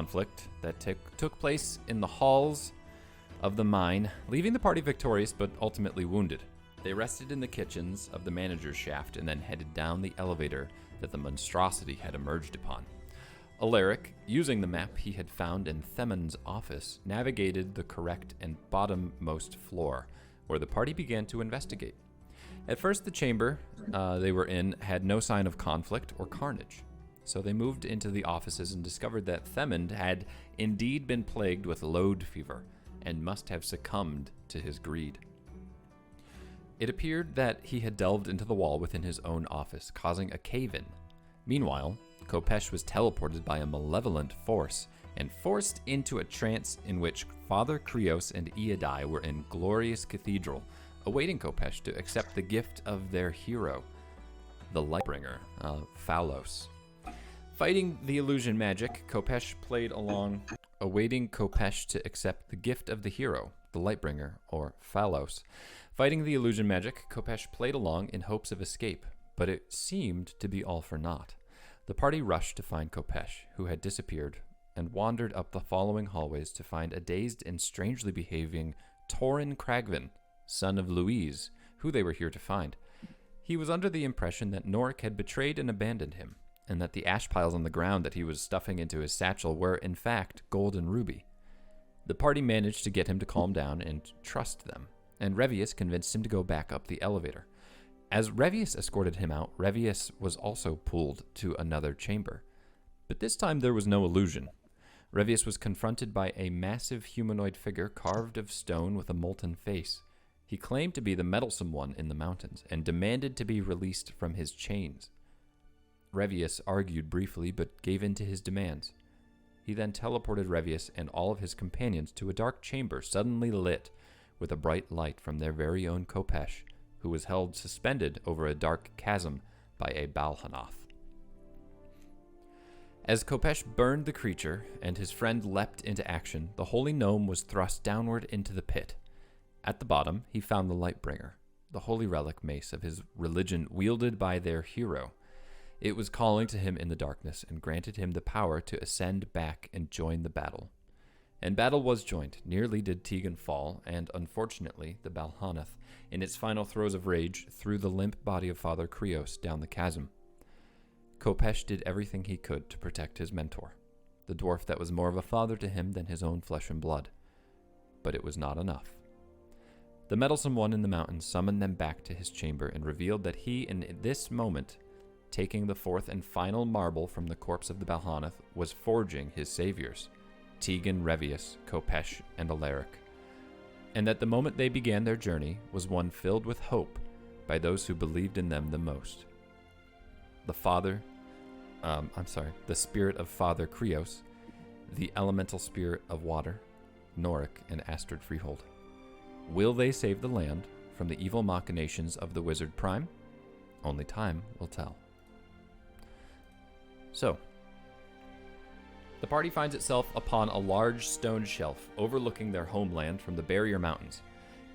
conflict that took place in the halls of the mine, leaving the party victorious but ultimately wounded. They rested in the kitchens of the manager's shaft and then headed down the elevator that the monstrosity had emerged upon. Alaric, using the map he had found in Themon's office, navigated the correct and bottommost floor, where the party began to investigate. At first, the chamber they were in had no sign of conflict or carnage, so they moved into the offices and discovered that Themond had indeed been plagued with load fever and must have succumbed to his greed. It appeared that he had delved into the wall within his own office, causing a cave-in. Meanwhile, Khopesh was teleported by a malevolent force and forced into a trance in which Father Krios and Iadai were in glorious cathedral, awaiting Khopesh to accept the gift of their hero, the Lightbringer, Phalos. Fighting the illusion magic, Khopesh played along, awaiting Khopesh to accept the gift of the hero, the Lightbringer, or Phalos. Fighting the illusion magic, Khopesh played along in hopes of escape, but it seemed to be all for naught. The party rushed to find Khopesh, who had disappeared, and wandered up the following hallways to find a dazed and strangely behaving Torin Cragvin, son of Louise, who they were here to find. He was under the impression that Norik had betrayed and abandoned him, and that the ash piles on the ground that he was stuffing into his satchel were, in fact, gold and ruby. The party managed to get him to calm down and trust them, and Revius convinced him to go back up the elevator. As Revius escorted him out, Revius was also pulled to another chamber. But this time there was no illusion. Revius was confronted by a massive humanoid figure carved of stone with a molten face. He claimed to be the meddlesome one in the mountains, and demanded to be released from his chains. Revius argued briefly, but gave in to his demands. He then teleported Revius and all of his companions to a dark chamber suddenly lit with a bright light from their very own Khopesh, who was held suspended over a dark chasm by a Balhanath. As Khopesh burned the creature and his friend leapt into action, the holy gnome was thrust downward into the pit. At the bottom, he found the Lightbringer, the holy relic mace of his religion wielded by their hero. It was calling to him in the darkness and granted him the power to ascend back and join the battle. And battle was joined. Nearly did Tegan fall, and unfortunately, the Balhanath, in its final throes of rage, threw the limp body of Father Krios down the chasm. Khopesh did everything he could to protect his mentor, the dwarf that was more of a father to him than his own flesh and blood. But it was not enough. The meddlesome one in the mountains summoned them back to his chamber and revealed that he, in this moment, taking the fourth and final marble from the corpse of the Balhanath, was forging his saviors, Tegan, Revius, Khopesh, and Alaric, and that the moment they began their journey was one filled with hope by those who believed in them the most. The spirit of Father Krios, the elemental spirit of water, Norik, and Astrid Freehold. Will they save the land from the evil machinations of the Wizard Prime? Only time will tell. So, the party finds itself upon a large stone shelf overlooking their homeland from the Barrier Mountains.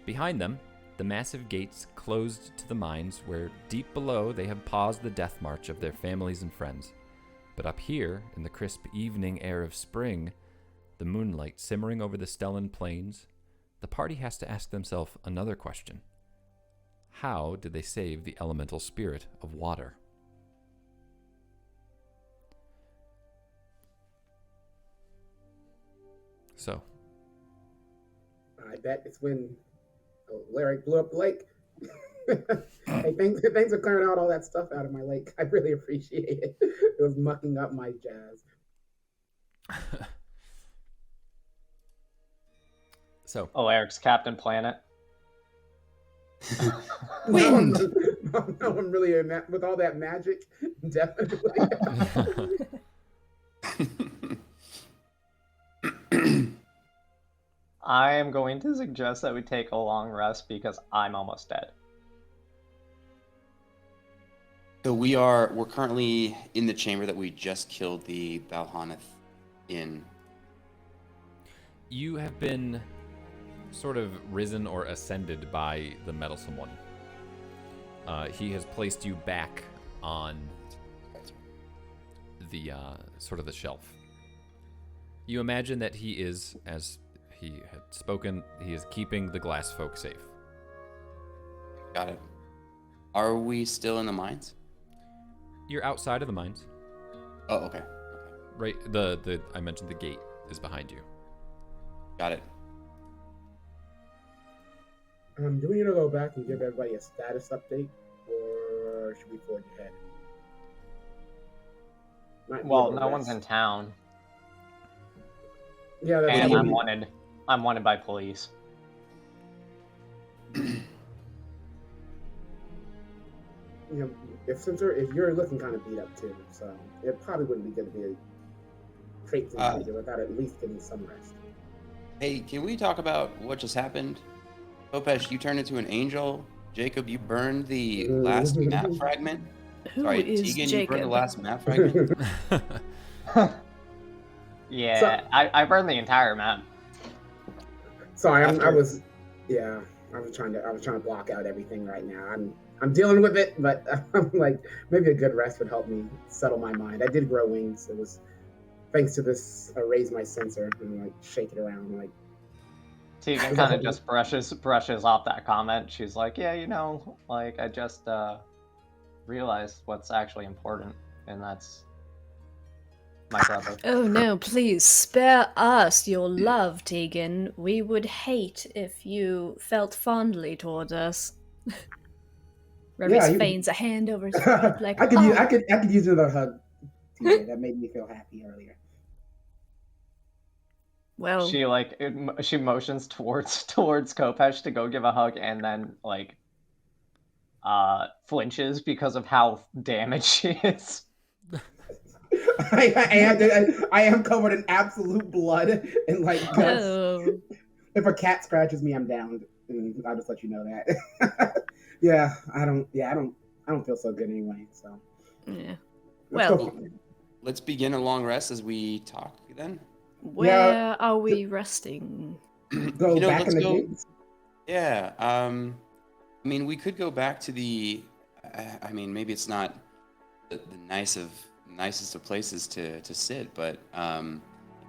Behind them, the massive gates closed to the mines where deep below they have paused the death march of their families and friends. But up here, in the crisp evening air of spring, the moonlight simmering over the Stellan plains, the party has to ask themselves another question. How did they save the elemental spirit of water? So, I bet it's when Larry blew up the lake. Hey, thanks for clearing out all that stuff out of my lake. I really appreciate it. It was mucking up my jazz. So, Eric's Captain Planet. Wind. No, I'm really with all that magic. Definitely. I am going to suggest that we take a long rest because I'm almost dead. So we're currently in the chamber that we just killed the Balhanath in. You have been sort of risen or ascended by the meddlesome one. He has placed you back on the sort of the shelf. You imagine that he is, as he had spoken, he is keeping the glass folk safe. Got it. Are we still in the mines? You're outside of the mines. Oh, okay. Right, I mentioned the gate is behind you. Got it. Do we need to go back and give everybody a status update, or should we forge ahead? Well, no one's in town, Yeah, that's and what I'm we- wanted. I'm wanted by police. You know, if you're looking kind of beat up too, so it probably wouldn't be good to be a trait to without at least getting some rest. Hey, can we talk about what just happened? Topesh, you turned into an angel. Jacob, you burned the last map fragment. Who Sorry, is Tegan, you Jacob? burned the last map fragment. Yeah, So- I burned the entire map. Sorry, I After- was trying to block out everything right now. I'm dealing with it, but I'm like, maybe a good rest would help me settle my mind. I did grow wings. It was thanks to this. I raised my sensor and like shake it around. Like, Tegan kind of just brushes off that comment. She's like, yeah, you know, like I just realized what's actually important, and that's my brother. Oh no, please spare us your love, Tegan. We would hate if you felt fondly towards us. Revis Yeah, you- feigns a hand over his throat, like, I could "Oh." I could use another hug. TJ. That made me feel happy earlier. Well, She motions towards Kopesh to go give a hug, and then like flinches because of how damaged she is. I am covered in absolute blood and like guts. oh. If a cat scratches me, I'm down. And I'll just let you know that. Yeah, I don't feel so good anyway. So Yeah. let's Well, go. Let's begin a long rest as we talk then. where are we resting? Go You know, back let's in the go- gates. Yeah. I mean, we could go back to the. I mean, maybe it's not the nicest of places to sit, but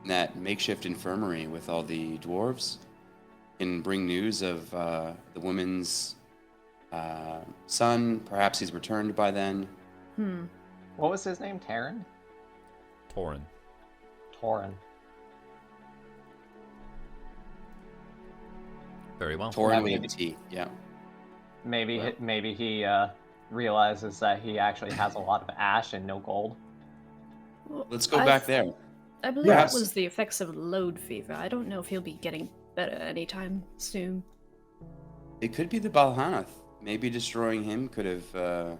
that makeshift infirmary with all the dwarves can bring news of the woman's son. Perhaps he's returned by then. What was his name? Taryn? Torin. Torin. Very well. Torin with maybe. a T. Yeah. Maybe Well. maybe he realizes that he actually has a lot of ash and no gold. Well, Let's go back there. I believe Yes. it was the effects of load fever. I don't know if he'll be getting better anytime soon. It could be the Balhanath. Maybe destroying him could have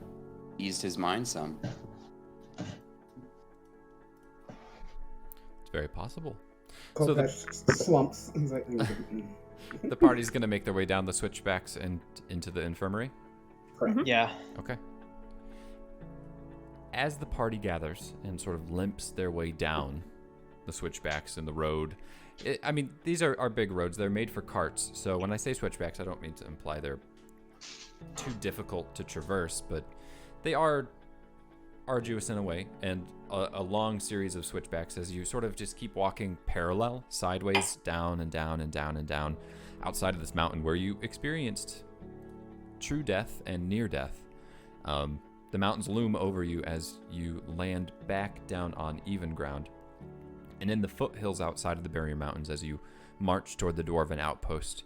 eased his mind some. It's very possible. So the- Kopesh slumps. He's like, The party's gonna make their way down the switchbacks and into the infirmary. correct. Yeah. Okay. As the party gathers and sort of limps their way down the switchbacks and the road, I mean, these are big roads. They're made for carts. So when I say switchbacks, I don't mean to imply they're too difficult to traverse, but they are arduous in a way, and a long series of switchbacks as you sort of just keep walking parallel, sideways, down and down and down and down, outside of this mountain where you experienced true death and near death. The mountains loom over you as you land back down on even ground. And in the foothills outside of the barrier mountains, as you march toward the dwarven outpost,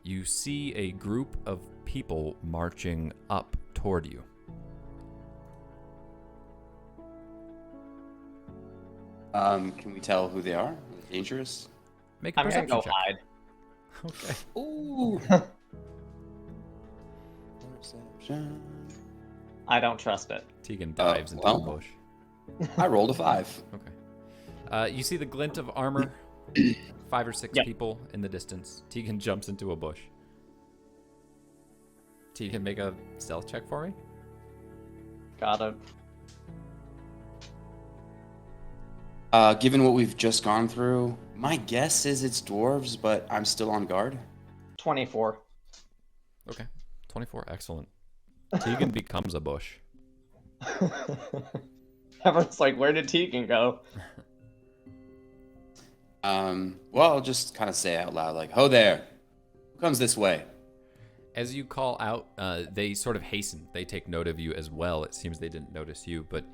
you see a group of people marching up toward you. Can we tell who they are? Are they dangerous? Make a I'm gonna perception go check. hide. Okay. Ooh. Perception. I don't trust it. Tegan dives into well. the bush. I rolled a 5. Okay. You see the glint of armor, 5 or 6 Yep. people in the distance. Tegan jumps into a bush. Tegan, make a stealth check for me. Gotta. Given what we've just gone through, my guess is it's dwarves, but I'm still on guard. 24. Okay. 24, excellent. Tegan becomes a bush. Everyone's like, where did Tegan go? Well, I'll just kind of say out loud, like, "Ho there! Who comes this way?" As you call out, they sort of hasten. They take note of you as well. It seems they didn't notice you, but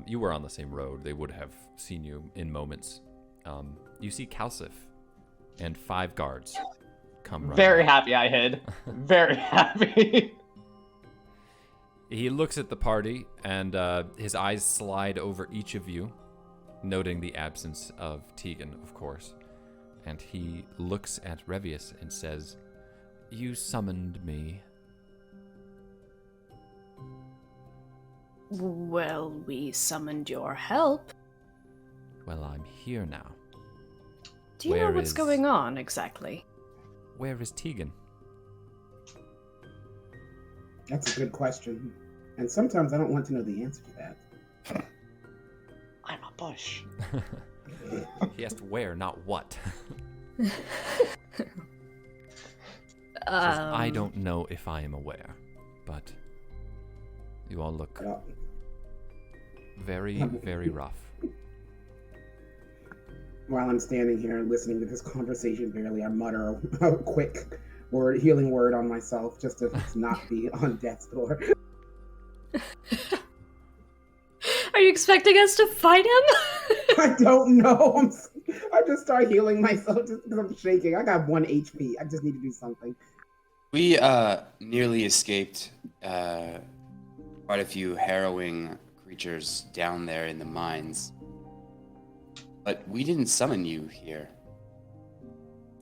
you were on the same road. They would have seen you in moments. You see Calcif and 5 guards come running. Very happy I hid. Very happy. He looks at the party, and his eyes slide over each of you, noting the absence of Tegan, of course. And he looks at Revius and says, "You summoned me." Well, we summoned your help. Well, I'm here now. Do you know Where what's is- going on exactly? Where is Tegan? That's a good question. And sometimes I don't want to know the answer to that. I'm a bush. He asked where, not what. Says, I don't know if I am aware, but you all look Well, very, very rough. while I'm standing here listening to this conversation, barely I mutter a quick healing word on myself, just to not be on death's door. Are you expecting us to fight him? I don't know. I just start healing myself just because I'm shaking. I got 1 HP. I just need to do something. We nearly escaped quite a few harrowing creatures down there in the mines. But we didn't summon you here.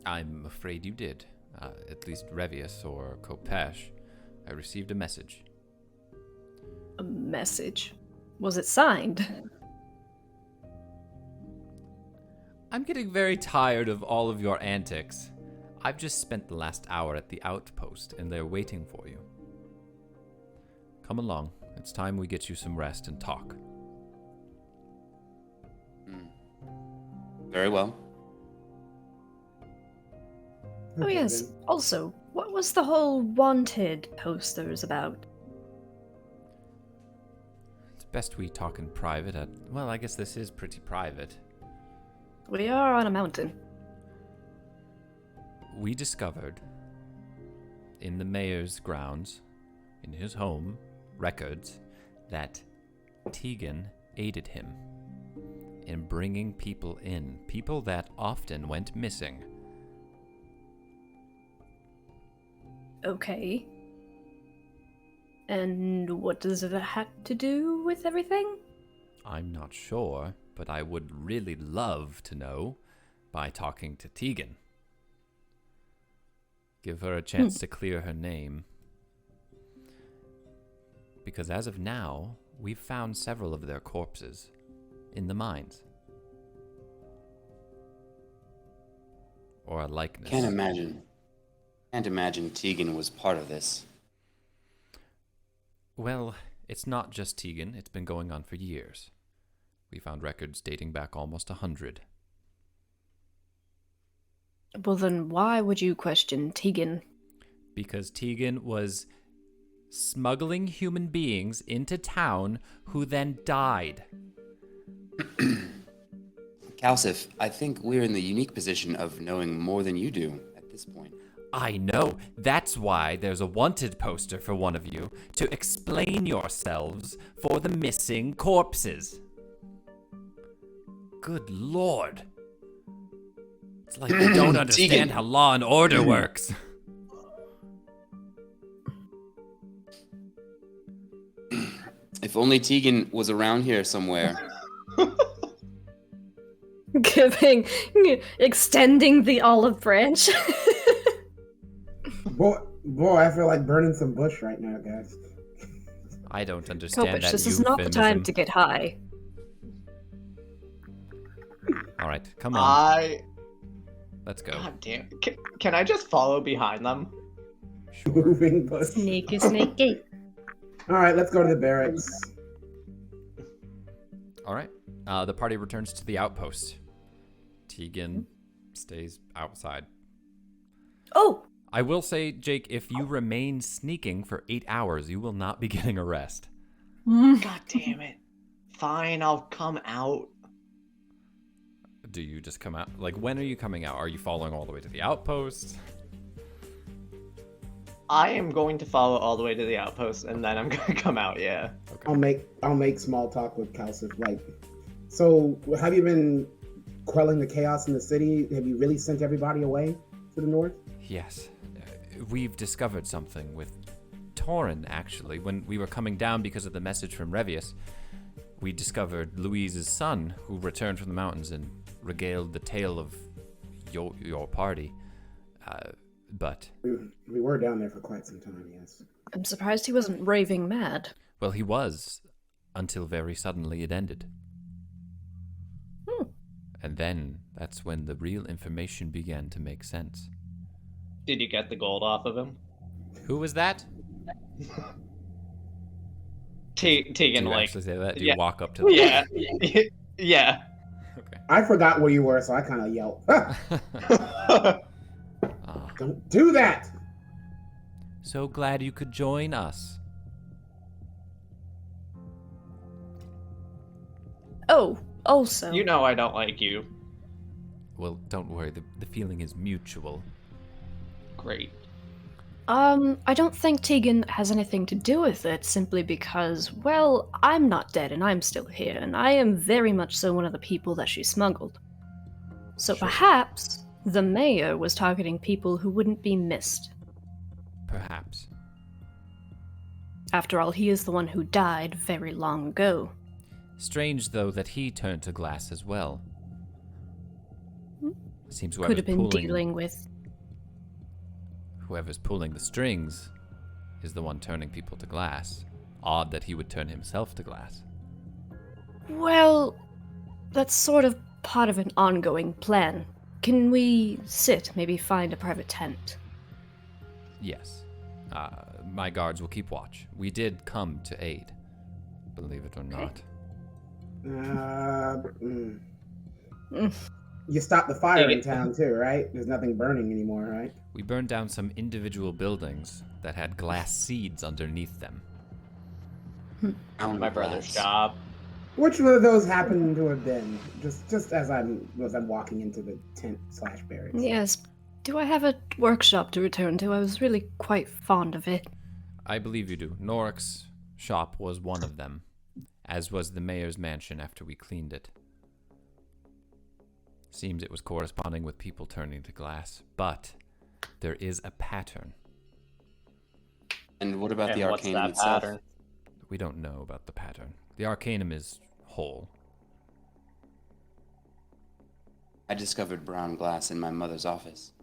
I'm afraid you did. At least Revius or Kopesh. I received a message. A message. Was it signed? I'm getting very tired of all of your antics. I've just spent the last hour at the outpost, and they're waiting for you. Come along. It's time we get you some rest and talk. Very well. Oh Okay, yes. then. Also, what was the whole wanted posters about? It's best we talk in private. Well, I guess this is pretty private. We are on a mountain. We discovered in the mayor's grounds, in his home, records that Tegan aided him in bringing people in, people that often went missing. Okay. And what does it have to do with everything? I'm not sure, but I would really love to know by talking to Tegan. Give her a chance to clear her name. Because as of now, we've found several of their corpses in the mines. Or a likeness. Can't imagine Tegan was part of this. Well, it's not just Tegan. It's been going on for years. We found records dating back almost 100. Well then, why would you question Tegan? Because Tegan was smuggling human beings into town who then died. Calcif, I think we're in the unique position of knowing more than you do at this point. I know. That's why there's a wanted poster for one of you to explain yourselves for the missing corpses. Good Lord. It's like they don't understand Tegan. how law and order works. If only Tegan was around here somewhere. Extending the olive branch. Boy, I feel like burning some bush right now, guys. I don't understand Kopish, that this is not the euphemism. time to get high. All right, come on. Let's go. God damn. Can I just follow behind them? Moving bush. Sneaky, sneaky. All right, let's go to the barracks. All right. The party returns to the outpost. Tegan stays outside. Oh! I will say, Jake, if you remain sneaking for 8 hours, you will not be getting a rest. God damn it. Fine, I'll come out. do you just come out? Like, when are you coming out? Are you following all the way to the outpost? I am going to follow all the way to the outpost, and then I'm going to come out. Yeah. Okay. I'll make small talk with Calcif. Like, so have you been quelling the chaos in the city? Have you really sent everybody away to the north? Yes. We've discovered something with Torin, actually. When we were coming down because of the message from Revius, we discovered Louise's son, who returned from the mountains and regaled the tale of your party. But... We were down there for quite some time, yes. I'm surprised he wasn't raving mad. Well, he was, until very suddenly it ended. And then, that's when the real information began to make sense. Did you get the gold off of him? Who was that? Tegan, Do you like... actually say that? Do yeah. you walk up to the... Yeah. Yeah. Okay. I forgot where you were, so I kind of yelled. Ah, Don't do that! so glad you could join us. Oh, also. You know I don't like you. Well, don't worry, the feeling is mutual. Great. I don't think Tegan has anything to do with it, simply because, well, I'm not dead and I'm still here, and I am very much so one of the people that she smuggled. So Sure. perhaps the mayor was targeting people who wouldn't be missed. Perhaps. After all, he is the one who died very long ago. Strange, though, that he turned to glass as well. Seems Could have been pulling, dealing with... whoever's pulling the strings is the one turning people to glass. Odd that he would turn himself to glass. Well, that's sort of part of an ongoing plan. Can we sit, maybe find a private tent? Yes. My guards will keep watch. We did come to aid, believe it or not. You stopped the fire in town too, right? There's nothing burning anymore, right? We burned down some individual buildings that had glass seeds underneath them. My brother's job. Which one of those happened to have been? Just as I'm walking into the tent/barracks. Yes. Do I have a workshop to return to? I was really quite fond of it. I believe you do. Norik's shop was one of them, as was the mayor's mansion after we cleaned it. Seems it was corresponding with people turning to glass, but there is a pattern. And what about the And what's arcanum that itself? pattern? We don't know about the pattern. The arcanum is whole. I discovered brown glass in my mother's office.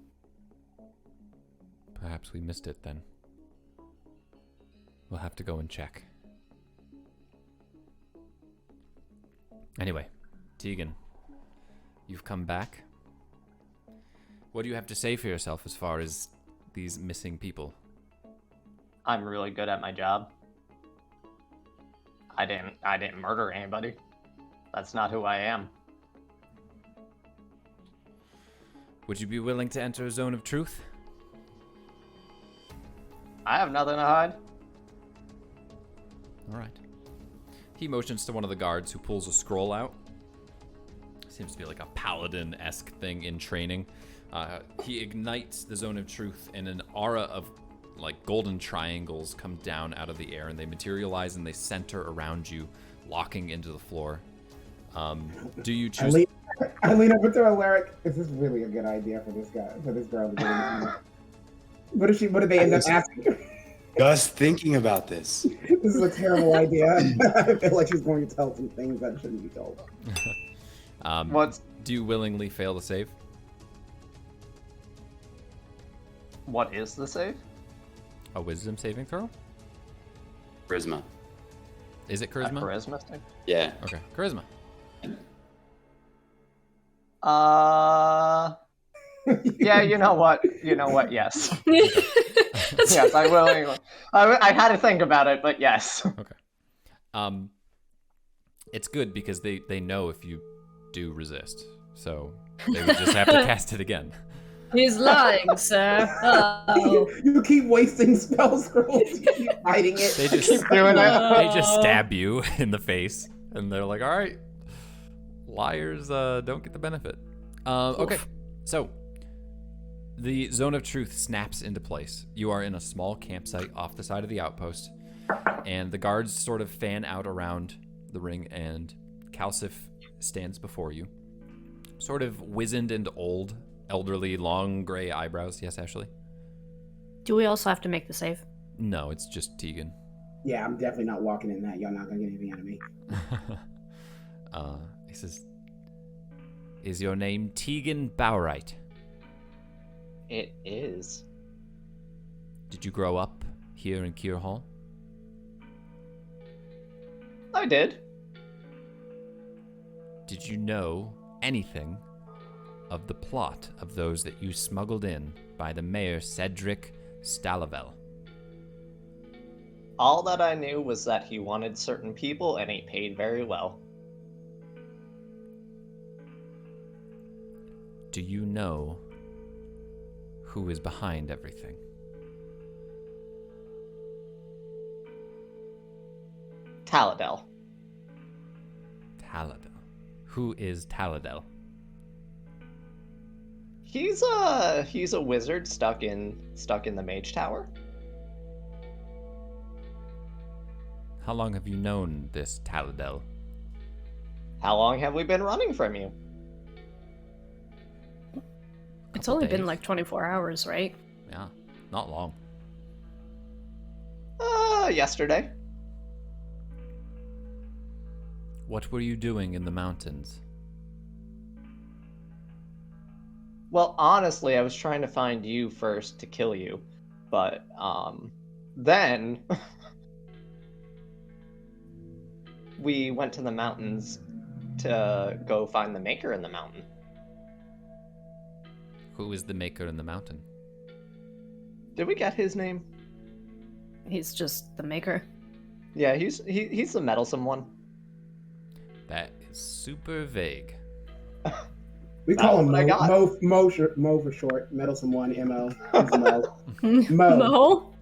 Perhaps we missed it then. We'll have to go and check. Anyway, Tegan, you've come back. What do you have to say for yourself as far as these missing people? I'm really good at my job. I didn't murder anybody. That's not who I am. Would you be willing to enter a zone of truth? I have nothing to hide. All right. He motions to one of the guards who pulls a scroll out. Seems to be like a paladin-esque thing in training. He ignites the zone of truth, and an aura of like golden triangles come down out of the air, and they materialize and they center around you, locking into the floor. Do you choose? I lean over to Alaric. This is really a good idea for this girl to do. What did they end up asking? Just thinking about this. This is a terrible idea. I feel like she's going to tell some things that shouldn't be told. Do you willingly fail to save? What is the save? A wisdom saving throw? Charisma. Is it A charisma? charisma thing? Yeah. Okay, charisma. Yeah, you know what? Yes. Yes, I will. I had to think about it, but yes. Okay. It's good because they know if you do resist, so they would just have to cast it again. He's lying, sir. Oh. You keep wasting spell scrolls. You keep hiding it. They just Keep doing it. They just stab you in the face, and they're like, "All right, Liars don't get the benefit. Okay, so the zone of truth snaps into place. You are in a small campsite off the side of the outpost, and the guards sort of fan out around the ring, and Calcif stands before you. Sort of wizened and old, elderly, long gray eyebrows. Yes, Ashley? Do we also have to make the save? No, it's just Tegan. Yeah, I'm definitely not walking in that. Y'all not gonna get anything out of me. He says, "Is your name Tegan Bowright? It is. Did you grow up here in Kier Hall? I did. Did you know anything of the plot of those that you smuggled in by the mayor Cedric Stalavel?" All that I knew was that he wanted certain people and he paid very well. Do you know who is behind everything? Taladel. Taladel. Who is Taladel? He's a wizard stuck in the mage tower. How long have you known this Taladel? How long have we been running from you? It's Couple only been days. like 24 hours, right? Yeah, not long. Yesterday. What were you doing in the mountains? Well, honestly, I was trying to find you first to kill you, but then we went to the mountains to go find the maker in the mountain. Who is the maker in the mountain? Did we get his name? He's just the maker. Yeah, he's the meddlesome one. That is super vague. We That's call him what I got. Mo for short. Meddlesome one, M-O. He's Mo. Mo. Mo?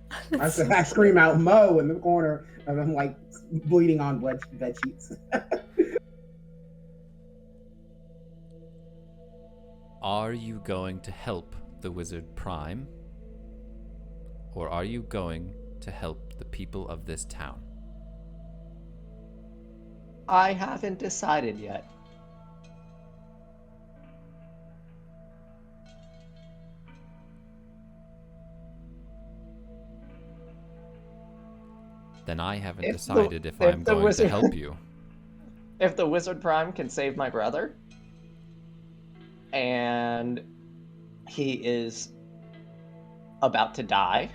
I scream out Mo in the corner of him, like, bleeding on bed sheets. Are you going to help the Wizard Prime? Or are you going to help the people of this town? I haven't decided yet. Then I haven't If decided if if I'm the going wizard- to help you. If the Wizard Prime can save my brother, and he is about to die,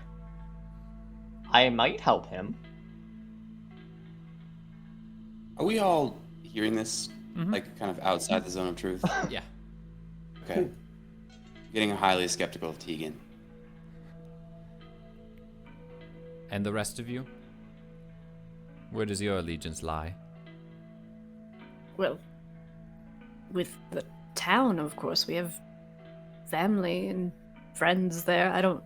I might help him. Are we all hearing this, Mhm. like, kind of outside the zone of truth? Yeah. Okay. Getting highly skeptical of Tegan. And the rest of you? Where does your allegiance lie? Well, with the town, of course. We have family and friends there. I don't...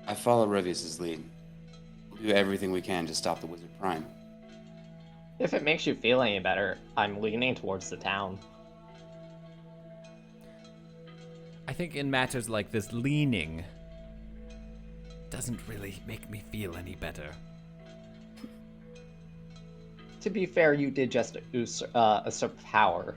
I follow Revius's lead. We'll do everything we can to stop the Wizard Prime. If it makes you feel any better, I'm leaning towards the town. I think in matters like this, leaning doesn't really make me feel any better. To be fair, you did just usurp power,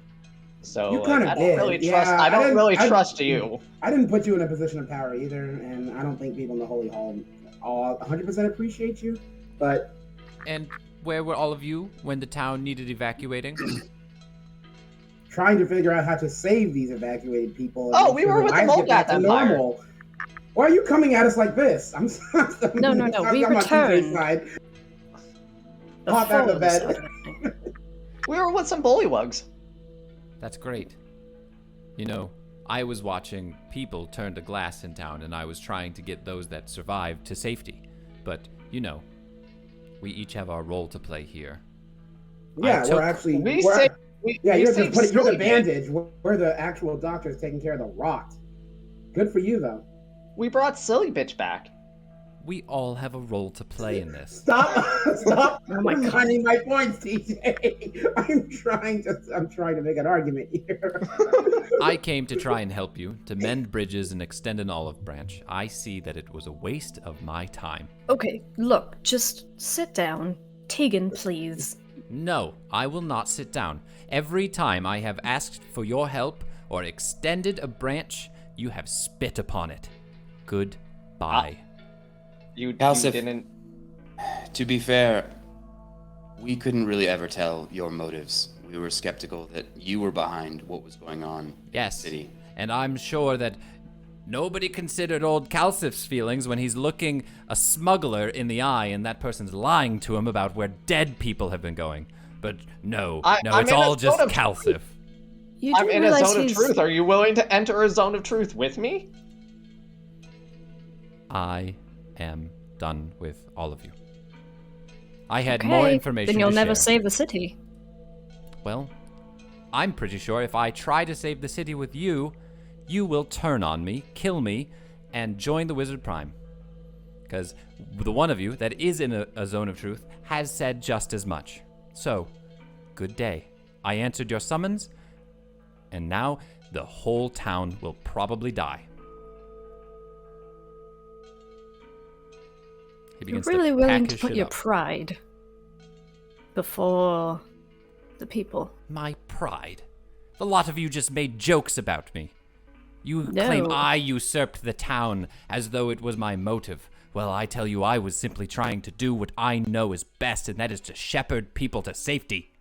so You like, kinda I don't did. really Yeah, trust. I don't really I- trust you. I didn't put you in a position of power either, and I don't think people in the Holy Hall all 100% appreciate you. But And where were all of you when the town needed evacuating? trying to figure out how to save these evacuated people. and Oh, make we sure were their with the lives get back Molgat to Empire. normal. Why are you coming at us like this? I'm No, we I'm on TJ's returned. side. Hop out of before this bed. happened. We were with some bullywugs. That's great. You know, I was watching people turn to glass in town, and I was trying to get those that survived to safety. But, you know, we each have our role to play here. Yeah, took- we're actually. We we're- saved. yeah, we you're saved you're the Silly Bit. bandage. We're the actual doctors taking care of the rot. Good for you, though. We brought Silly Bitch back. We all have a role to play in this. Stop Oh my God. undermining my points, TJ. I'm trying to make an argument here. I came to try and help you, to mend bridges and extend an olive branch. I see that it was a waste of my time. Okay, look, just sit down. Tegan, please. No, I will not sit down. Every time I have asked for your help or extended a branch, you have spit upon it. Goodbye. You Calcif, didn't. to be fair, we couldn't really ever tell your motives. We were skeptical that you were behind what was going on in the Yes, city. and I'm sure that nobody considered old Calcif's feelings when he's looking a smuggler in the eye and that person's lying to him about where dead people have been going. But no, I'm it's in a all just zone of Calcif. You I'm do in a realize zone of he's... truth. Are you willing to enter a zone of truth with me? I am done with all of you. I had more Okay, information then you'll to never share. save the city. Well, I'm pretty sure if I try to save the city with you, you will turn on me, kill me, and join the Wizard Prime. Because the one of you that is in a zone of truth has said just as much. So, good day. I answered your summons, and now the whole town will probably die. He You're begins really willing pack to his put shit your up. pride before the people. My pride. The lot of you just made jokes about me. You claim No. I usurped the town as though it was my motive. Well, I tell you, I was simply trying to do what I know is best, and that is to shepherd people to safety.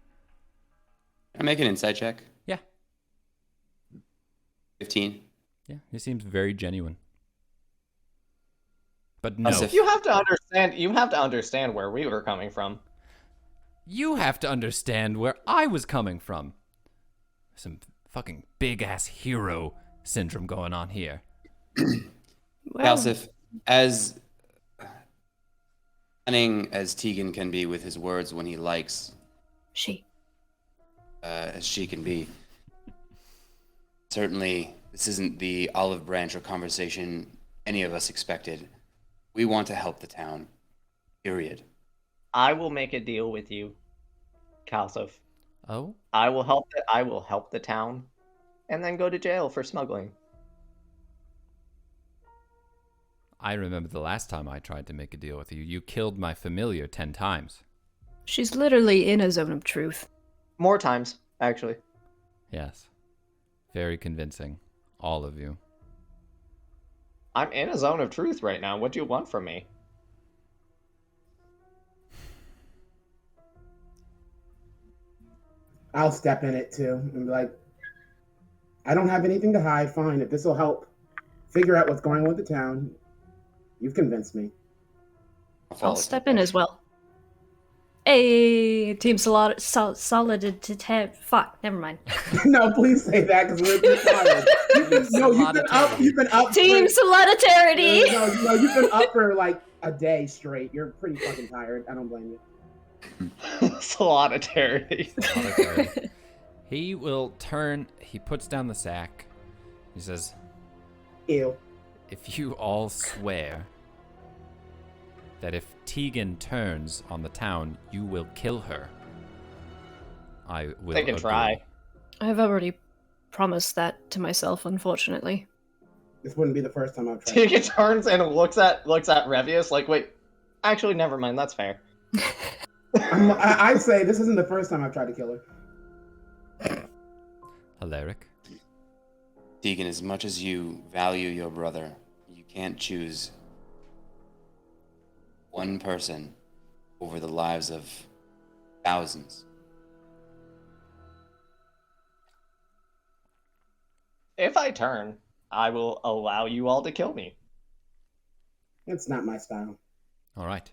Can I make an insight check? Yeah. 15. Yeah, he seems very genuine. But no. As if- You have to understand. You have to understand where we were coming from. You have to understand where I was coming from. Some fucking big-ass hero syndrome going on here. Well, Calcif, as cunning as Tegan can be with his words when he likes, as she can be, certainly this isn't the olive branch or conversation any of us expected. We want to help the town. Period. I will make a deal with you, Calcif. Oh? I will help the town, and then go to jail for smuggling. I remember the last time I tried to make a deal with you. You killed my familiar 10 times. she's literally in a zone of truth. More times, actually. Yes. Very convincing. All of you. I'm in a zone of truth right now. What do you want from me? I'll step in it too and be like, I don't have anything to hide. Fine, if this will help figure out what's going on with the town, you've convinced me. I'll step in as well. Hey, team solid. Fuck, never mind. No, please say that because we're tired. You've been up. Team solidarity. No, you've been up for like a day straight. You're pretty fucking tired. I don't blame you. Solidarity. He will turn. He puts down the sack. He says, Ew. if you all swear that if Tegan turns on the town, you will kill her, I will They can agree. try. I've already promised that to myself, unfortunately. This wouldn't be the first time I've tried. Tegan turns and looks at Revius like, wait, actually, never mind. That's fair. I'd say this isn't the first time I've tried to kill her. Alaric. Tegan, as much as you value your brother, you can't choose one person over the lives of thousands. If I turn, I will allow you all to kill me. It's not my style. All right.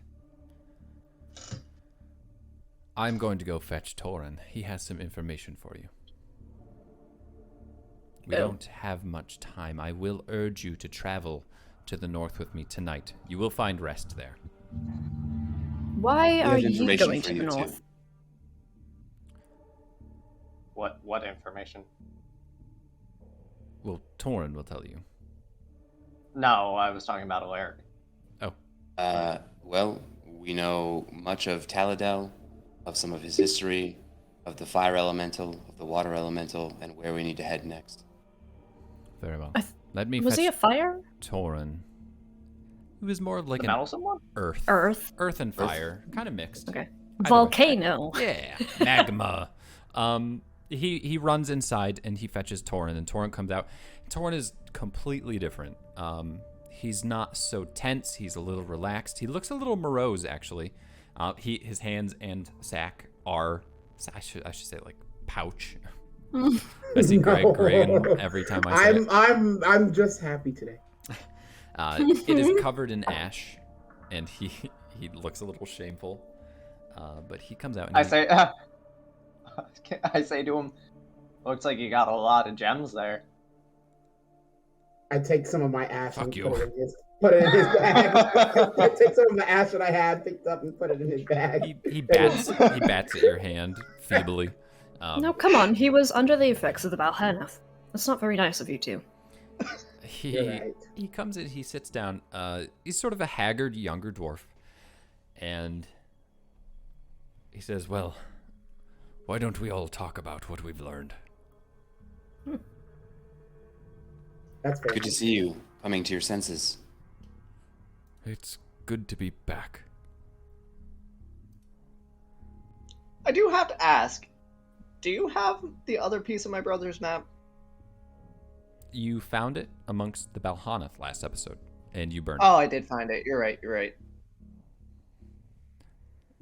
I'm going to go fetch Torin. He has some information for you. We Oh. don't have much time. I will urge you to travel to the north with me tonight. You will find rest there. Why are have you information going for to the you, too. north? What information? Well, Torin will tell you. No, I was talking about Alaric. Oh. Well, we know much of Taladel, of some of his history, of the fire elemental, of the water elemental, and where we need to head next. Very well. Let me Was fetch he a fire? Torin. He was more like The an meddlesome one? earth. Earth. And fire. Kind of mixed. Okay. Either way. Volcano. Yeah, magma. He runs inside and he fetches Torin, and Torin comes out. Torin is completely different. He's not so tense. He's a little relaxed. He looks a little morose, actually. His hands and sack are, I should say, like pouch. I see Greg grin every time I say it. I'm just happy today. It is covered in ash, and he looks a little shameful. But he comes out and I say to him, looks like you got a lot of gems there. I take some of my ash Fuck and you. put it in his bag. I take some of the ash that I had picked up and put it in his bag. he bats at your hand feebly. No, come on. He was under the effects of the Balhanath. That's not very nice of you two. You're right. He comes in, he sits down. He's sort of a haggard younger dwarf, and he says, "Well, why don't we all talk about what we've learned?" That's fair. Good to see you coming to your senses. It's good to be back. I do have to ask, do you have the other piece of my brother's map? You found it amongst the Balhanath last episode, and you burned Oh, I did find it. You're right. it.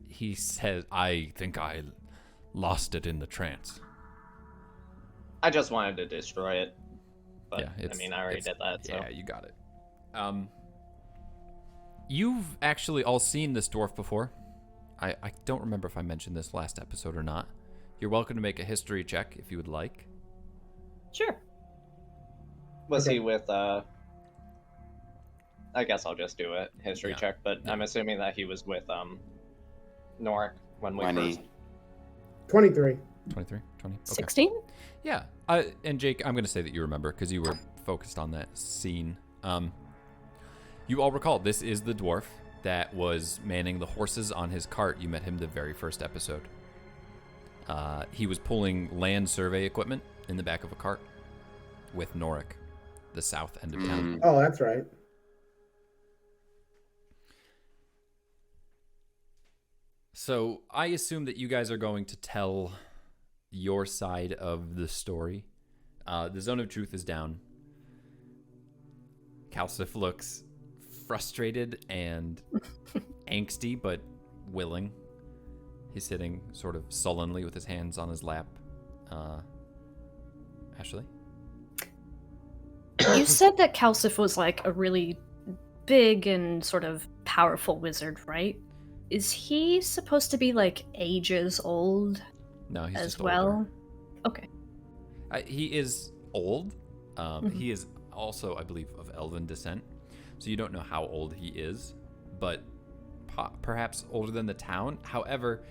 He says, "I think I lost it in the trance." I just wanted to destroy it. But, Yeah, I already did that, so. Yeah, you got it. You've actually all seen this dwarf before. I don't remember if I mentioned this last episode or not. You're welcome to make a history check if you would like. Sure. Was Okay. he with, I guess I'll just do a history Yeah. check, but I'm assuming that he was with, Noric when we 20. first... 23. 23? 20? Okay. 16? Yeah. And Jake, I'm going to say that you remember because you were focused on that scene. You all recall, this is the dwarf that was manning the horses on his cart. You met him the very first episode. He was pulling land survey equipment in the back of a cart with Noric, the south end of town. Oh, that's right. So I assume that you guys are going to tell your side of the story. The zone of truth is down. Calcif looks frustrated and angsty, but willing. He's sitting sort of sullenly with his hands on his lap. Ashley? You said that Calcif was like a really big and sort of powerful wizard, right? Is he supposed to be like ages old No, he's as just well? older. Okay. He is old. He is also, I believe, of elven descent. So you don't know how old he is, but perhaps older than the town. However,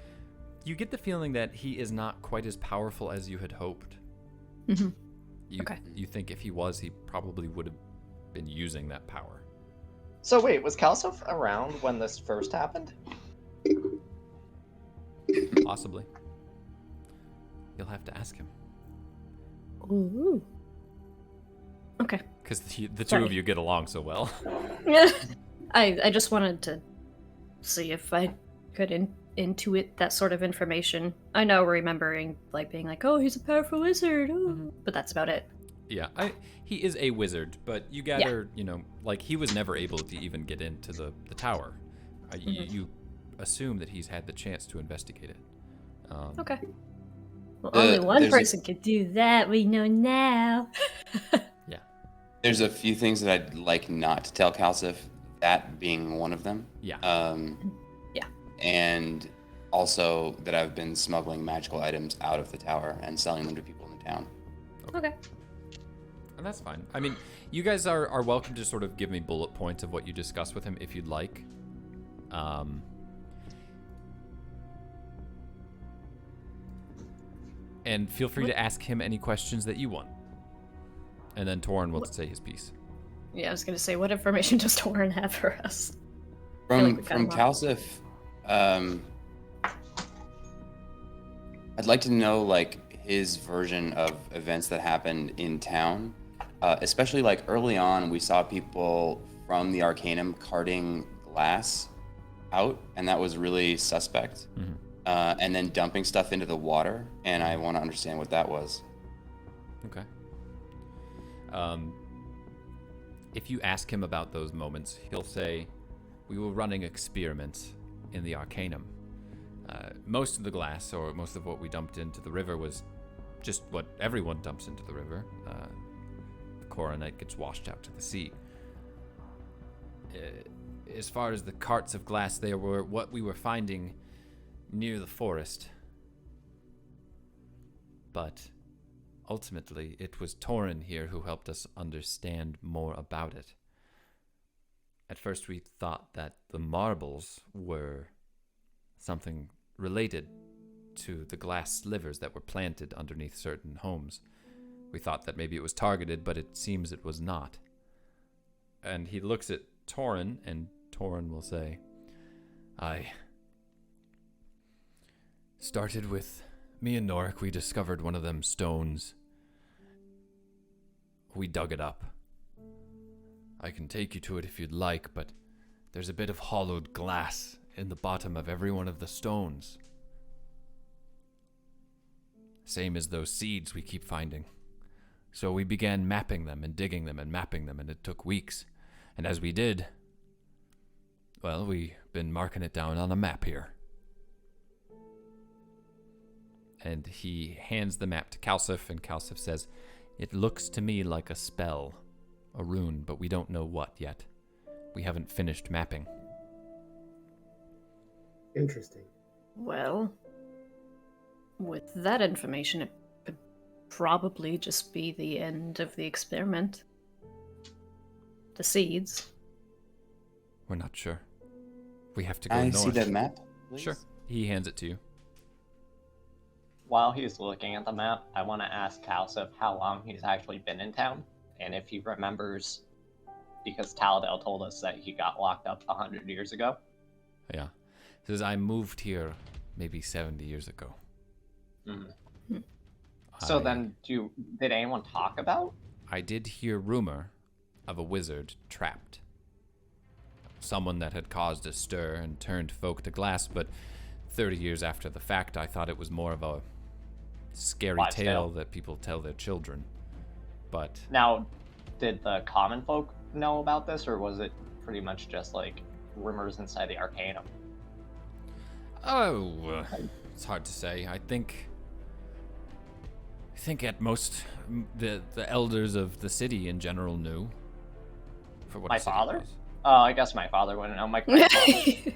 you get the feeling that he is not quite as powerful as you had hoped. Mm-hmm. You, you think if he was, he probably would have been using that power. So wait, was Calcif around when this first happened? Possibly. You'll have to ask him. Ooh. Okay. Because the two Sorry. of you get along so well. I just wanted to see if I could intuit that sort of information. I know remembering like being like, oh, he's a powerful wizard, but that's about it. Yeah, he is a wizard, but you gather, like he was never able to even get into the tower. You assume that he's had the chance to investigate it. Okay. Well, only one there's person could do that. We know now. Yeah. There's a few things that I'd like not to tell Calcif, that being one of them. Yeah. Yeah. And also that I've been smuggling magical items out of the tower and selling them to people in the town. Okay. And that's fine. I mean, you guys are welcome to sort of give me bullet points of what you discussed with him if you'd like. And feel free to ask him any questions that you want. And then Torin will say his piece. Yeah, I was gonna say, what information does Torin have for us? feel like we From cut him off. Calcif, I'd like to know like his version of events that happened in town, especially like early on. We saw people from the Arcanum carting glass out, and that was really suspect. Mm-hmm. And then dumping stuff into the water, and I want to understand what that was. Okay. If you ask him about those moments, he'll say, "We were running experiments in the Arcanum. Most of the glass, or most of what we dumped into the river, was just what everyone dumps into the river. The coronite gets washed out to the sea. As far as the carts of glass, they were what we were finding near the forest. But ultimately, it was Torin here who helped us understand more about it. At first, we thought that the marbles were something related to the glass slivers that were planted underneath certain homes. We thought that maybe it was targeted, but it seems it was not." And he looks at Torin, and Torin will say, "I started with me and Norik. We discovered one of them stones. We dug it up. I can take you to it if you'd like, but there's a bit of hollowed glass in the bottom of every one of the stones. Same as those seeds we keep finding. So we began mapping them and digging them and mapping them, and it took weeks. And as we did, well, we've been marking it down on a map here." And he hands the map to Calcif, and Calcif says, "It looks to me like a spell, a rune, but we don't know what yet. We haven't finished mapping." Interesting. Well, with that information, it could probably just be the end of the experiment. The seeds. We're not sure. We have to go I north. see that map, please? Sure. He hands it to you. While he's looking at the map, I want to ask Calcif how long he's actually been in town, and if he remembers, because Taladel told us that he got locked up 100 years ago. Yeah. He says, "I moved here maybe 70 years ago." Mm-hmm. So then, did anyone talk about? I did hear rumor of a wizard trapped. Someone that had caused a stir and turned folk to glass, but 30 years after the fact, I thought it was more of a scary Wives' tale tale. that people tell their children. But Now, did the common folk know about this, or was it pretty much just like rumors inside the Arcanum? it's hard to say. I think at most the elders of the city in general knew. For what My a city father? was. I guess my father wouldn't know. My grandfather.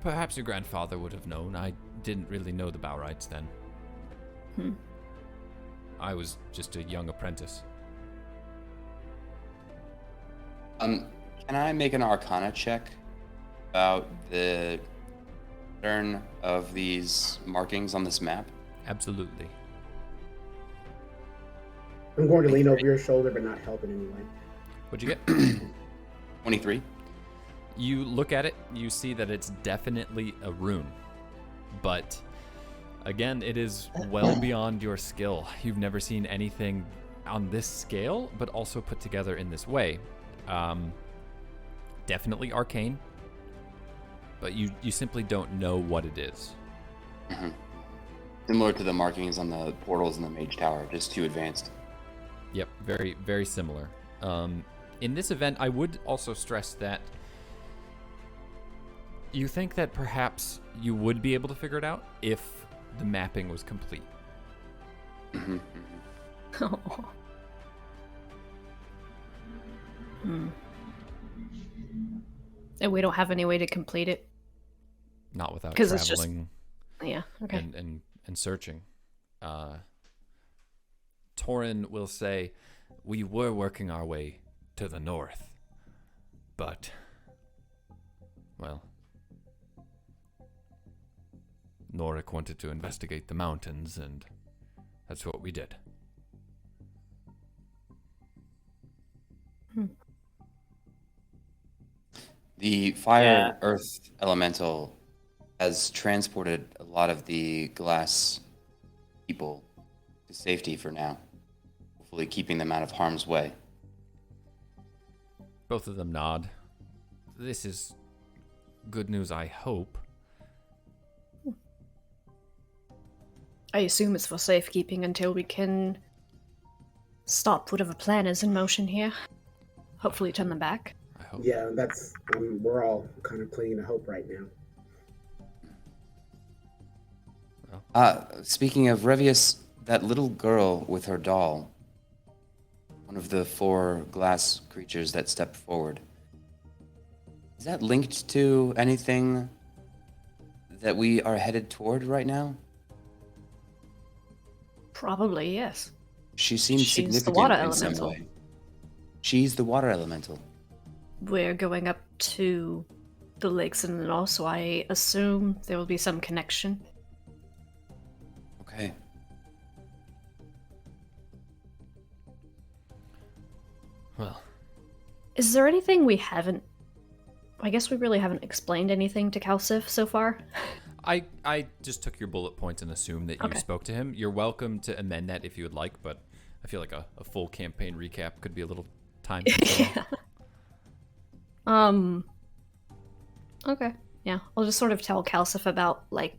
Perhaps your grandfather would have known. I didn't really know the Bowrites then. I was just a young apprentice. Can I make an Arcana check about the pattern of these markings on this map? Absolutely. I'm going to lean over your shoulder, but not help in any way. What'd you get? 23. You look at it, you see that it's definitely a rune. But again, it is well beyond your skill. You've never seen anything on this scale, but also put together in this way. Definitely arcane, but you simply don't know what it is. Mm-hmm. Similar to the markings on the portals in the Mage Tower, just too advanced. Yep, very, very similar. In this event, I would also stress that you think that perhaps you would be able to figure it out if the mapping was complete. Mm-hmm. Oh. And we don't have any way to complete it. Not without 'Cause it's just- traveling Yeah. Okay. and searching. Torin will say, "We were working our way to the north, but, well, Norik wanted to investigate the mountains, and that's what we did." The fire Yeah. earth elemental has transported a lot of the glass people to safety for now, hopefully keeping them out of harm's way. Both of them nod. This is good news, I hope. I assume it's for safekeeping until we can stop whatever plan is in motion here. Hopefully turn them back. I hope. Yeah, that's we're all kind of clinging to hope right now. Speaking of Revius, that little girl with her doll, one of the 4 glass creatures that stepped forward, is that linked to anything that we are headed toward right now? Probably, yes. She seems She's the significant water in some elemental. way. She's the water elemental. We're going up to the lakes in the north, so I assume there will be some connection. Okay. Well, Is there anything we haven't... I guess we really haven't explained anything to Calcif so far. I just took your bullet points and assumed that you Okay. spoke to him. You're welcome to amend that if you would like, but I feel like a full campaign recap could be a little time consuming. Okay. Yeah, I'll just sort of tell Calcif about, like,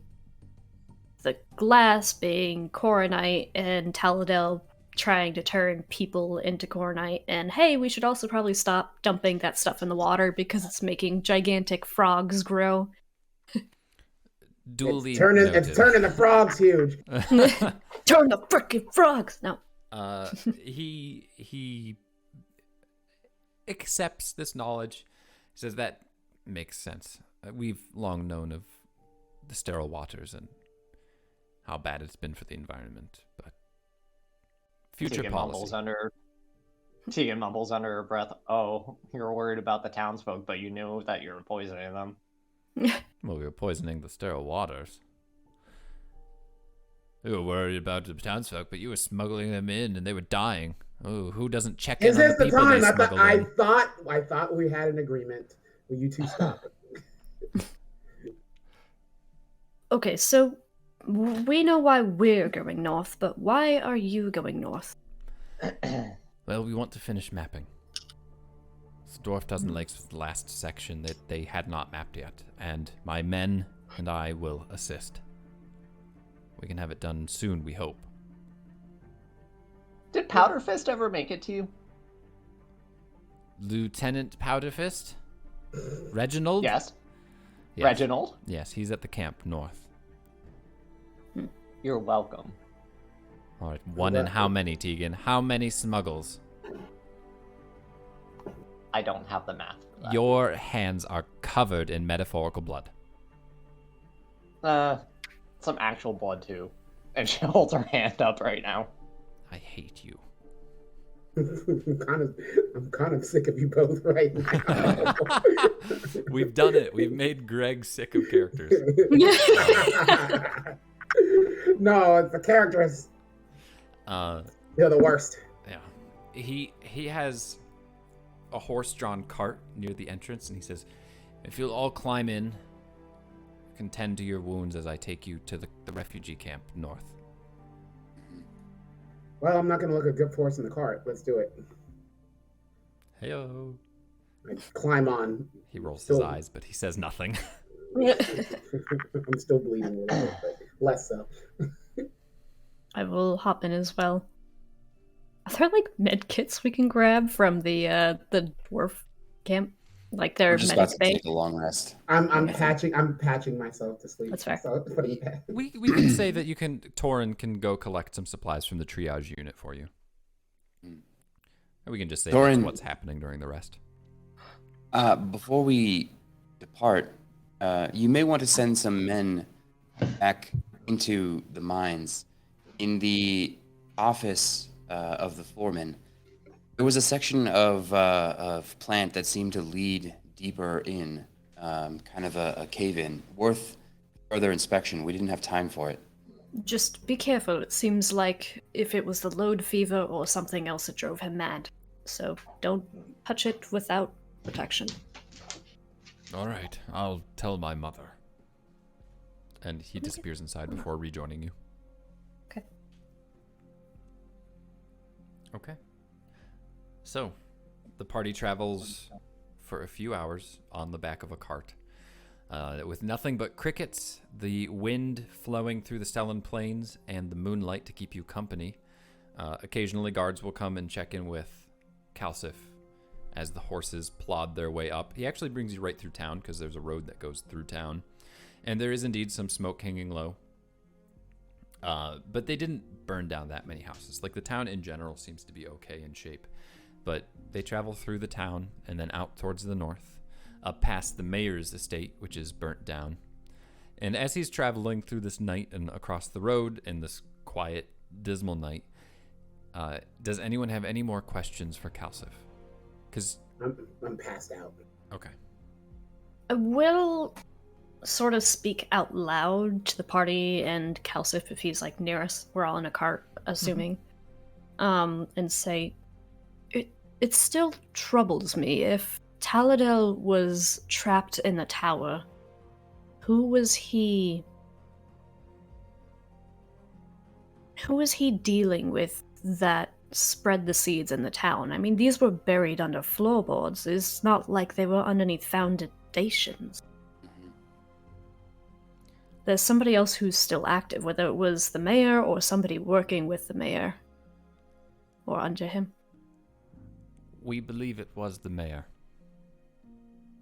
the glass being Coronite and Taladel trying to turn people into Coronite, and hey, we should also probably stop dumping that stuff in the water because it's making gigantic frogs grow. Duly It's noted. turning the frogs huge. Turn the frickin' frogs! No. He accepts this knowledge. He says that makes sense. We've long known of the sterile waters and how bad it's been for the environment, but future Tegan policy. Tegan mumbles under her breath, "Oh, you're worried about the townsfolk, but you knew that you were poisoning them." Well, we were poisoning the sterile waters. We were worried about the townsfolk, but you were smuggling them in, and they were dying. Oh, who doesn't check in Is on the this the people time? they I smuggled in? thought we had an agreement. Will you two stop? Okay, so we know why we're going north, but why are you going north? Well, we want to finish mapping. So Dwarf Dozen Lakes was the last section that they had not mapped yet, and my men and I will assist. We can have it done soon, we hope. Did Powderfist ever make it to you? Lieutenant Powderfist? Reginald? Yes. Yes. Reginald, Yes, he's at the camp north. you're welcome. All right, one in how many, Tegan? How many smuggles? I don't have the math for that. Your hands are covered in metaphorical blood. Some actual blood too. And she holds her hand up right now. I hate you. I'm kind of sick of you both right now. We've done it. We've made Greg sick of characters. No, it's the characters. Uh, They're the worst. yeah. He has a horse-drawn cart near the entrance, and he says, "If you'll all climb in, you can tend to your wounds as I take you to the refugee camp north." Well, I'm not going to look a good horse in the cart. Let's do it. Heyo. I climb on. He rolls Still- his eyes, but he says nothing. I'm still bleeding a little bit, but less so. I will hop in as well. Are there like med kits we can grab from the dwarf camp? Like their We're just about medic to bay? take a long rest. I'm patching myself to sleep. That's fair. So it's pretty bad. We can say that Torin can go collect some supplies from the triage unit for you. And we can just say that's Torin- what's happening during the rest. Before we depart, you may want to send some men back into the mines. In the office of the foreman, there was a section of plant that seemed to lead deeper in, kind of a cave-in, worth further inspection. We didn't have time for it. Just be careful. It seems like if it was the load fever or something else that drove him mad. So don't touch it without protection. All right, I'll tell my mother. And he disappears inside before rejoining you. Okay. Okay. So, the party travels for a few hours on the back of a cart. With nothing but crickets, the wind flowing through the Stellan Plains, and the moonlight to keep you company. Occasionally, guards will come and check in with Calcif as the horses plod their way up. He actually brings you right through town because there's a road that goes through town. And there is indeed some smoke hanging low. But they didn't burn down that many houses. Like, the town in general seems to be okay in shape. But they travel through the town and then out towards the north, up past the mayor's estate, which is burnt down. And as he's traveling through this night and across the road in this quiet, dismal night, does anyone have any more questions for Calcif? Because I'm passed out. Okay. I will sort of speak out loud to the party and Calcif if he's like near us. We're all in a cart, assuming. And say, it still troubles me. If Taladel was trapped in the tower, who was he dealing with that spread the seeds in the town? I mean, these were buried under floorboards. It's not like they were underneath foundations. There's somebody else who's still active, whether it was the mayor or somebody working with the mayor or under him. We believe it was the mayor,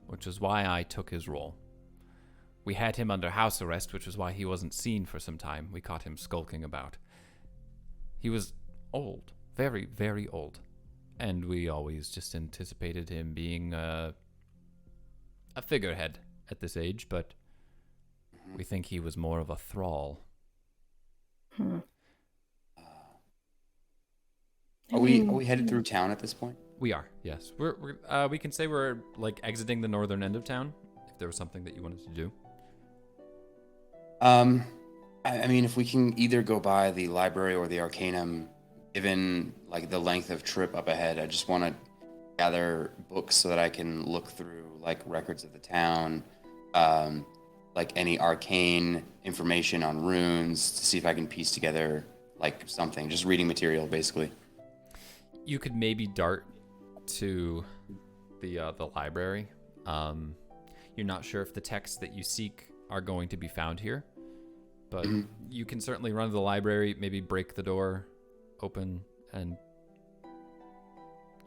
which is why I took his role. We had him under house arrest, which is why he wasn't seen for some time. We caught him skulking about. He was old, very, very old, and we always just anticipated him being a figurehead at this age, but we think he was more of a thrall. Are we headed through town at this point? We are, yes. We can say we're like exiting the northern end of town. If there was something that you wanted to do. I mean, if we can either go by the library or the Arcanum, given like the length of trip up ahead, I just want to gather books so that I can look through like records of the town, like any arcane information on runes to see if I can piece together like something. Just reading material, basically. You could maybe dart to the library. You're not sure if the texts that you seek are going to be found here, but you can certainly run to the library, maybe break the door open and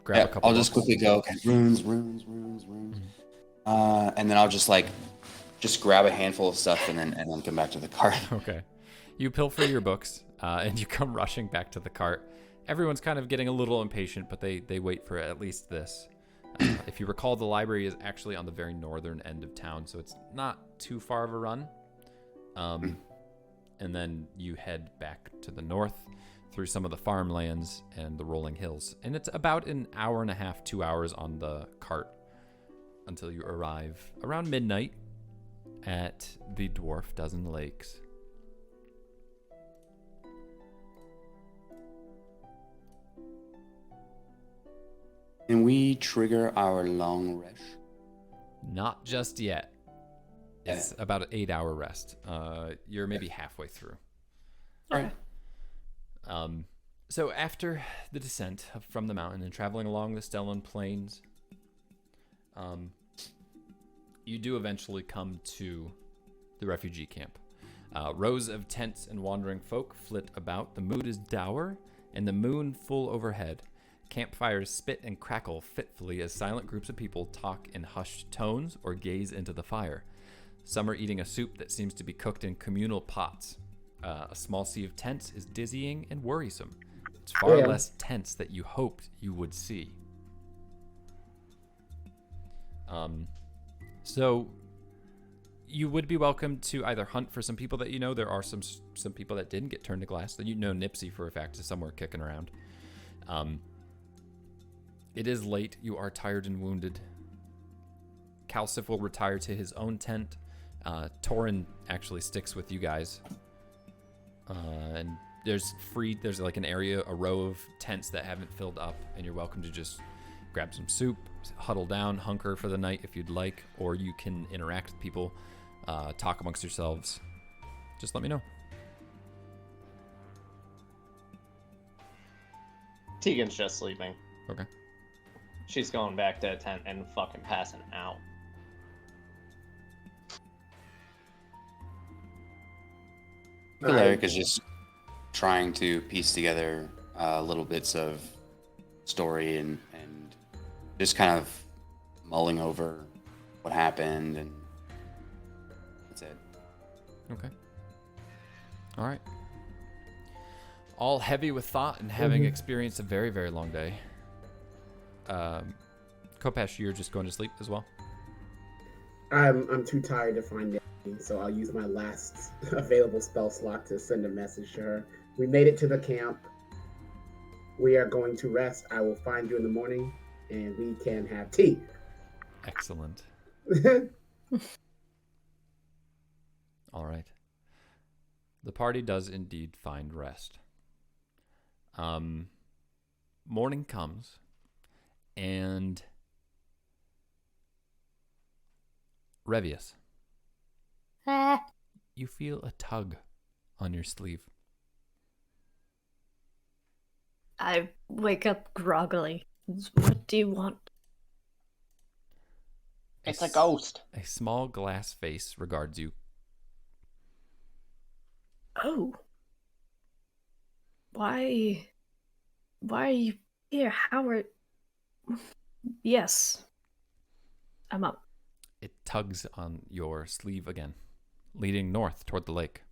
grab a couple. I'll just quickly go, okay, runes. And then I'll just grab a handful of stuff and then come back to the cart. Okay. You pilfer your books, and you come rushing back to the cart. Everyone's kind of getting a little impatient, but they wait for at least this. If you recall, the library is actually on the very northern end of town, so it's not too far of a run. And then you head back to the north through some of the farmlands and the rolling hills. And it's about an hour and a half, 2 hours on the cart until you arrive around midnight at the Dwarf Dozen Lakes. Can we trigger our long rest? Not just yet. It's about an 8-hour rest. You're maybe halfway through. All right. So after the descent from the mountain and traveling along the Stellan Plains, you do eventually come to the refugee camp. Rows of tents and wandering folk flit about. The mood is dour, and the moon full overhead. Campfires spit and crackle fitfully as silent groups of people talk in hushed tones or gaze into the fire. Some are eating a soup that seems to be cooked in communal pots. A small sea of tents is dizzying and worrisome. It's far less tents that you hoped you would see. So you would be welcome to either hunt for some people that you know. There are some people that didn't get turned to glass. That you know Nipsey for a fact is somewhere kicking around. It is late. You are tired and wounded. Calcif will retire to his own tent. Torin actually sticks with you guys. And there's like an area, a row of tents that haven't filled up, and you're welcome to just grab some soup, huddle down, hunker for the night if you'd like, or you can interact with people, talk amongst yourselves. Just let me know. Tegan's just sleeping. Okay. She's going back to the tent and fucking passing out. Alaric is just trying to piece together little bits of story and just kind of mulling over what happened, and that's it. Okay. All right. All heavy with thought and having experienced a very, very long day. Kopesh, you're just going to sleep as well? I'm too tired to find anything, so I'll use my last available spell slot to send a message to her. We made it to the camp. We are going to rest. I will find you in the morning, and we can have tea. Excellent. All right. The party does indeed find rest. Morning comes, and Revius, you feel a tug on your sleeve. I wake up groggily. What do you want? It's a ghost. A small glass face regards you. Oh. Why are you here, Howard? Yes. I'm up. It tugs on your sleeve again, leading north toward the lake.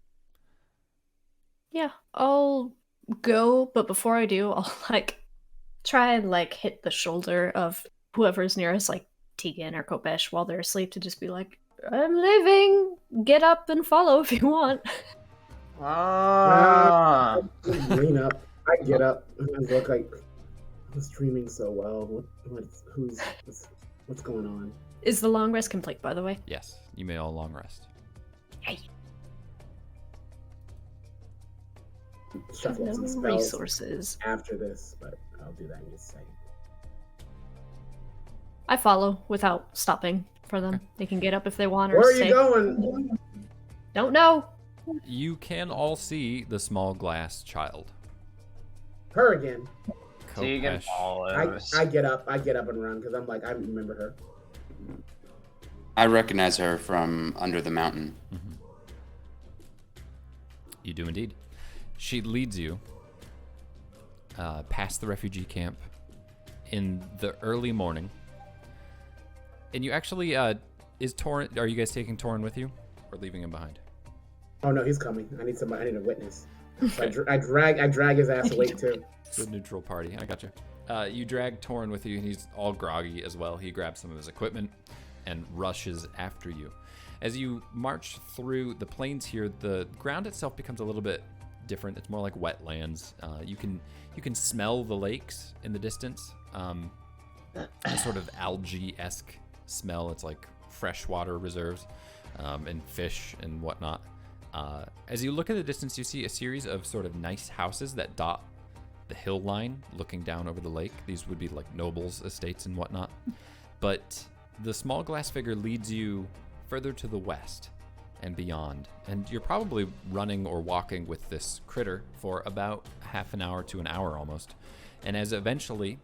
Yeah, I'll go, but before I do, I'll try and hit the shoulder of whoever's nearest, like Tegan or Kopesh, while they're asleep, to just be like, I'm leaving. Get up and follow if you want. Lean up. I get up and I look like I was dreaming so well. What's going on? Is the long rest complete, by the way? Yes, you may all long rest. Hey. Shuffle No some spells resources. after this, but I'll do that in just a second. I follow without stopping for them. Okay. They can get up if they want or Where are stay. you going? Don't know. You can all see the small glass child. Her again. Tegan Kopesh. follows. I get up and run because I'm like, I remember her. I recognize her from under the mountain. Mm-hmm. You do indeed. She leads you past the refugee camp in the early morning. And you actually, are you guys taking Torin with you or leaving him behind? Oh no, he's coming. I need a witness. So I drag his ass awake too. It's a neutral party. I gotcha. You drag Torin with you, and he's all groggy as well. He grabs some of his equipment and rushes after you. As you march through the plains here, the ground itself becomes a little bit different. It's more like wetlands. You can smell the lakes in the distance. A sort of algae-esque smell. It's like freshwater reserves and fish and whatnot. As you look in the distance, you see a series of sort of nice houses that dot the hill line looking down over the lake. These would be like nobles' estates and whatnot. But the small glass figure leads you further to the west and beyond. And you're probably running or walking with this critter for about half an hour to an hour almost. And as eventually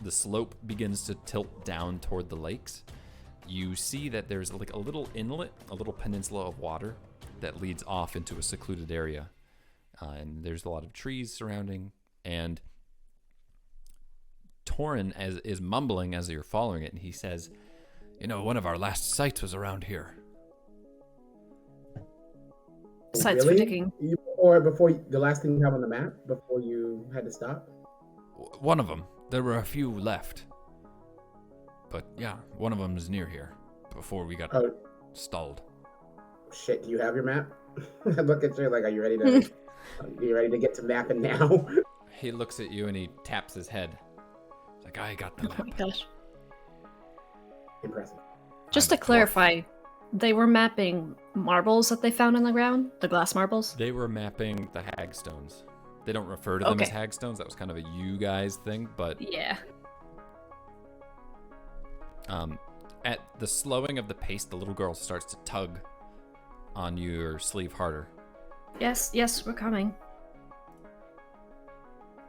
the slope begins to tilt down toward the lakes, you see that there's like a little inlet, a little peninsula of water that leads off into a secluded area. And there's a lot of trees surrounding. And Torin is mumbling as you're following it, and he says, one of our last sights was around here. Sites for digging. Or before the last thing you have on the map before you had to stop? One of them. There were a few left. But yeah, one of them is near here before we got stalled. Shit, do you have your map? I look at you like, are you ready to get to mapping now? He looks at you and he taps his head. He's like, I got the map. Oh my gosh. Impressive. Just I'm to a dwarf. clarify, they were mapping marbles that they found in the ground? The glass marbles? They were mapping the hagstones. They don't refer to them as Okay. hagstones. That was kind of a you guys thing, but Yeah. At the slowing of the pace, the little girl starts to tug on your sleeve harder. Yes, we're coming.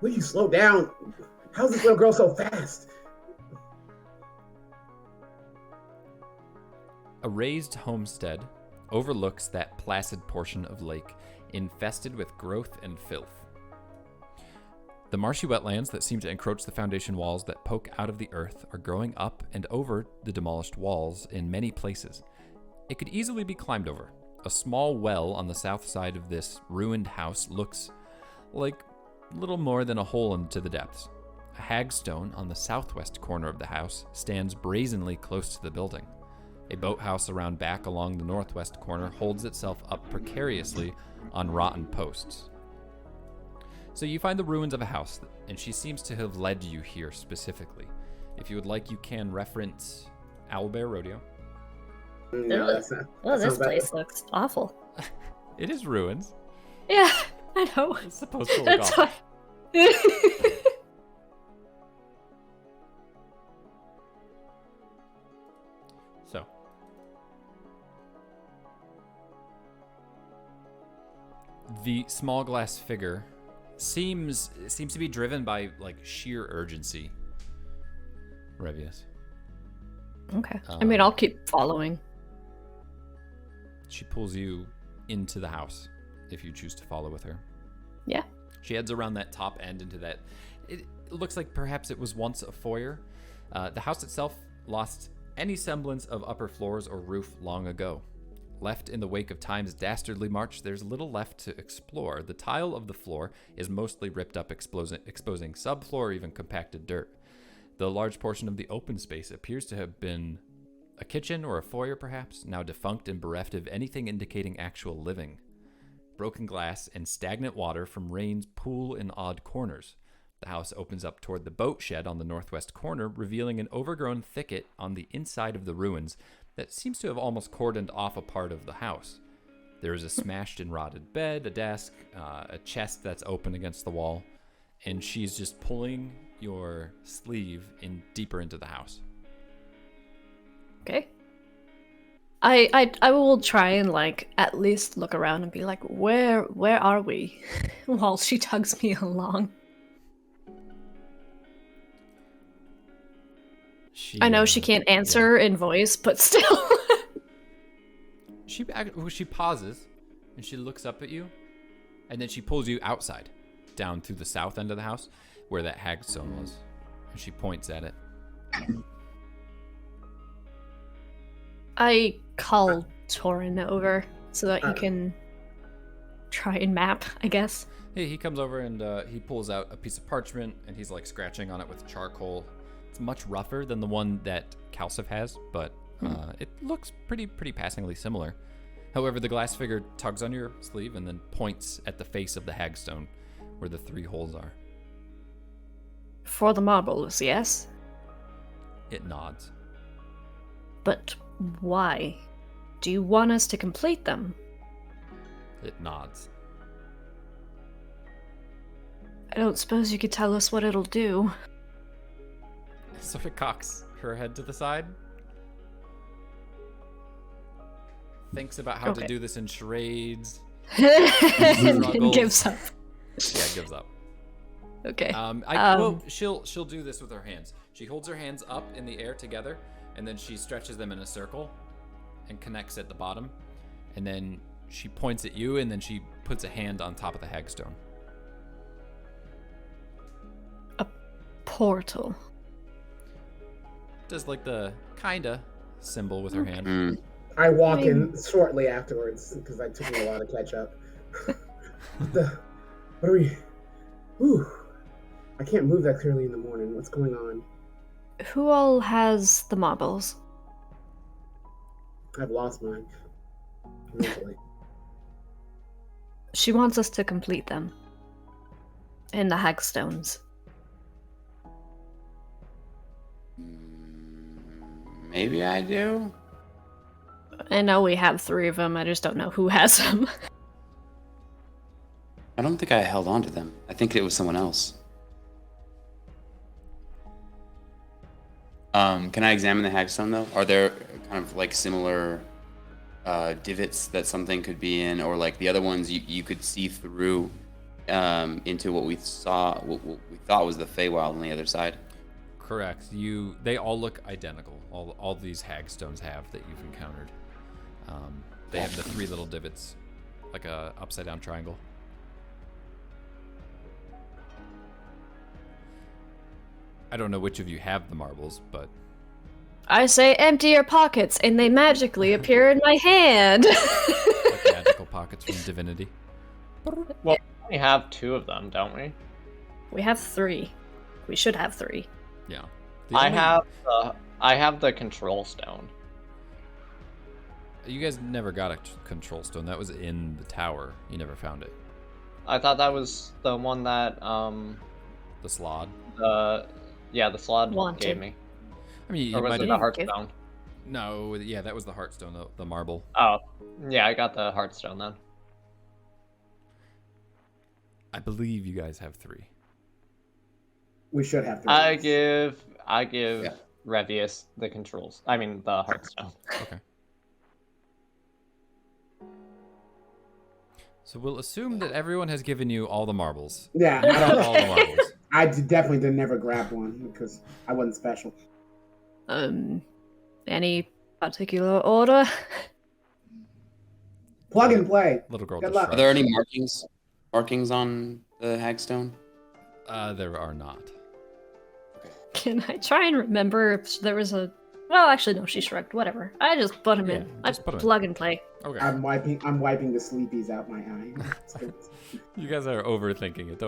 Will you slow down? How's this little girl so fast? A raised homestead overlooks that placid portion of lake infested with growth and filth. The marshy wetlands that seem to encroach the foundation walls that poke out of the earth are growing up and over the demolished walls in many places. It could easily be climbed over. A small well on the south side of this ruined house looks like little more than a hole into the depths. A hagstone on the southwest corner of the house stands brazenly close to the building. A boathouse around back along the northwest corner holds itself up precariously on rotten posts. So you find the ruins of a house, and she seems to have led you here specifically. If you would like, you can reference Owlbear Rodeo. No, that's not. Oh, that this sounds bad. place looks awful. It is ruins. Yeah, I know. It's supposed to look That's awful. why. So. The small glass figure seems to be driven by like sheer urgency. Revius. Okay. I mean, I'll keep following. She pulls you into the house if you choose to follow with her. Yeah. She heads around that top end into that. It looks like perhaps it was once a foyer. The house itself lost any semblance of upper floors or roof long ago. Left in the wake of time's dastardly march, there's little left to explore. The tile of the floor is mostly ripped up, exposing subfloor or even compacted dirt. The large portion of the open space appears to have been a kitchen or a foyer, perhaps, now defunct and bereft of anything indicating actual living. Broken glass and stagnant water from rains pool in odd corners. The house opens up toward the boat shed on the northwest corner, revealing an overgrown thicket on the inside of the ruins that seems to have almost cordoned off a part of the house. There is a smashed and rotted bed, a desk, a chest that's open against the wall, and she's just pulling your sleeve in deeper into the house. Okay. I will try and like at least look around and be like, where are we? While she tugs me along. I know she can't answer in voice, but still. She pauses and she looks up at you, and then she pulls you outside, down through the south end of the house, where that hagstone was, and she points at it. I call Torin over so that he can try and map, I guess. He comes over and he pulls out a piece of parchment, and he's like scratching on it with charcoal. It's much rougher than the one that Calcif has, but it looks pretty passingly similar. However, the glass figure tugs on your sleeve and then points at the face of the hagstone, where the 3 holes are. For the marbles, yes? It nods. But why? Do you want us to complete them? It nods. I don't suppose you could tell us what it'll do. Sort of cocks her head to the side. Thinks about how to do this in charades. And gives up. Yeah, gives up. Okay. Well, she'll do this with her hands. She holds her hands up in the air together, and then she stretches them in a circle and connects at the bottom. And then she points at you, and then she puts a hand on top of the hagstone. A portal. Does like the kinda symbol with her hand. I walk in shortly afterwards because I took me a while to catch up. What are we? Whew. I can't move that clearly in the morning. What's going on? Who all has the marbles? I've lost mine. Eventually. She wants us to complete them. In the hagstones. Maybe I do. I know we have 3 of them, I just don't know who has them. I don't think I held on to them. I think it was someone else. Can I examine the hagstone though? Are there kind of like similar divots that something could be in, or like the other ones you could see through into what we saw, what we thought was the Feywild on the other side? Correct. They all look identical. All these hagstones have that you've encountered. They have the 3 little divots, like a upside down triangle. I don't know which of you have the marbles, but I say empty your pockets, and they magically appear in my hand. like magical pockets from divinity. Well, we only have 2 of them, don't we? We have 3. We should have 3. Yeah. I have the control stone. You guys never got a control stone. That was in the tower. You never found it. I thought that was the one that The slod. the slod Wanted. gave me. I mean, Or you was might it have. the Heartstone? No, yeah, that was the Heartstone, the marble. Oh, yeah, I got the Heartstone then. I believe you guys have 3. We should have 3. I give Yeah. Revius the controls. I mean the Heartstone. Okay. So we'll assume that everyone has given you all the marbles. Yeah, You I got don't. all the marbles. I definitely did never grab one because I wasn't special. Any particular order? Plug and play. Little girl. Good just luck. Are shrugged. there any markings on the hagstone? There are not. Can I try and remember if there was a... Well, actually, no, she shrugged. Whatever. I just put him Yeah, in. I just put 'em in. plug and play. Okay. I'm wiping the sleepies out my eye. It's good. You guys are overthinking it.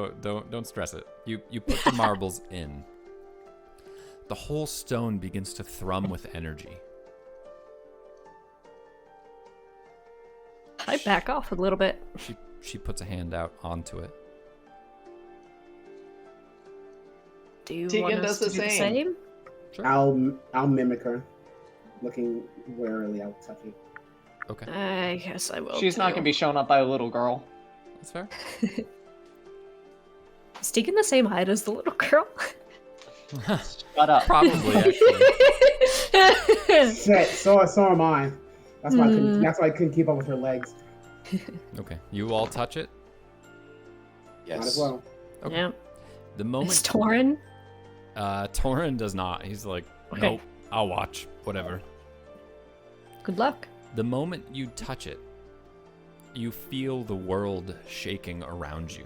Don't stress it. You put the marbles in. The whole stone begins to thrum with energy. I back off a little bit. She puts a hand out onto it. Do you Tegan want us does to the do the same. same? Sure. I'll mimic her, looking warily. I'll touch it. Okay. I guess I will. She's not gonna be shown up by a little girl. That's fair. Is Tegan the same height as the little girl? Shut up. Probably, actually. Shit, so am I. That's why I couldn't keep up with her legs. Okay. You all touch it? Might as Yes. well. Okay. Yeah. The moment... Is Torin? Torin does not. He's like, Okay. nope, I'll watch. Whatever. Good luck. The moment you touch it, you feel the world shaking around you.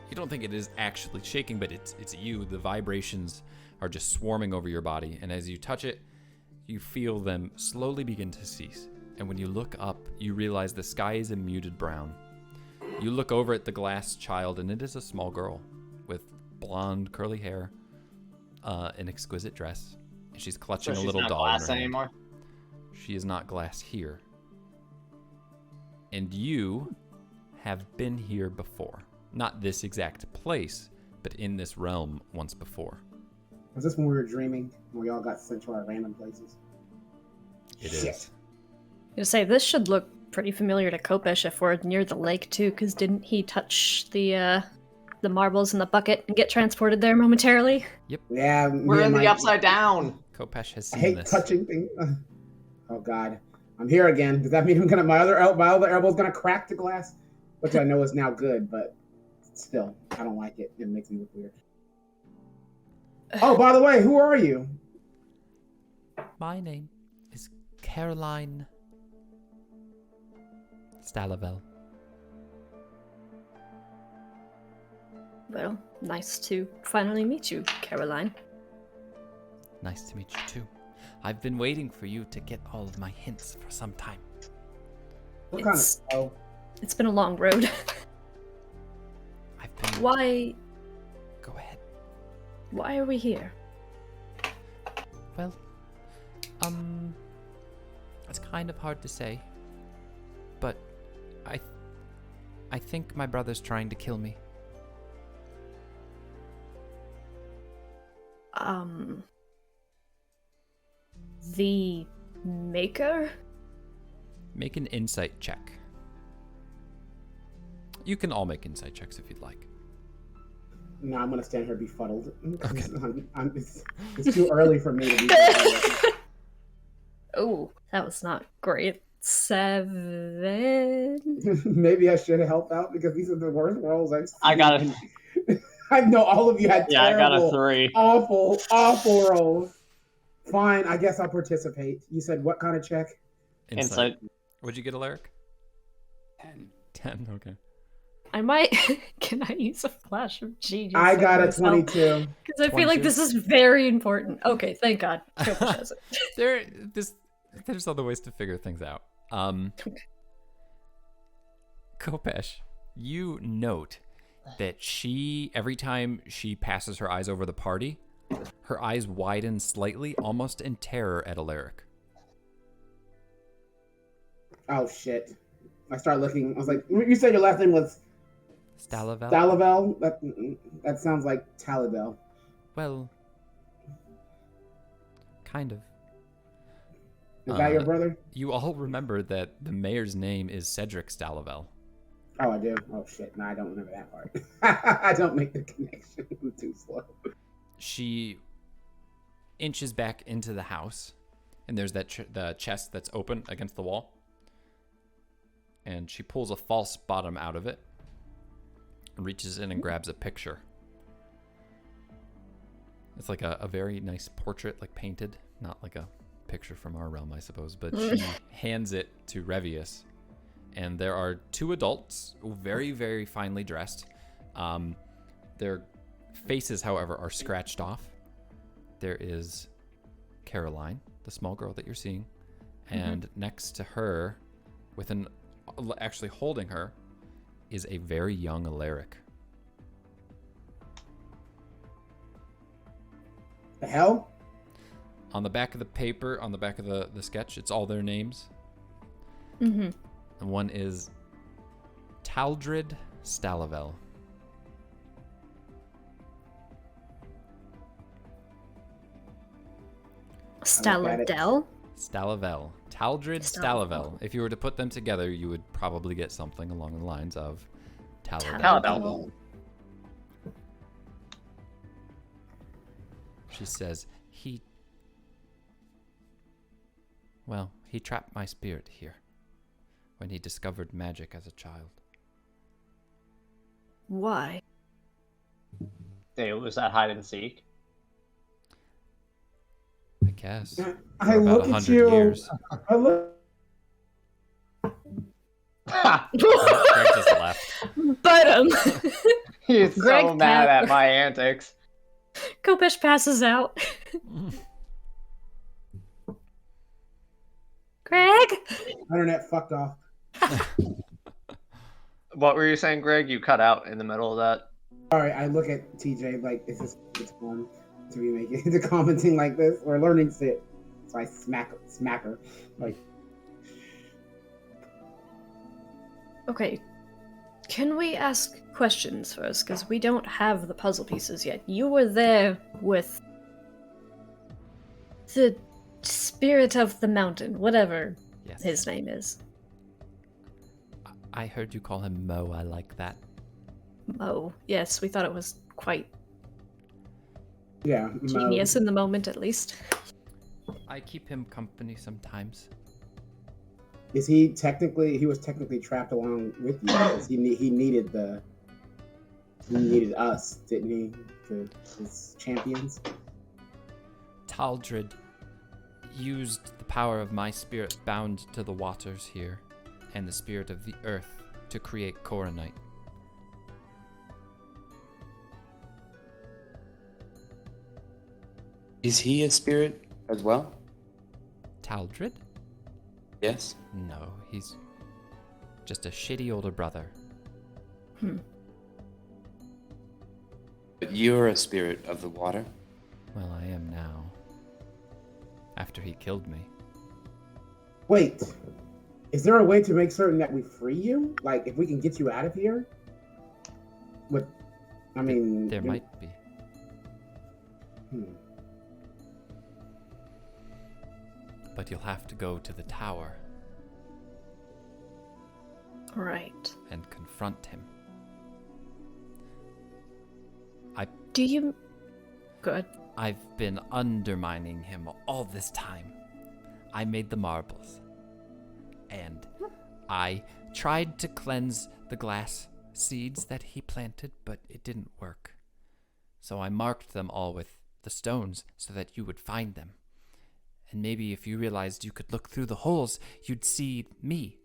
You don't think it is actually shaking, but it's you. The vibrations are just swarming over your body, and as you touch it, you feel them slowly begin to cease. And when you look up, you realize the sky is a muted brown. You look over at the glass child, and it is a small girl with blonde, curly hair, an exquisite dress, and she's clutching So a she's little not doll in glass her hand. anymore. She is not glass here. And you have been here before. Not this exact place, but in this realm once before. Was this when we were dreaming? When we all got sent to our random places? It Shit. is. I was gonna say, this should look pretty familiar to Kopesh if we're near the lake, too, because didn't he touch the marbles in the bucket and get transported there momentarily? Yeah, We're in the upside down. Kopesh has I seen hate this. touching things. Oh god, I'm here again. Does that mean my other elbow's gonna crack the glass? Which I know is now good, but still, I don't like it. It makes me look weird. Oh, by the way, who are you? My name is Caroline Stalavel. Well, nice to finally meet you, Caroline. Nice to meet you too. I've been waiting for you to get all of my hints for some time. What kind of? It's- Oh, It's been a long road. I've been... Why Go ahead. are we here? Well, it's kind of hard to say, but I think my brother's trying to kill me. The Maker? Make an insight check. You can all make insight checks if you'd like. No, I'm gonna stand here befuddled. Okay. It's too early for me to be befuddled. Oh, that was not great. 7. Maybe I should help out because these are the worst rolls I've seen. I got a I know all of you had yeah. I got a terrible, 3. awful rolls. Fine, I guess I'll participate. You said what kind of check? Insight. What'd you get, Alaric? 10. 10. Okay. I might. Can I use a flash of genius? I got a 22. Because I feel like 22? this is very important. Okay, thank God. Kopesh has it. There's other ways to figure things out. Kopesh, you note that every time she passes her eyes over the party, her eyes widen slightly, almost in terror at Alaric. Oh shit! I started looking. I was like, you said your last name was Stalavel? Stalavel? That sounds like Talabel. Well, kind of. Is that your brother? You all remember that the mayor's name is Cedric Stalavel. Oh, I do. Oh shit! No, I don't remember that part. I don't make the connection. I'm too slow. She inches back into the house, and there's that the chest that's open against the wall. And she pulls a false bottom out of it and reaches in and grabs a picture. It's like a very nice portrait, like painted, not like a picture from our realm, I suppose, but she hands it to Revius. And there are 2 adults, very, very finely dressed. Their faces, however, are scratched off. There is Caroline, the small girl that you're seeing, and next to her, actually holding her, is a very young Alaric. The hell? On the back of the paper, on the back of the sketch, it's all their names. Mm-hmm. And one is Taldrid Stalavel. Staladel? Stalavel. Taldrid Stalavel. If you were to put them together, you would probably get something along the lines of Taladel. Talabel. She says, he trapped my spirit here when he discovered magic as a child. Why? Was that hide and seek? I guess. For I about look at 100 you. years. I look. Greg just left. But He's Greg so mad at my antics. Kopesh passes out. Greg? Internet fucked off. What were you saying, Greg? You cut out in the middle of that. Sorry, I look at TJ like it's fun to be making to commenting like this or learning shit. So I smack her like. Okay. Can we ask questions first? Because we don't have the puzzle pieces yet. You were there with the spirit of the mountain, whatever Yes. his name is. I heard you call him Mo. I like that. Mo. Yes, we thought it was quite Yeah, genius in the moment, at least. I keep him company sometimes. Is he technically? He was technically trapped along with you because he needed us, didn't he? His champions. Taldrid used the power of my spirit bound to the waters here and the spirit of the earth to create Coronite. Is he a spirit as well? Taldrid? Yes. No, he's just a shitty older brother. But you're a spirit of the water. Well, I am now. After he killed me. Wait, is there a way to make certain that we free you? Like, if we can get you out of here? I mean, There might be. But you'll have to go to the tower Right. and confront him. Do you... Good. I've been undermining him all this time. I made the marbles. And I tried to cleanse the glass seeds that he planted, but it didn't work. So I marked them all with the stones so that you would find them. And maybe if you realized you could look through the holes, you'd see me.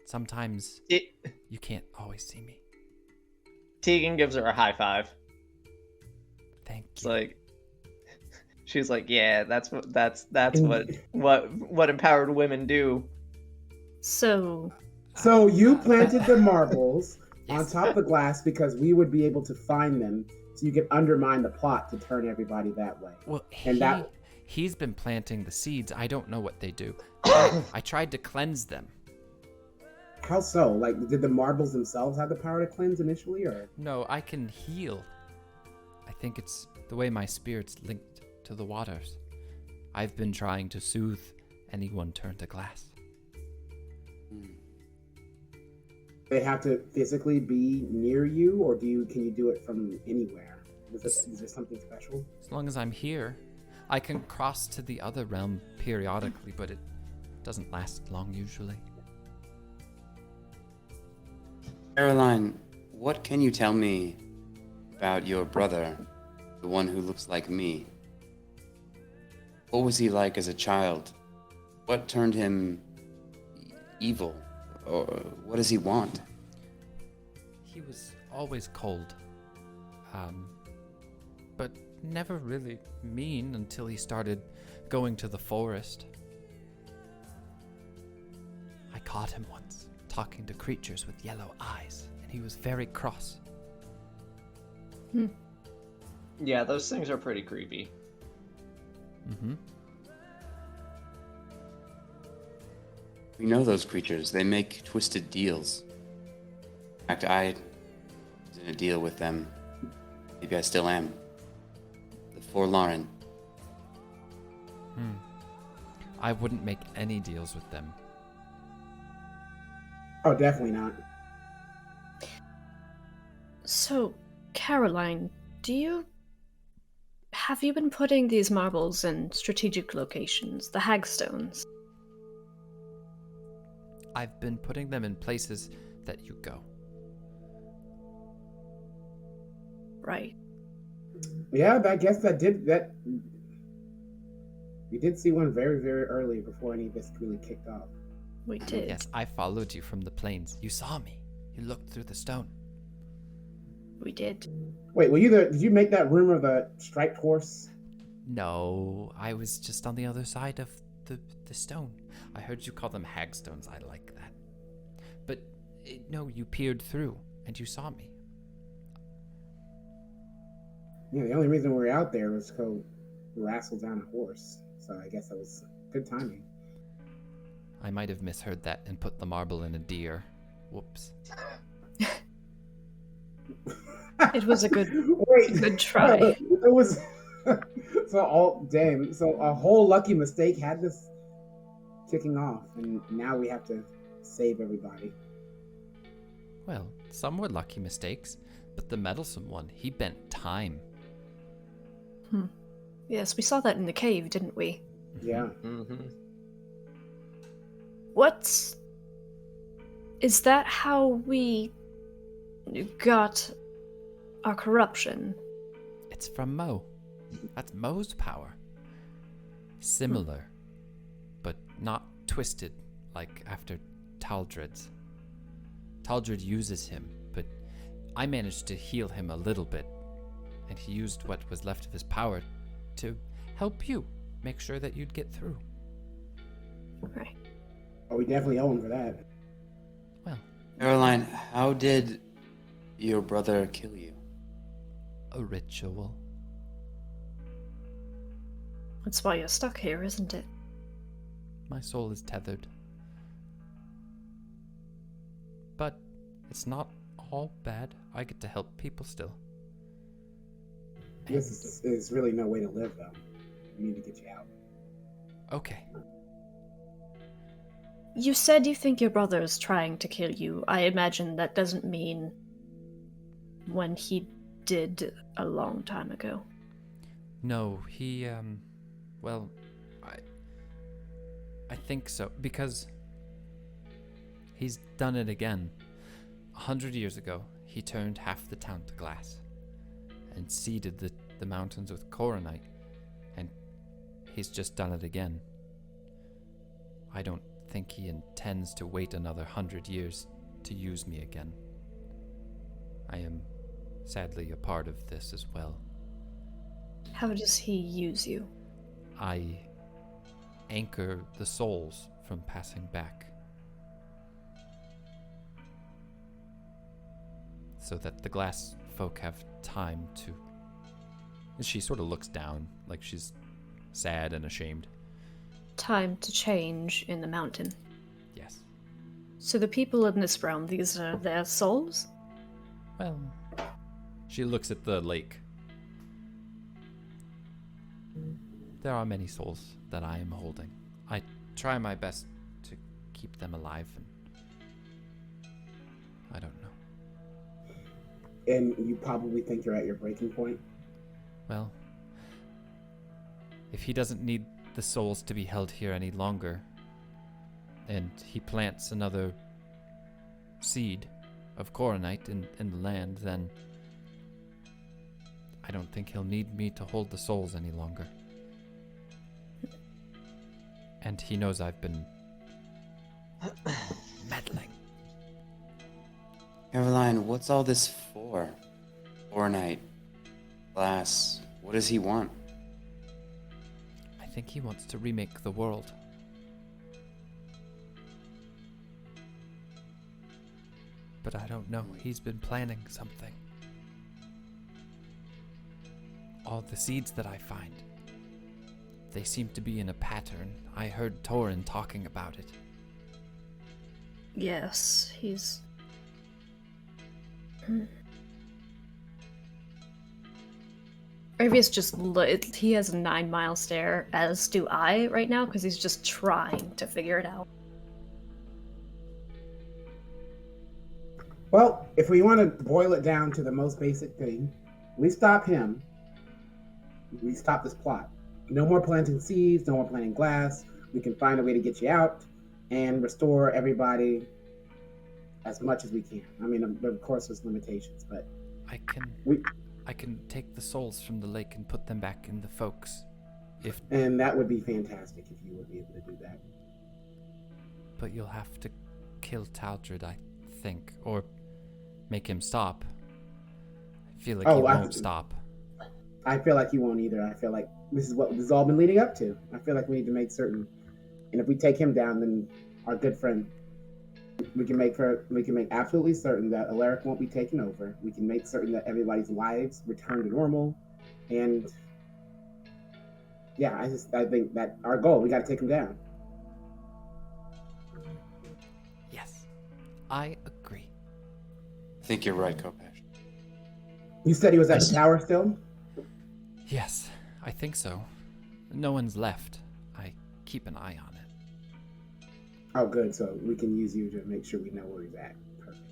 Sometimes you can't always see me. Tegan gives her a high five. Thank It's you. like she's like, yeah, that's what empowered women do. So, So you planted the marbles on Yes. top of the glass because we would be able to find them, so you could undermine the plot to turn everybody that way. Well, And he's been planting the seeds. I don't know what they do. I tried to cleanse them. How so? Like, did the marbles themselves have the power to cleanse initially, or? No, I can heal. I think it's the way my spirit's linked to the waters. I've been trying to soothe anyone turned to glass. They have to physically be near you, or can you do it from anywhere? Is there something special? As long as I'm here, I can cross to the other realm periodically, but it doesn't last long usually. Caroline, what can you tell me about your brother, the one who looks like me? What was he like as a child? What turned him evil? Or what does he want? He was always cold. But never really mean until he started going to the forest. I caught him once, talking to creatures with yellow eyes, and he was very cross. Yeah, those things are pretty creepy. Mm-hmm. We know those creatures. They make twisted deals. In fact, I was in a deal with them. Maybe I still am. The Forlorn. I wouldn't make any deals with them. Oh, definitely not. So, Caroline, have you been putting these marbles in strategic locations, the hagstones? I've been putting them in places that you go. Right. Yeah, I guess that. We did see one very, very early before any of this really kicked off. We did. Yes, I followed you from the plains. You saw me. You looked through the stone. We did. Wait, did you make that rumor of the striped horse? No, I was just on the other side of the stone. I heard you call them hagstones. I like that. But no, you peered through and you saw me. Yeah, the only reason we were out there was to go wrestle down a horse. So I guess that was good timing. I might have misheard that and put the marble in a deer. Whoops. It was a good Wait, good try. It was so a whole lucky mistake had this kicking off, and now we have to save everybody. Well, some were lucky mistakes, but the meddlesome one, he bent time. Yes, we saw that in the cave, didn't we? Yeah. Mm-hmm. Is that how we got our corruption? It's from Mo. That's Mo's power. Similar, but not twisted like after Taldred's. Taldred uses him, but I managed to heal him a little bit, and he used what was left of his power to help you make sure that you'd get through. Right. Oh, we definitely owe him for that. Well, Caroline, how did your brother kill you? a ritual. That's why you're stuck here, isn't it? My soul is tethered. But it's not all bad. I get to help people still. This is really no way to live, though. We need to get you out. Okay. You said you think your brother is trying to kill you. I imagine that doesn't mean when he did a long time ago. No, he, well, I think so, because he's done it again. 100 years ago, he turned half the town to glass and seeded the mountains with coronite, and he's just done it again. I don't think he intends to wait another 100 years to use me again. I am sadly a part of this as well. How does he use you? I anchor the souls from passing back, so that the glass folk have time to... And she sort of looks down, like she's sad and ashamed. Time to change in the mountain. Yes. So the people in this realm, these are their souls? Well... She looks at the lake. There are many souls that I am holding. I try my best to keep them alive, and I don't know. And you probably think you're at your breaking point? Well, if he doesn't need the souls to be held here any longer, and he plants another seed of coronite in the land, then I don't think he'll need me to hold the souls any longer. And he knows I've been meddling. Caroline, what's all this for? Coronite, glass, what does he want? I think he wants to remake the world. But I don't know. He's been planning something. All the seeds that I find, they seem to be in a pattern. I heard Torin talking about it. Yes, he's... Arvius just he has a 9-mile stare, as do I right now, because he's just trying to figure it out. Well, if we want to boil it down to the most basic thing, we stop him. We stop this plot. No more planting seeds, no more planting glass. We can find a way to get you out and restore everybody as much as we can. I mean, of course, there's limitations, but I can take the souls from the lake and put them back in the folks. And that would be fantastic if you would be able to do that. But you'll have to kill Taldred, I think, or make him stop. I feel like he won't stop. I feel like he won't either. I feel like this is what this has all been leading up to. I feel like we need to make certain, and if we take him down, then our good friend, we can make absolutely certain that Alaric won't be taken over. We can make certain that everybody's lives return to normal, and yeah, I think that our goal, we got to take him down. Yes, I agree. I think you're right, Kopesh. You said he was at the tower still? Yes, I think so. No one's left. I keep an eye on it. Oh, good. So we can use you to make sure we know where he's at. Perfect.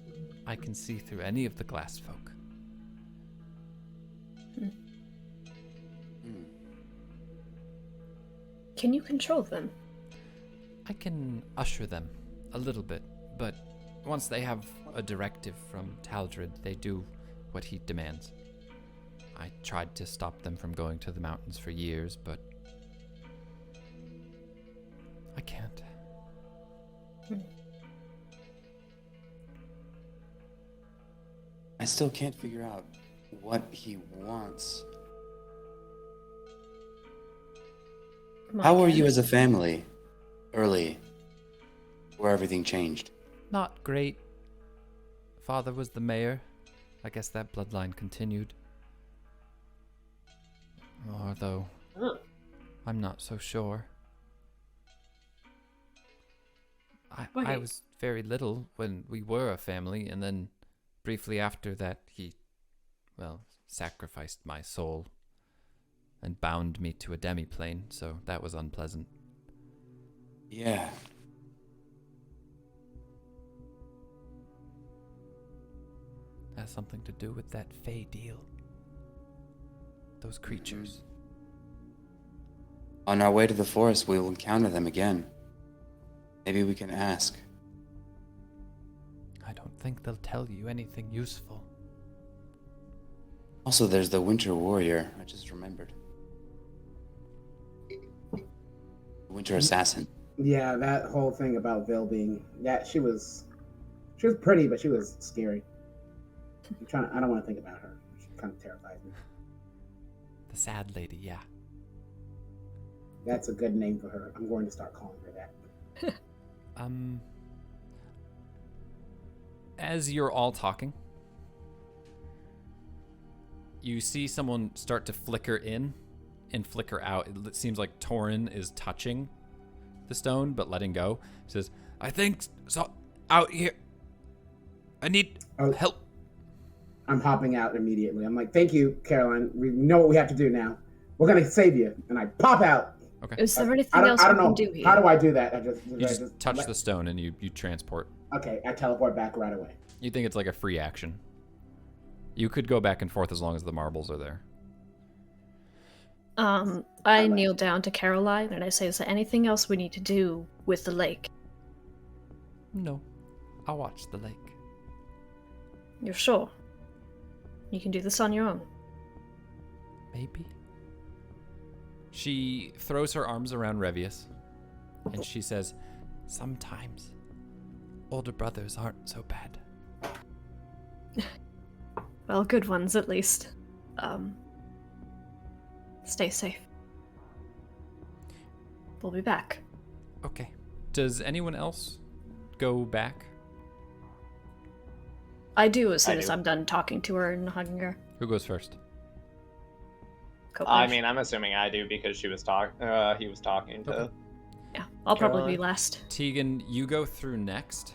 I can see through any of the glass folk. Can you control them? I can usher them a little bit, but once they have a directive from Taldred, they do what he demands. I tried to stop them from going to the mountains for years, but I can't. I still can't figure out what he wants. How were you as a family early, where everything changed? Not great. Father was the mayor. I guess that bloodline continued. Although, I'm not so sure. I was very little when we were a family, and then briefly after that he, sacrificed my soul and bound me to a demiplane, so that was unpleasant. has something to do with that Fey deal. Those creatures. On our way to the forest, we will encounter them again. Maybe we can ask. I don't think they'll tell you anything useful. Also, there's the Winter Warrior. I just remembered. The Winter Assassin. Yeah, that whole thing about Vil being she was pretty, but she was scary. I don't want to think about her. She kind of terrifies me. The sad lady, yeah. That's a good name for her. I'm going to start calling her that. As you're all talking, you see someone start to flicker in and flicker out. It seems like Torin is touching the stone, but letting go. He says, I think so. Out here. I need help. I'm hopping out immediately. I'm like, thank you, Caroline. We know what we have to do now. We're going to save you. And I pop out. Okay. Is there anything else we can do here? How do I do that? You just touch the stone and you transport. Okay, I teleport back right away. You think it's like a free action. You could go back and forth as long as the marbles are there. I kneel down to Caroline and I say, is there anything else we need to do with the lake? No. I'll watch the lake. You're sure? You can do this on your own. Maybe. She throws her arms around Revius and she says, sometimes older brothers aren't so bad. Well, good ones at least. Stay safe. We'll be back. Okay. Does anyone else go back? I do as soon I as do. I'm done talking to her and hugging her. Who goes first? I mean, I'm assuming I do because he was talking to. Okay. Yeah, I'll probably be Caroline? last. Tegan, you go through next.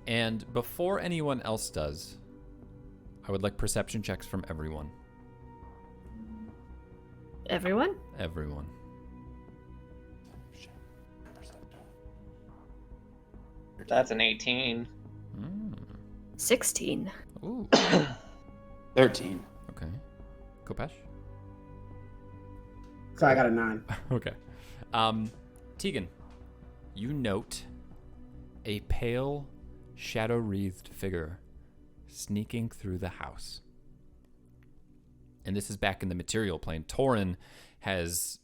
And before anyone else does, I would like perception checks from everyone. Everyone? Everyone. That's an 18. 16. Ooh. 13. Okay. Kopesh? So I got a 9. Okay. Tegan, you note a pale, shadow-wreathed figure sneaking through the house. And this is back in the material plane. Torin has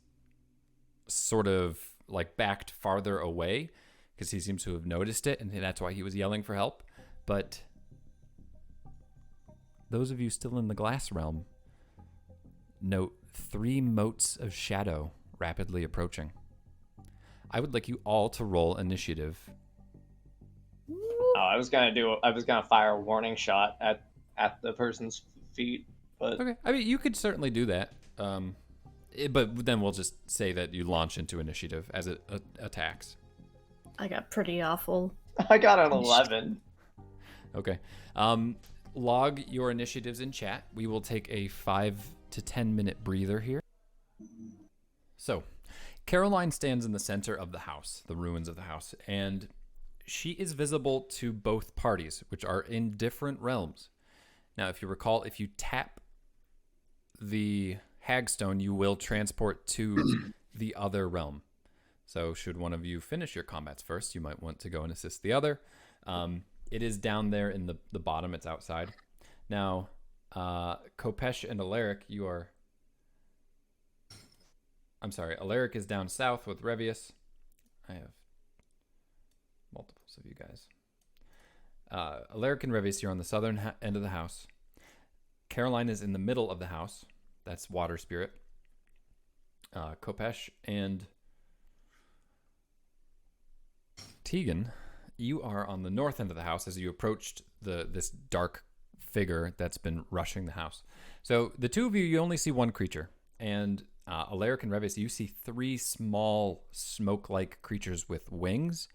sort of like backed farther away because he seems to have noticed it, and that's why he was yelling for help. But those of you still in the glass realm note 3 motes of shadow rapidly approaching. I would like you all to roll initiative. Oh, I was gonna fire a warning shot at the person's feet, but Okay. I mean, you could certainly do that. But then we'll just say that you launch into initiative as it attacks. I got pretty awful. I got an 11. Okay. Log your initiatives in chat. We will take a 5 to 10 minute breather here. So, Caroline stands in the center of the house, the ruins of the house, and she is visible to both parties, which are in different realms. Now, if you recall, if you tap the hagstone, you will transport to the other realm. So should one of you finish your combats first, you might want to go and assist the other. It is down there in the bottom. It's outside. Now, Kopesh and Alaric, you are... I'm sorry, Alaric is down south with Revius. I have multiples of you guys. Alaric and Revius, you're on the southern end of the house. Caroline is in the middle of the house. That's Water Spirit. Kopesh and Tegan, you are on the north end of the house as you approached this dark figure that's been rushing the house. So the two of you only see one creature. And Alaric and Revius, you see 3 small smoke-like creatures with wings.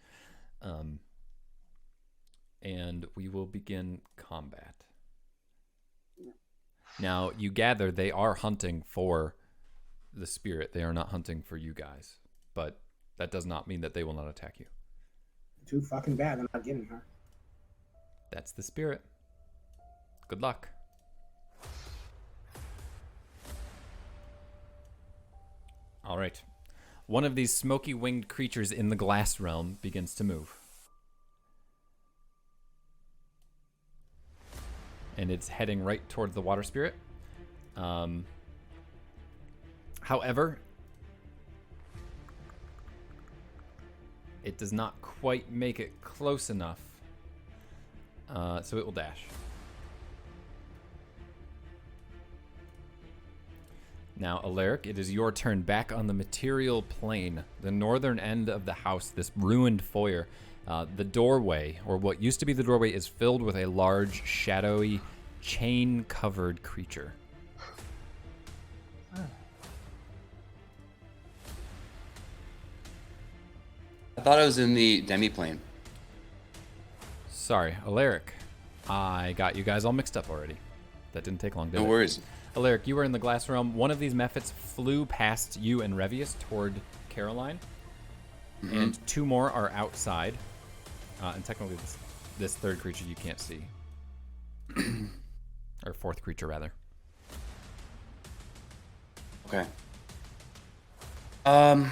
And we will begin combat. Now, you gather they are hunting for the spirit. They are not hunting for you guys. But that does not mean that they will not attack you. Too fucking bad. I'm not getting her. That's the spirit. Good luck. All right. One of these smoky-winged creatures in the glass realm begins to move. And it's heading right towards the water spirit. However, it does not quite make it close enough, so it will dash. Now, Alaric, it is your turn. Back on the material plane, the northern end of the house, this ruined foyer. The doorway, or what used to be the doorway, is filled with a large, shadowy, chain-covered creature. I thought I was in the demi-plane. Sorry, Alaric. I got you guys all mixed up already. That didn't take long, did it? No worries. Alaric, you were in the glass realm. One of these mephits flew past you and Revius toward Caroline. Mm-hmm. And two more are outside. And technically this third creature you can't see. Or fourth creature, rather. Okay. I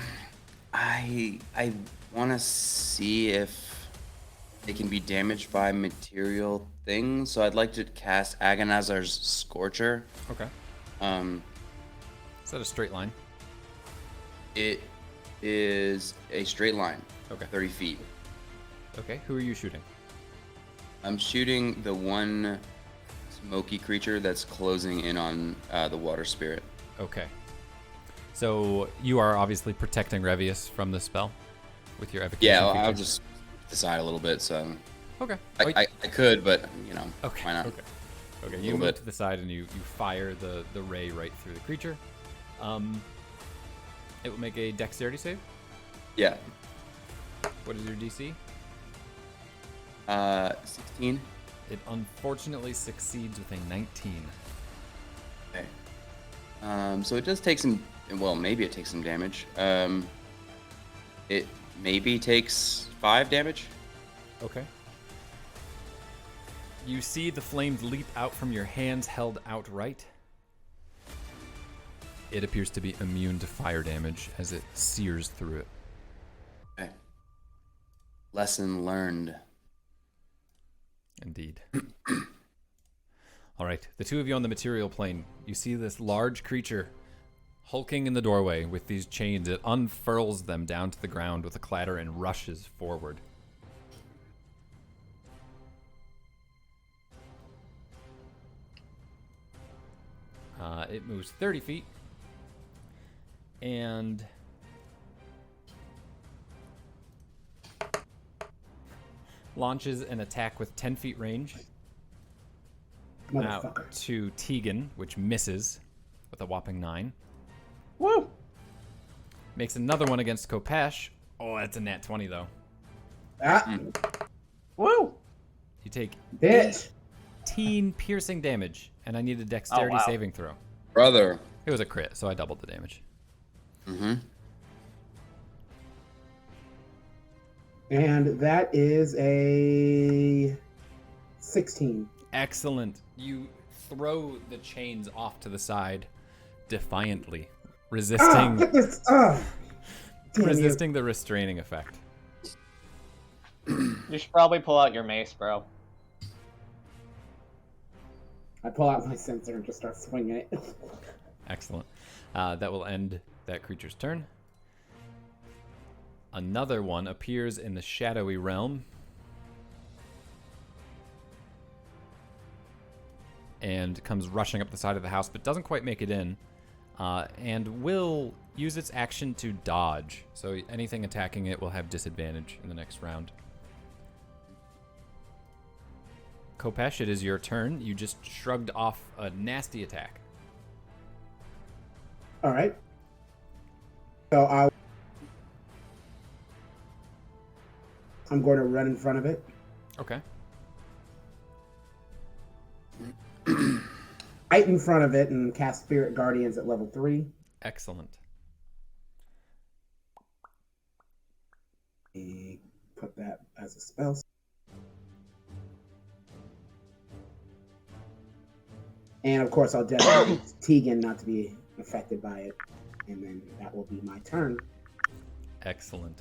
want to see if they can be damaged by material things, so I'd like to cast Agonizer's Scorcher. Okay. Is that a straight line? It is a straight line. Okay. 30 feet. Okay, who are you shooting? I'm shooting the one smoky creature that's closing in on the water spirit. Okay. So you are obviously protecting Revius from the spell with your evocation. Yeah, feature. I'll just decide a little bit. So Okay. I could, but Okay. why not? Okay. Okay. You little move bit. to the side and you fire the ray right through the creature. It will make a dexterity save. Yeah. What is your DC? 16. It unfortunately succeeds with a 19. Okay. So it does take some. Well, maybe it takes some damage. It maybe takes 5 damage. Okay. You see the flames leap out from your hands held outright. It appears to be immune to fire damage as it sears through it. Okay. Lesson learned. Indeed. All right, the two of you on the material plane, you see this large creature hulking in the doorway with these chains. It unfurls them down to the ground with a clatter and rushes forward. It moves 30 feet and launches an attack with 10 feet range out Motherfucker. to Tegan, which misses with a whopping 9. Woo! Makes another one against Kopesh. Oh, that's a nat 20, though. Ah, Woo! You take bitch. 18 piercing damage, and I need a dexterity wow. saving throw. Brother. It was a crit, so I doubled the damage. Mm-hmm. And that is a 16. Excellent. You throw the chains off to the side defiantly, resisting Get this. Damn you. resisting the restraining effect. You should probably pull out your mace, bro. I pull out my sensor and just start swinging it. Excellent. That will end that creature's turn. Another one appears in the shadowy realm and comes rushing up the side of the house, but doesn't quite make it in, and will use its action to dodge. So anything attacking it will have disadvantage in the next round. Kopesh, it is your turn. You just shrugged off a nasty attack. All right. So I'm going to run in front of it. Okay. Right in front of it and cast Spirit Guardians at level 3. Excellent. Put that as a spell. And of course, I'll designate Tegan not to be affected by it, and then that will be my turn. Excellent.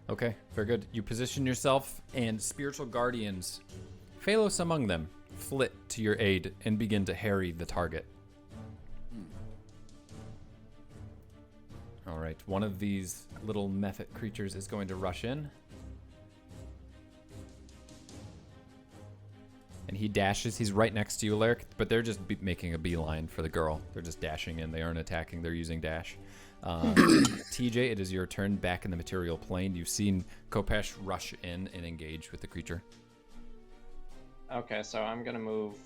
Okay, very good. You position yourself, and spiritual guardians, Phalos among them, flit to your aid and begin to harry the target. All right, one of these little mephit creatures is going to rush in. And he dashes. He's right next to you, Alaric, but they're just making a beeline for the girl. They're just dashing in. They aren't attacking. They're using dash. TJ, it is your turn back in the material plane. You've seen Kopesh rush in and engage with the creature. Okay, so I'm going to move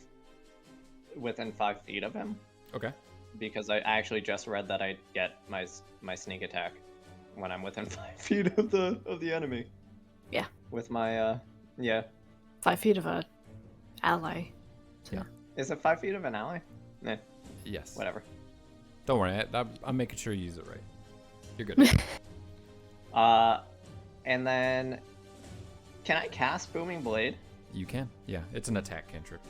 within 5 feet of him. Okay. Because I actually just read that I get my sneak attack when I'm within 5 feet of the enemy. Yeah. With my, yeah. 5 feet of a ally. So. Yeah. Is it 5 feet of an ally? Eh, Yes. whatever. Don't worry. I'm making sure you use it right. You're good. And then, can I cast Booming Blade? You can. Yeah, it's an attack cantrip.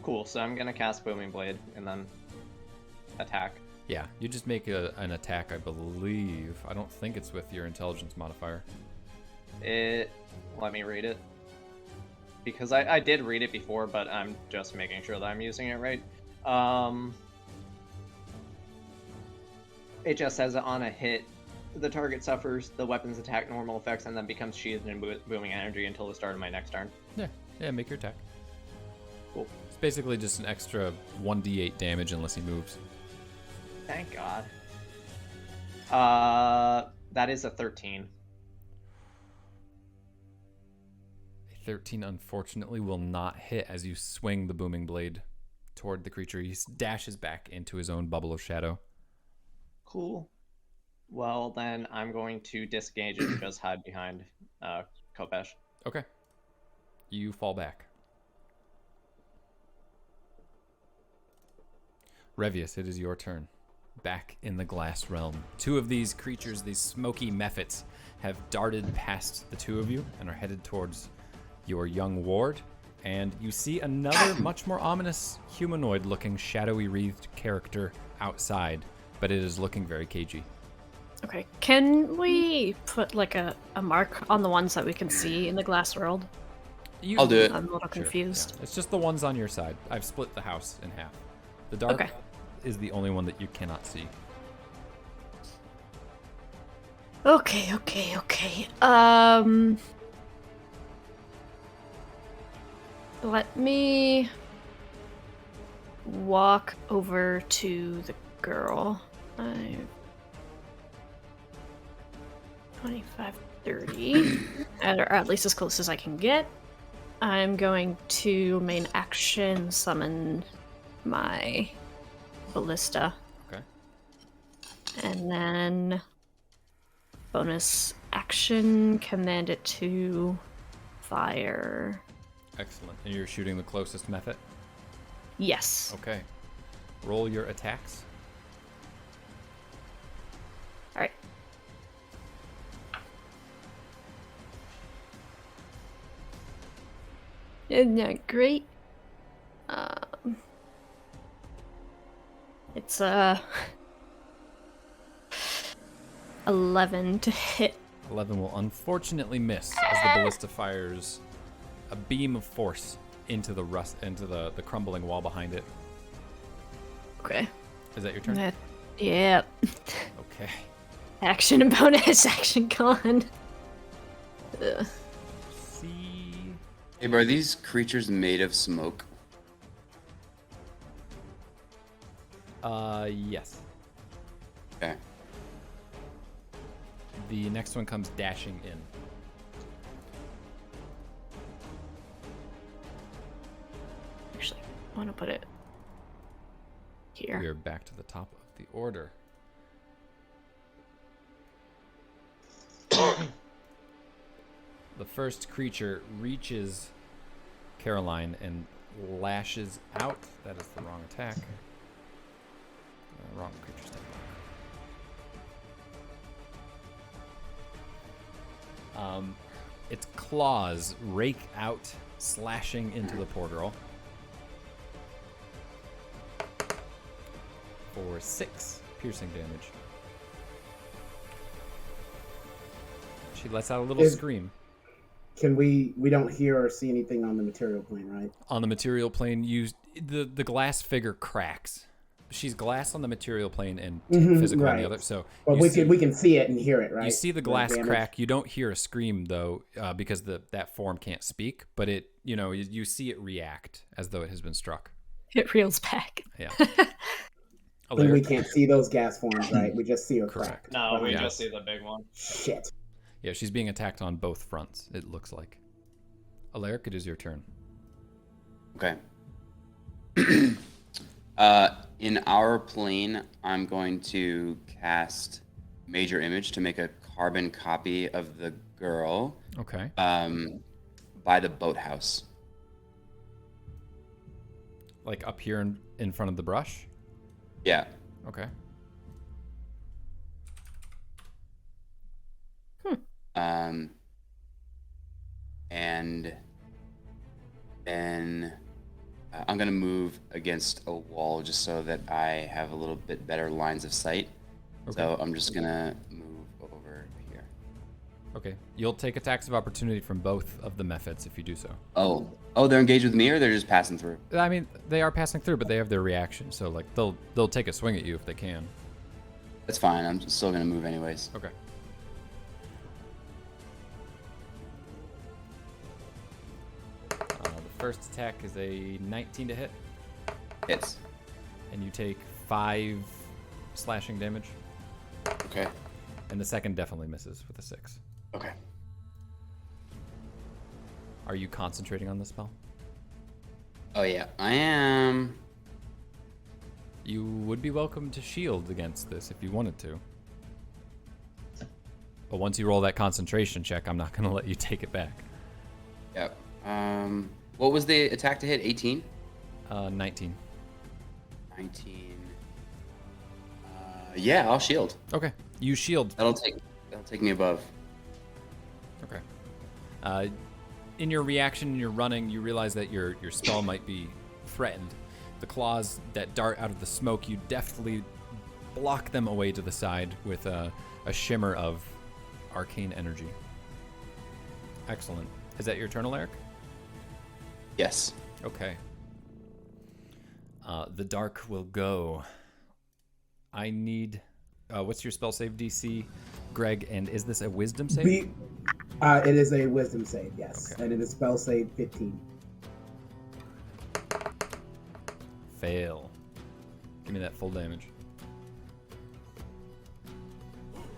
Cool, so I'm gonna cast Booming Blade and then attack. Yeah, you just make an attack, I believe. I don't think it's with your intelligence modifier. Let me read it. Because I did read it before, but I'm just making sure that I'm using it right. It just says that on a hit, the target suffers the weapon's attack normal effects and then becomes sheathed in booming energy until the start of my next turn. Yeah, make your attack. Cool. It's basically just an extra 1d8 damage unless he moves. Thank God. That is a 13. A 13, unfortunately, will not hit as you swing the booming blade toward the creature. He dashes back into his own bubble of shadow. Cool. Well, then I'm going to disengage and just hide behind Kopesh. Okay. You fall back. Revius, it is your turn. Back in the glass realm. Two of these creatures, these smoky mephits, have darted past the two of you and are headed towards your young ward. And you see another much more ominous humanoid-looking, shadowy wreathed character outside, but it is looking very cagey. Okay, can we put like a mark on the ones that we can see in the glass world? I'll do it. I'm a little Sure, confused. yeah. It's just the ones on your side. I've split the house in half. The dark Okay. is the only one that you cannot see. Okay. Let me walk over to the girl. 25, 30, or at least as close as I can get. I'm going to main action summon my ballista. Okay. And then bonus action, command it to fire. Excellent. And you're shooting the closest method? Yes. Okay. Roll your attacks. Alright. Isn't that great? It's 11 to hit. 11 will unfortunately miss as the ballista fires a beam of force into the the crumbling wall behind it. Okay. Is that your turn? Yeah. Okay. Action and bonus action gone. Ugh. See. Hey, bro, are these creatures made of smoke? Yes. Okay. The next one comes dashing in. Actually, I want to put it here. We are back to the top of the order. The first creature reaches Caroline and lashes out. That is the wrong attack. Wrong creature stat block. Its claws rake out slashing into the poor girl. For 6 piercing damage. She lets out a little scream. Can we don't hear or see anything on the material plane, right? On the material plane, the glass figure cracks. She's glass on the material plane and physical on the other. So, but we can see it and hear it, right? You see the glass crack. You don't hear a scream though, because that form can't speak. But it, you see it react as though it has been struck. It reels back. Yeah. And we can't see those gas forms, right? We just see her crack. No, we just see the big one. Shit. Yeah, she's being attacked on both fronts, it looks like. Alaric, it is your turn. Okay. In our plane, I'm going to cast Major Image to make a carbon copy of the girl. Okay. By the boathouse. Like up here in front of the brush? Yeah. Okay. And then I'm going to move against a wall just so that I have a little bit better lines of sight. Okay. So I'm just going to move over here. Okay. You'll take attacks of opportunity from both of the methods if you do so. Oh, they're engaged with me or they're just passing through? I mean, they are passing through, but they have their reaction. So like they'll take a swing at you if they can. That's fine. I'm still going to move anyways. Okay. The first attack is a 19 to hit. Hits. And you take 5 slashing damage. Okay. And the second definitely misses with a 6. Okay. Are you concentrating on the spell? Oh yeah, I am. You would be welcome to shield against this if you wanted to. But once you roll that concentration check, I'm not going to let you take it back. Yep. What was the attack to hit? 18? 19. 19. Yeah, I'll shield. Okay. You shield. That'll take me above. Okay. In your reaction, in your running, you realize that your spell might be threatened. The claws that dart out of the smoke, you deftly block them away to the side with a shimmer of arcane energy. Excellent. Is that your turn, Alaric? Yes. Okay. The dark will go. I need... what's your spell save DC, Greg? And is this a wisdom save? It is a wisdom save, yes. Okay. And it is spell save 15. Fail. Give me that full damage.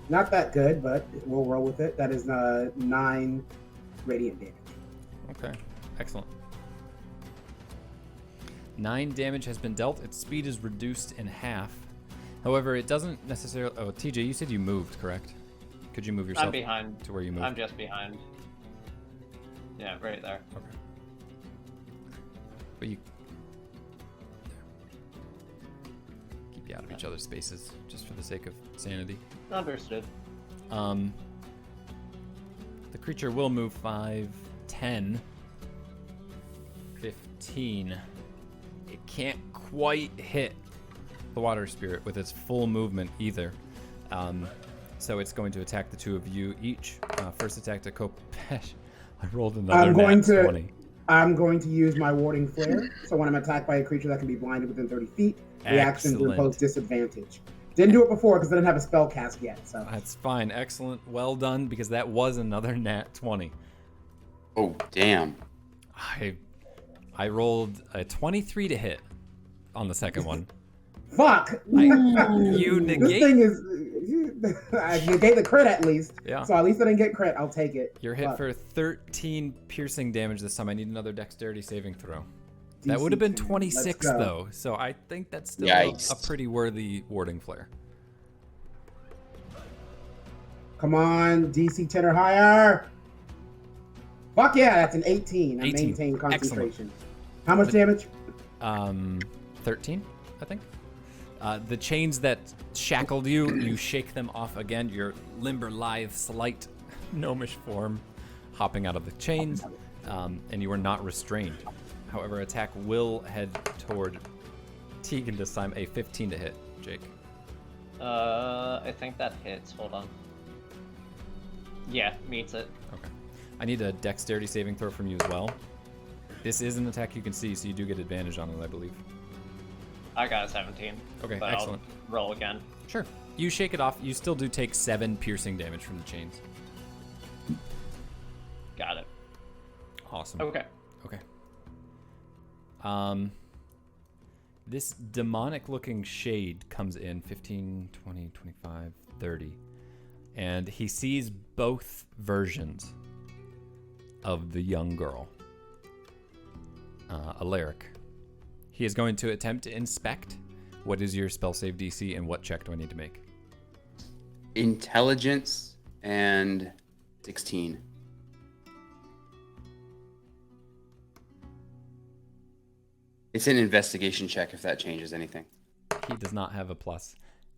Not that good, but we'll roll with it. That is 9 radiant damage. Okay. Excellent. 9 damage has been dealt. Its speed is reduced in half. However, it doesn't necessarily... Oh, TJ, you said you moved, correct? Could you move yourself I'm behind. to where you moved? I'm just behind. Yeah, right there. Okay. But you... Keep you out of each other's spaces, just for the sake of sanity. Understood. The creature will move 5, 10, 15. It can't quite hit the water spirit with its full movement either. So it's going to attack the two of you each. First attack to Kopesh. I rolled another nat 20. I'm going to use my warding flare. So when I'm attacked by a creature that can be blinded within 30 feet, reactions impose disadvantage. Didn't do it before because I didn't have a spell cast yet. So that's fine. Excellent. Well done, because that was another nat 20. Oh, damn. I rolled a 23 to hit on the second one. Fuck! You negate... This thing is... I negate the crit at least. Yeah. So at least I didn't get crit. I'll take it. You're hit for 13 piercing damage this time. I need another dexterity saving throw. That would have been 26 though, so I think that's still a pretty worthy warding flare. Come on, DC 10 or higher. Fuck yeah, that's an 18. I maintain concentration. Excellent. How much damage? 13, I think. The chains that shackled you, you shake them off again. Your limber, lithe, slight, gnomish form hopping out of the chains, and you are not restrained. However, attack will head toward Tegan this time. A 15 to hit. Jake. I think that hits. Hold on. Yeah, meets it. Okay. I need a dexterity saving throw from you as well. This is an attack you can see, so you do get advantage on it, I believe. I got a 17. Okay, but excellent. I'll roll again. Sure. You shake it off. You still do take 7 piercing damage from the chains. Got it. Awesome. Okay. Okay. This demonic-looking shade comes in 15, 20, 25, 30. And he sees both versions of the young girl. Alaric. He is going to attempt to inspect. What is your spell save DC and what check do I need to make? Intelligence and 16. It's an investigation check if that changes anything. He does not have a plus.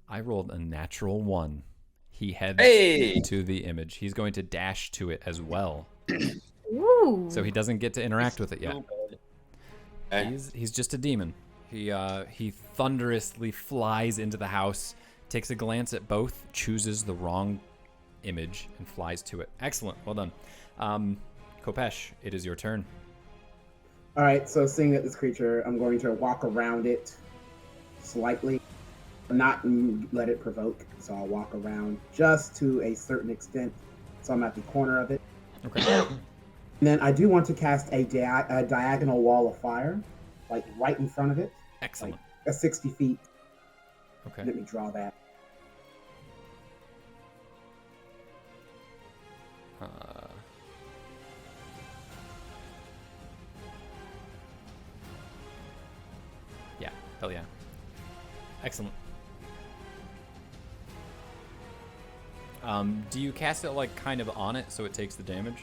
I rolled a natural 1. He heads Hey! to the image. He's going to dash to it as well. Ooh. So he doesn't get to interact with it yet. Stupid. Okay. He's just a demon. He thunderously flies into the house, takes a glance at both, chooses the wrong image, and flies to it. Excellent. Well done. Kopesh, it is your turn. All right, so seeing that this creature, I'm going to walk around it slightly, not let it provoke. So I'll walk around just to a certain extent. So I'm at the corner of it. Okay. And then I do want to cast a diagonal wall of fire, like right in front of it, Excellent. a 60 feet. Okay. Let me draw that. Yeah. Hell yeah. Excellent. Do you cast it like kind of on it so it takes the damage?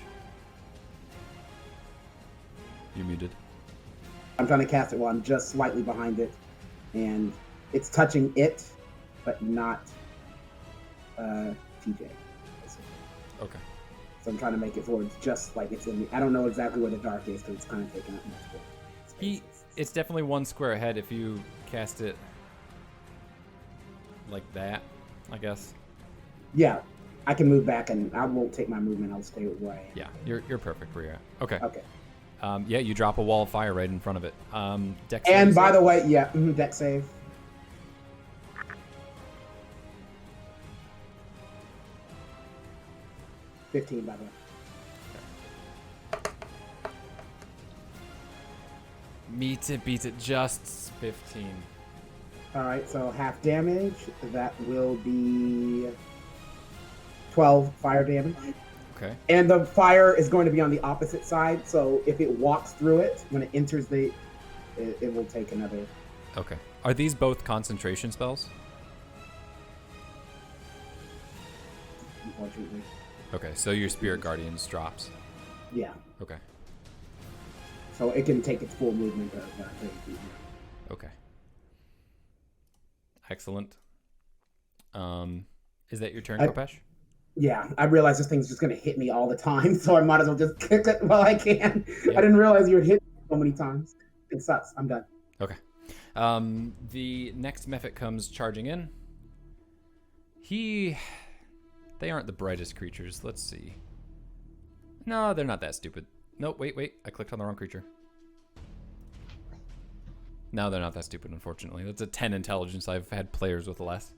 You're muted. I'm trying to cast it while I'm just slightly behind it, and it's touching it, but not TJ. Okay. So I'm trying to make it so it's just like it's in the. I don't know exactly where the dark is because it's kind of taking up multiple spaces. It's definitely one square ahead if you cast it like that, I guess. Yeah, I can move back, and I won't take my movement. I'll stay where I am. Yeah, you're perfect where you're at. Okay. Okay. Yeah, you drop a wall of fire right in front of it. Dex And save, by sir? the way, yeah, dex save. $15, by the way. Meets it, beats it, just 15. All right, so half damage. That will be 12 fire damage. Okay. And the fire is going to be on the opposite side, so if it walks through it, when it enters it will take another. Okay. Are these both concentration spells? Unfortunately. Okay, so your Spirit Guardians drops. Yeah. Okay. So it can take its full movement of 30 feet. Okay. Excellent. Is that your turn, Kopesh? Yeah, I realize this thing's just going to hit me all the time, so I might as well just kick it while I can. Yeah. I didn't realize you would hit me so many times. It sucks. I'm done. Okay. The next Mephit comes charging in. They aren't the brightest creatures. Let's see. No, they're not that stupid. No, wait. I clicked on the wrong creature. No, they're not that stupid, unfortunately. That's a 10 intelligence. I've had players with less.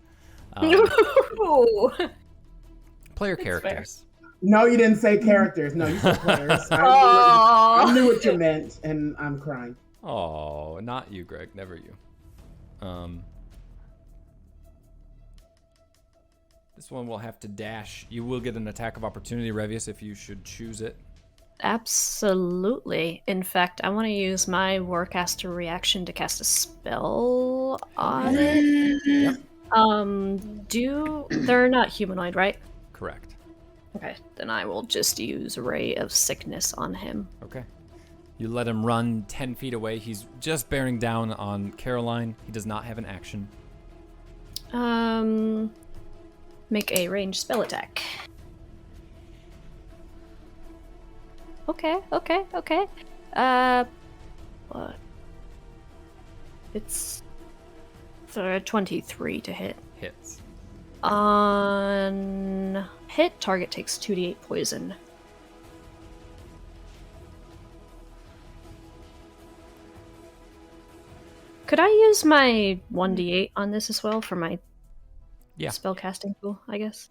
Player characters. No, you didn't say characters. No, you said players. I knew what you meant, and I'm crying. Oh, not you, Greg. Never you. This one will have to dash. You will get an attack of opportunity, Revius, if you should choose it. Absolutely. In fact, I want to use my Warcaster reaction to cast a spell on it. Yep. They're not humanoid, right? Correct. Okay, then I will just use Ray of Sickness on him. Okay. You let him run 10 feet away. He's just bearing down on Caroline. He does not have an action. Make a ranged spell attack. Okay. What? It's 23 to hit. Hits. On hit, target takes 2d8 poison. Could I use my 1d8 on this as well for my spellcasting tool, I guess?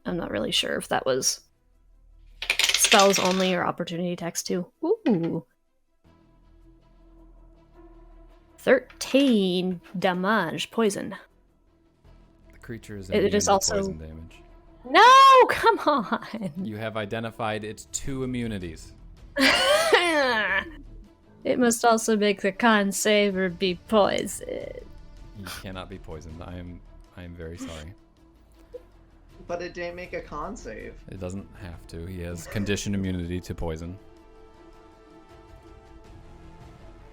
I'm not really sure if that was spells only or opportunity attacks too. Ooh. 13 damage, poison. The creature is It immune is to also- poison damage. No, come on! You have identified its 2 immunities. It must also make the con save or be poisoned. You cannot be poisoned. I am very sorry. But it didn't make a con save. It doesn't have to. He has conditioned immunity to poison.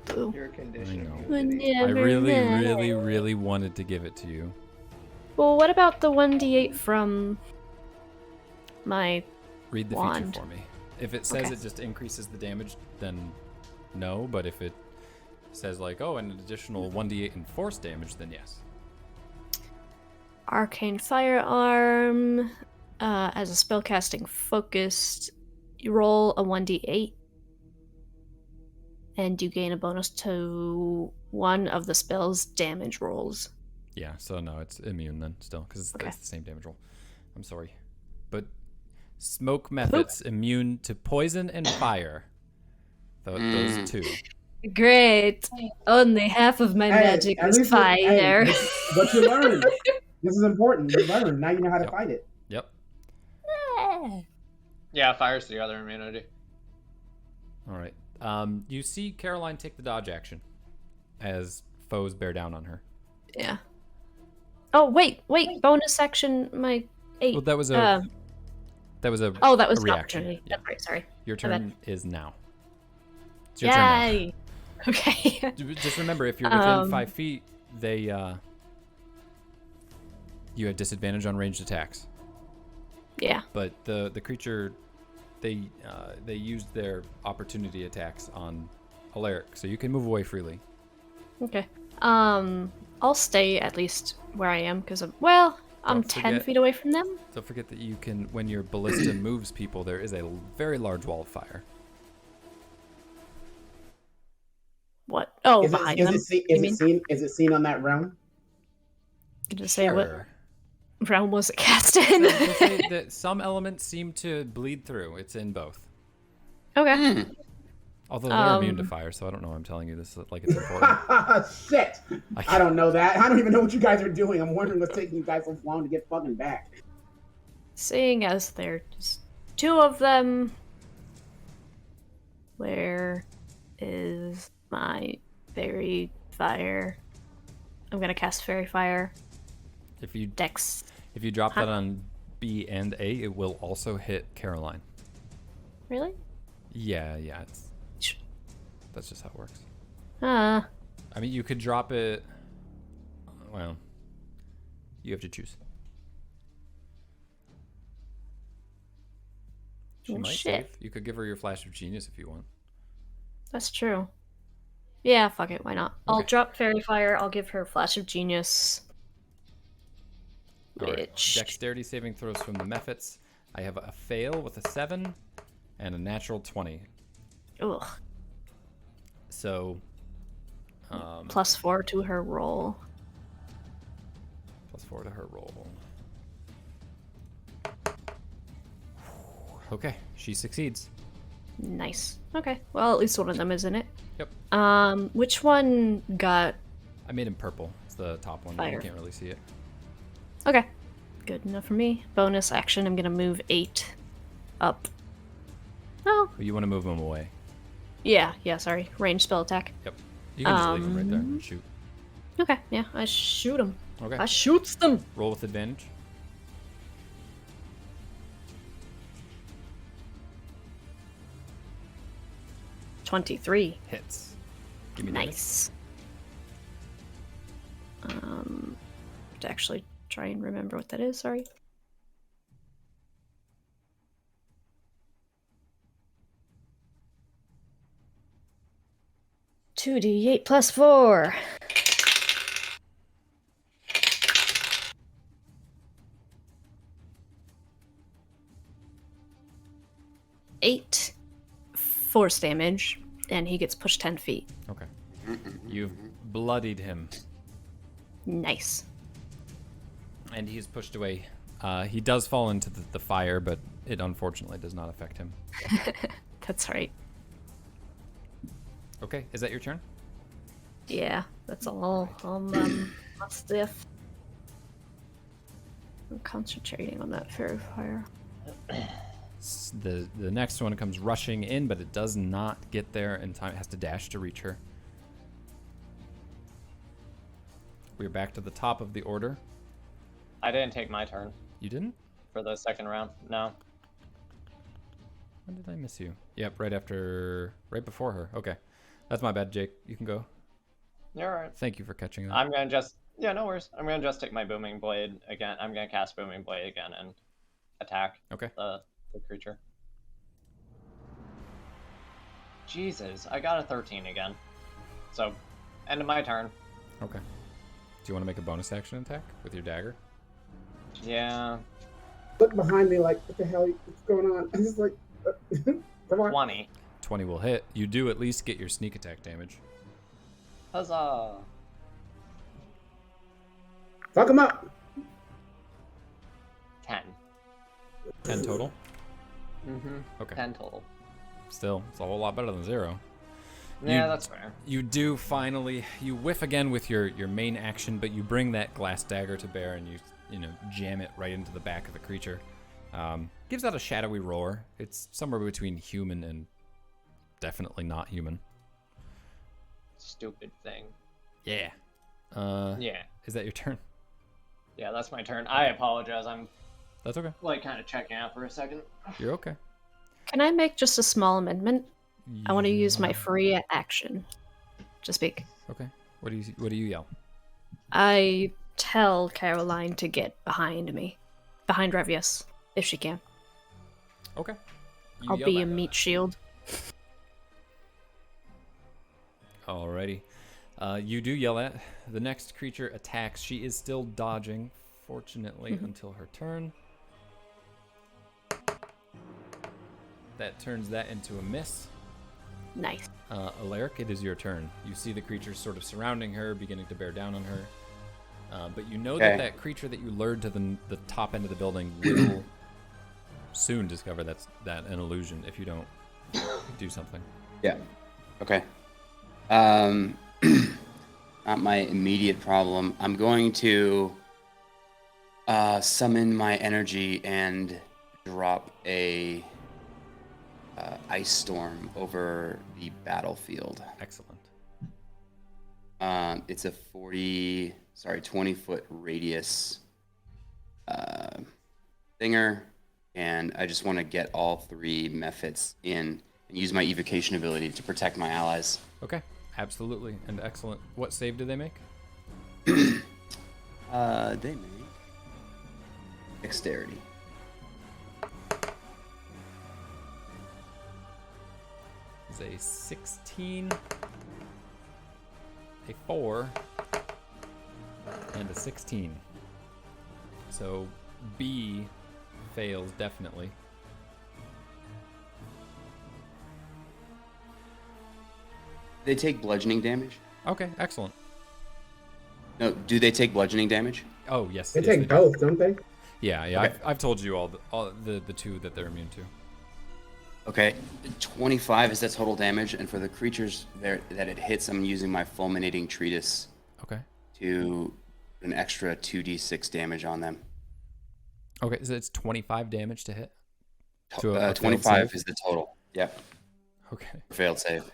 Boo. Your condition. know. immunity. I really wanted to give it to you. Well, what about the 1d8 from my Read the wand? feature for me. If it says Okay. it just increases the damage, then no. But if it says like, oh, an additional 1d8 in force damage, then yes. arcane firearm? As a spellcasting focused, you roll a 1d8, and you gain a bonus to one of the spell's damage rolls. Yeah, so no, it's immune then still, because it's, Okay. it's the same damage roll. I'm sorry. But smoke methods immune to poison and fire. Those two. Great. Only half of my Hey, magic at is least hey, fire. but you learn. This is important. You learn. Now you know how to Yep. fight it. Yep. Yeah, fire's the other immunity. All right. You see Caroline take the dodge action as foes bear down on her. Yeah. Oh, wait. Bonus action, my 8. Well, that was a Oh, that was a an reaction. opportunity. Yeah. That's right, sorry. Your My bad. turn is now. It's your turn now. Yay! Okay. Just remember, if you're within 5 feet, you have disadvantage on ranged attacks. Yeah. But the creature, they used their opportunity attacks on Alaric, so you can move away freely. Okay. I'll stay at least where I am because I'm Don't 10 forget- feet away from them. Don't forget that you can, when your ballista moves people, there is a very large wall of fire. What? Oh, Is behind it, them. is, it, you is, mean? it seen, is it seen on that realm? Can just say what Sure. realm was it cast in? We'll say that some elements seem to bleed through. It's in both. Okay. Although they're immune to fire, so I don't know why I'm telling you this like it's important. Shit! I don't know that. I don't even know what you guys are doing. I'm wondering what's taking you guys so long to get fucking back. Seeing as there's 2 of them, where is my fairy fire? I'm gonna cast fairy fire. If you Dex. drop that on B and A, it will also hit Caroline. Really? Yeah, that's just how it works. Uh, I mean, you could drop it. Well, you have to choose. She Oh, might shit. save. You could give her your flash of genius if you want. That's true. Yeah, fuck it, why not? I'll Okay. drop fairy fire, I'll give her flash of genius. All right. Which Dexterity saving throws from the Mephits. I have a fail with a 7 and a natural 20. ugh, So, +4 to her roll. +4 to her roll. Okay, she succeeds. Nice. Okay. Well, at least one of them is in it. Yep. Which one got I made him purple. It's the top one. Fire. You can't really see it. okay. Good enough for me. Bonus action, I'm gonna move 8 up. Oh, But you want to move him away. yeah, sorry. Range spell attack. Yep. You can just leave him right there and shoot. Okay, yeah, I shoot them. Okay. I shoots them. Roll with advantage. $23. Hits. Give me damage. Nice. To actually try and remember what that is, sorry. 2d8 plus 4. 8 force damage, and he gets pushed 10 feet. Okay. You've bloodied him, Nice. and he's pushed away. He does fall into the fire, but it unfortunately does not affect him. That's right. Okay, is that your turn? Yeah, that's all. My stuff. I'm concentrating on that fairy fire. The next one comes rushing in, but it does not get there in time. It has to dash to reach her. We're back to the top of the order. I didn't take my turn You didn't? for the second round. No. When did I miss you? Yep, right before her. Okay. That's my bad, Jake. You can go. You're alright. Thank you for catching that. I'm gonna just no worries. I'm gonna just take my booming blade again. I'm gonna cast booming blade again and attack Okay. the creature. Jesus, I got a 13 again. So, end of my turn. Okay. Do you want to make a bonus action attack with your dagger? Yeah, Look behind me like, what the hell is going on? I'm just like, come on. 20. 20 will hit. You do at least get your sneak attack damage. Huzzah! Fuck him up. 10. 10 total? Mm-hmm. Okay. 10 total. Still, it's a whole lot better than 0. Yeah, You- that's fair. You do finally, you whiff again with your main action, but you bring that glass dagger to bear and you jam it right into the back of the creature. Gives out a shadowy roar. It's somewhere between human and definitely not human. Stupid thing. Yeah. Yeah. Is that your turn? Yeah, that's my turn. I apologize. I'm That's okay. like kind of checking out for a second. You're okay. Can I make just a small amendment? I want to use my free action to speak. Okay. What do you yell? I tell Caroline to get behind me. Behind Revius, if she can. Okay. You I'll yell be back. a meat shield. Alrighty. You do yell at. The next creature attacks. She is still dodging, fortunately, until her turn. That turns that into a miss. Nice. Alaric, it is your turn. You see the creatures sort of surrounding her, beginning to bear down on her. But you know that Okay. that creature that you lured to the top end of the building will soon discover that an illusion if you don't do something. Yeah. Okay. Not my immediate problem. I'm going to summon my energy and drop a ice storm over the battlefield. Excellent. It's a 20-foot radius thinger, and I just want to get all 3 mephits in and use my evocation ability to protect my allies. Okay. Absolutely. And excellent. What save do they make? They make dexterity. Is a 16, a 4, and a 16. So B fails definitely. They take bludgeoning damage? Okay, excellent. No, do they take bludgeoning damage? Oh yes. They yes, take do. both, don't they? Yeah, yeah. Okay. I've told you all the 2 that they're immune to. Okay, 25 is the total damage, and for the creatures there that it hits, I'm using my fulminating treatise Okay. to an extra 2d6 damage on them. Okay, so it's 25 damage to hit. To a failed 25 save? is the total. Yep, Okay. failed save.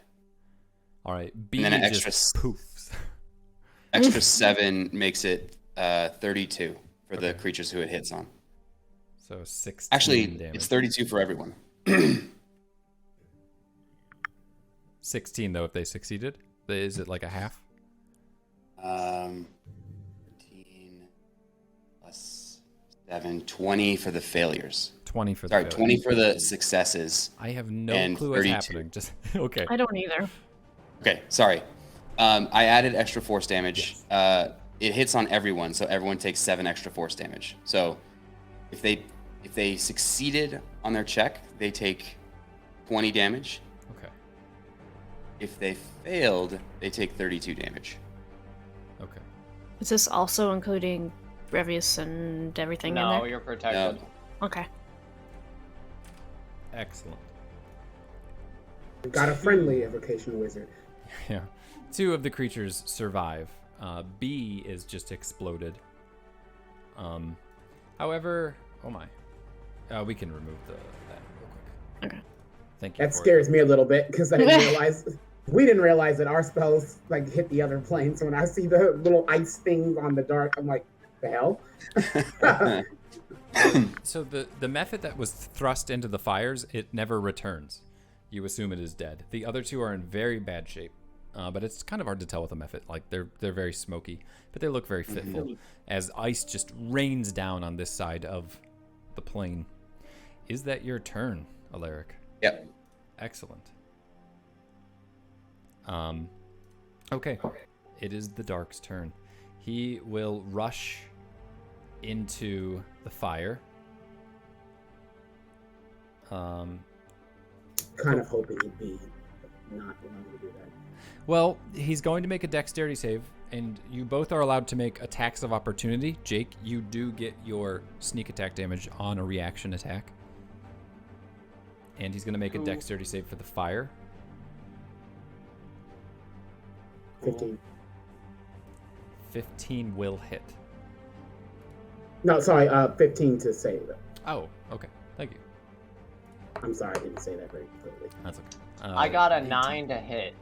All right. B then an just extra poofs. Extra 7 makes it 32 for the Okay. creatures who it hits on. So 16 Actually, damage. it's 32 for everyone. 16 though if they succeeded. Is it like a half? 13 plus 7, 20 for the failures. 20 for the Sorry, failure. 20 for the successes. I have no and clue what's 32. happening. Just okay. I don't either. Okay, sorry. I added extra force damage. Yes. It hits on everyone, so everyone takes 7 extra force damage. So if they succeeded on their check, they take 20 damage. Okay. If they failed, they take 32 damage. Okay. Is this also including Brevius and everything in No, there? you're protected. No. Okay. Excellent. Got a friendly evocation wizard. Yeah. 2 of the creatures survive. B is just exploded. However, oh my. We can remove that real quick. Okay. Thank you. That scares me a little bit because I didn't realize we didn't realize that our spells like hit the other plane. So when I see the little ice things on the dark, I'm like, the hell? So the method that was thrust into the fires, it never returns. You assume it is dead. The other 2 are in very bad shape. But it's kind of hard to tell with a method. Like they're very smoky, but they look very fitful as ice just rains down on this side of the plane. Is that your turn, Alaric? Yep. Excellent. Okay. It is the Dark's turn. He will rush into the fire. Kind of hoping he'd be not willing to do that. Well, he's going to make a dexterity save, and you both are allowed to make attacks of opportunity. Jake, you do get your sneak attack damage on a reaction attack. And he's going to make a dexterity save for the fire. 15. 15 will hit. No, sorry, 15 to save it. Oh, okay. Thank you. I'm sorry, I didn't say that very clearly. That's okay. I got a 18. 9 to hit.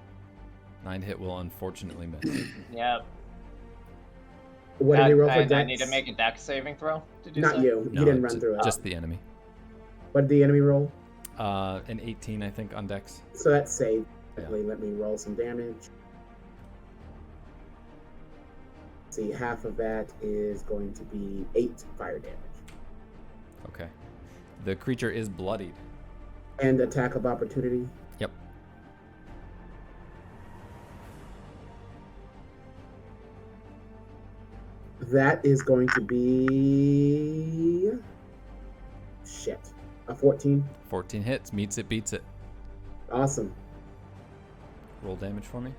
9 hit will unfortunately miss. Yep. What did we roll for And I dex? need to make a dex saving throw? Did you Not say? you. You didn't run through it. Just the enemy. What did the enemy roll? An 18, I think, on dex. So that's saved. Yeah. Let me roll some damage. See, half of that is going to be 8 fire damage. Okay. The creature is bloodied. And attack of opportunity. Yep. That is going to be... Shit. A 14. 14 hits. Meets it, beats it. Awesome. Roll damage for me.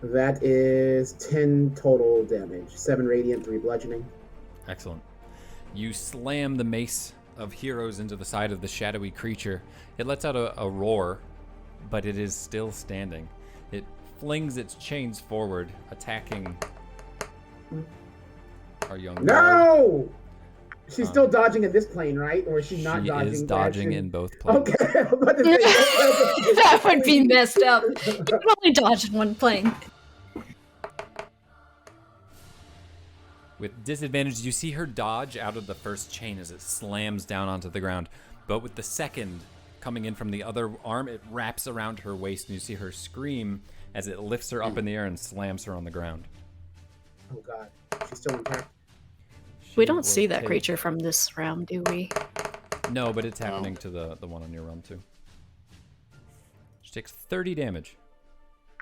That is 10 total damage. 7 radiant, 3 bludgeoning. Excellent. You slam the mace of heroes into the side of the shadowy creature. It lets out a roar, but it is still standing. It flings its chains forward, attacking our young guard. No! She's still dodging in this plane, right? Or is she not dodging? She is dodging in both planes. Okay. That would be messed up. You can only dodge in one plane. With disadvantage, you see her dodge out of the first chain as it slams down onto the ground. But with the second coming in from the other arm, it wraps around her waist, and you see her scream as it lifts her up in the air and slams her on the ground. Oh god. She's still intact. We She don't will see that take- creature from this realm, do we? No, but it's happening to the one on your realm too. She takes 30 damage.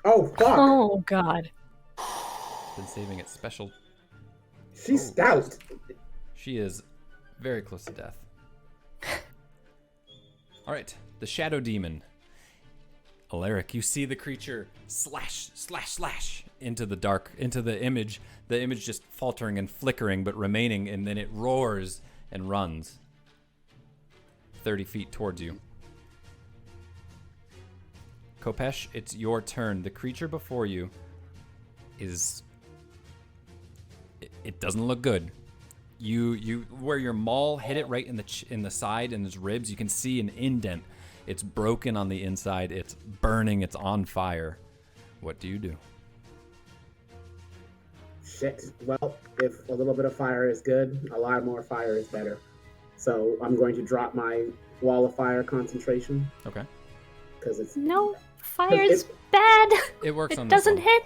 Oh fuck. Oh god. Been saving its special. She's stout. She is very close to death. All right, the shadow demon. Alaric, you see the creature slash, slash, slash into the dark, into the image just faltering and flickering, but remaining, and then it roars and runs 30 feet towards you. Kopesh, it's your turn. The creature before you is... It doesn't look good. You where your maul hit it right in the side and its ribs, you can see an indent. It's broken on the inside. It's burning. It's on fire. What do you do? Shit. Well, if a little bit of fire is good, a lot more fire is better. So I'm going to drop my wall of fire concentration Okay. because it's. No, fire's bad. It works on It this doesn't one. hit.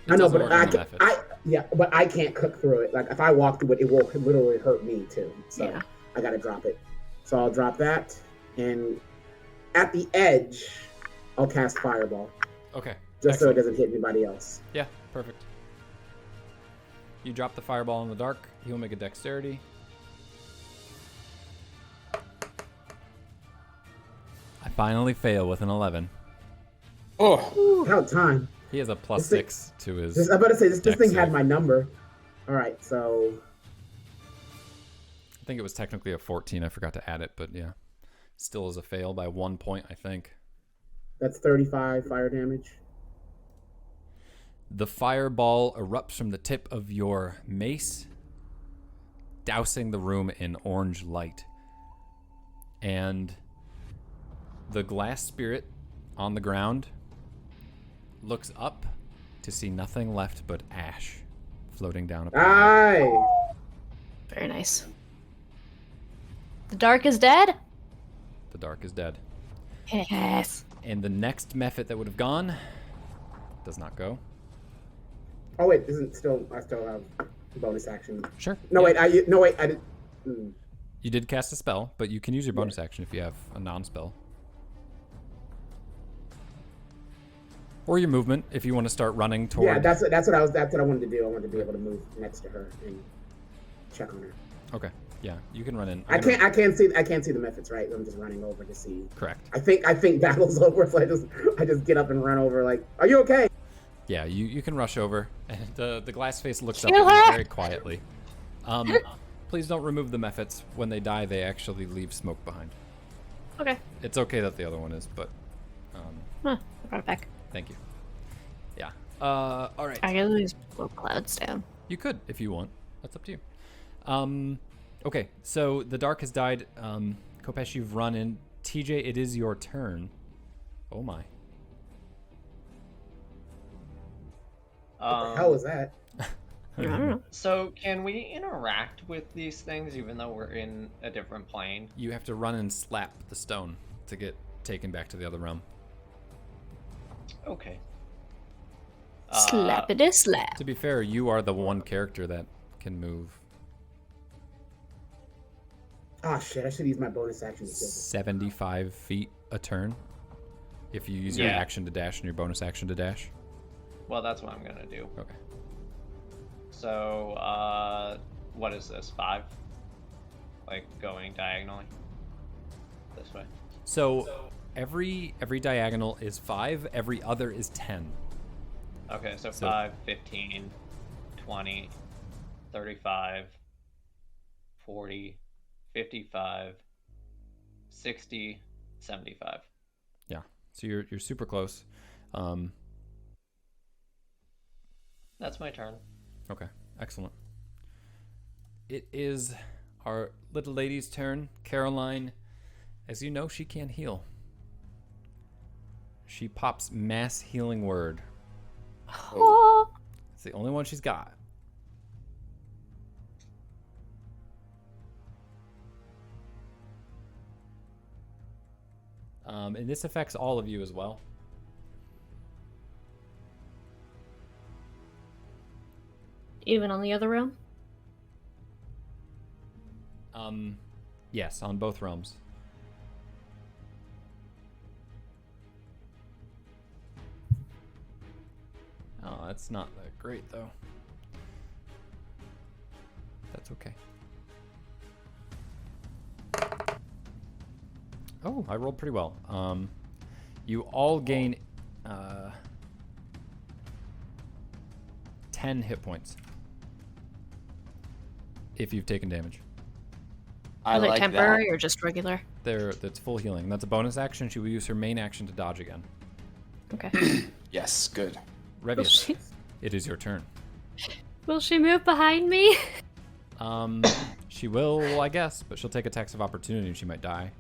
It I know, doesn't but work on the methods. but I can't cook through it. Like if I walk through it, it will literally hurt me too. So Yeah. I gotta drop it. So I'll drop that, and at the edge I'll cast Fireball. Okay. Just so it Excellent. doesn't hit anybody else. Yeah, perfect. You drop the fireball in the dark. He'll make a dexterity. I finally fail with an 11. Oh, About time. He has a plus This thing- 6 to his. I'm about to say, this Dex thing had save. my number. Alright, so... I think it was technically a 14. I forgot to add it, but yeah. Still is a fail by 1 point, I think. That's 35 fire damage. The fireball erupts from the tip of your mace, dousing the room in orange light. And the glass spirit on the ground looks up to see nothing left but ash floating down upon you. Aye! Very nice. The dark is dead? The dark is dead. Yes. And the next method that would have gone does not go. Oh wait, I still have bonus action. Sure. No yeah. wait, I did. You did cast a spell, but you can use your bonus action if you have a non-spell. Or your movement if you want to start running toward. Yeah, that's what I wanted to do. I wanted to be able to move next to her and check on her. Okay. Yeah, you can run in. I can't see the methods, right? I'm just running over to see. Correct. I think battle's over, so I just get up and run over like, are you okay? Yeah, you can rush over, and the glass face looks up Kill at you her! very quietly. Please don't remove the mephits. When they die, they actually leave smoke behind. Okay. It's okay that the other one is, but Huh. I brought it back. thank you. Yeah. All right. I gotta lose blow clouds down. You could if you want. That's up to you. Okay, so the dark has died. Kopesh, you've run in. TJ, it is your turn. Oh my. What the hell is that? I don't know. So can we interact with these things even though we're in a different plane? You have to run and slap the stone to get taken back to the other realm. Okay. Slappity slap. To be fair, you are the one character that can move Oh shit! I should use my bonus action to kill this. 75 feet a turn. If you use your Yeah. action to dash and your bonus action to dash. Well, that's what I'm gonna do. Okay. So, what is this? 5? Like going diagonally? This way. So every diagonal is 5. Every other is 10. Okay, so So- 5, 15, 20, 35, 40, 55, 60, 75. Yeah. So you're super close. That's my turn. Okay, excellent. It is our little lady's turn. Caroline, as you know, she can't heal. She pops mass healing word. Oh. It's the only one she's got. And this affects all of you as well. Even on the other realm? Yes, on both realms. Oh, that's not that great though. That's okay. Oh, I rolled pretty well. You all gain 10 hit points if you've taken damage. I Are they like temporary that. or just regular? That's full healing. That's a bonus action. She will use her main action to dodge again. Okay. Yes, good. Will Revius, she, it is your turn. will she move behind me? She will, I guess, but she'll take attacks of opportunity and she might die.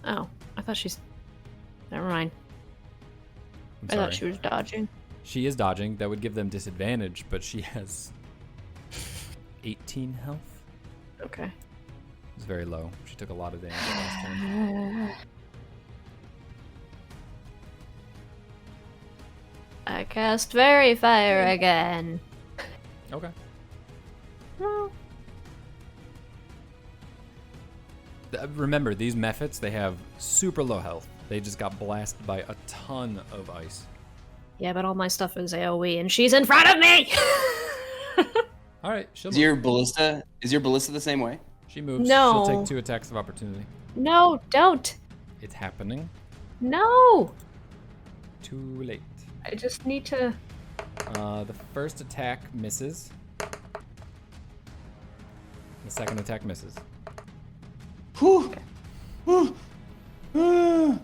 Oh, I thought she's. Never mind. I'm I sorry. thought she was dodging. She is dodging. That would give them disadvantage, but she has 18 health. Okay. It's very low. She took a lot of damage last turn. I cast Fairy Fire again. Okay. Well, Remember, these mephits, they have super low health. They just got blasted by a ton of ice. Yeah, but all my stuff is AoE, and she's in front of me! All right, she'll Is move. your ballista the same way? She moves. No. She'll take 2 attacks of opportunity. No, don't! It's happening. No! Too late. I just need to... The first attack misses. The second attack misses. Whew. Whew. Ah.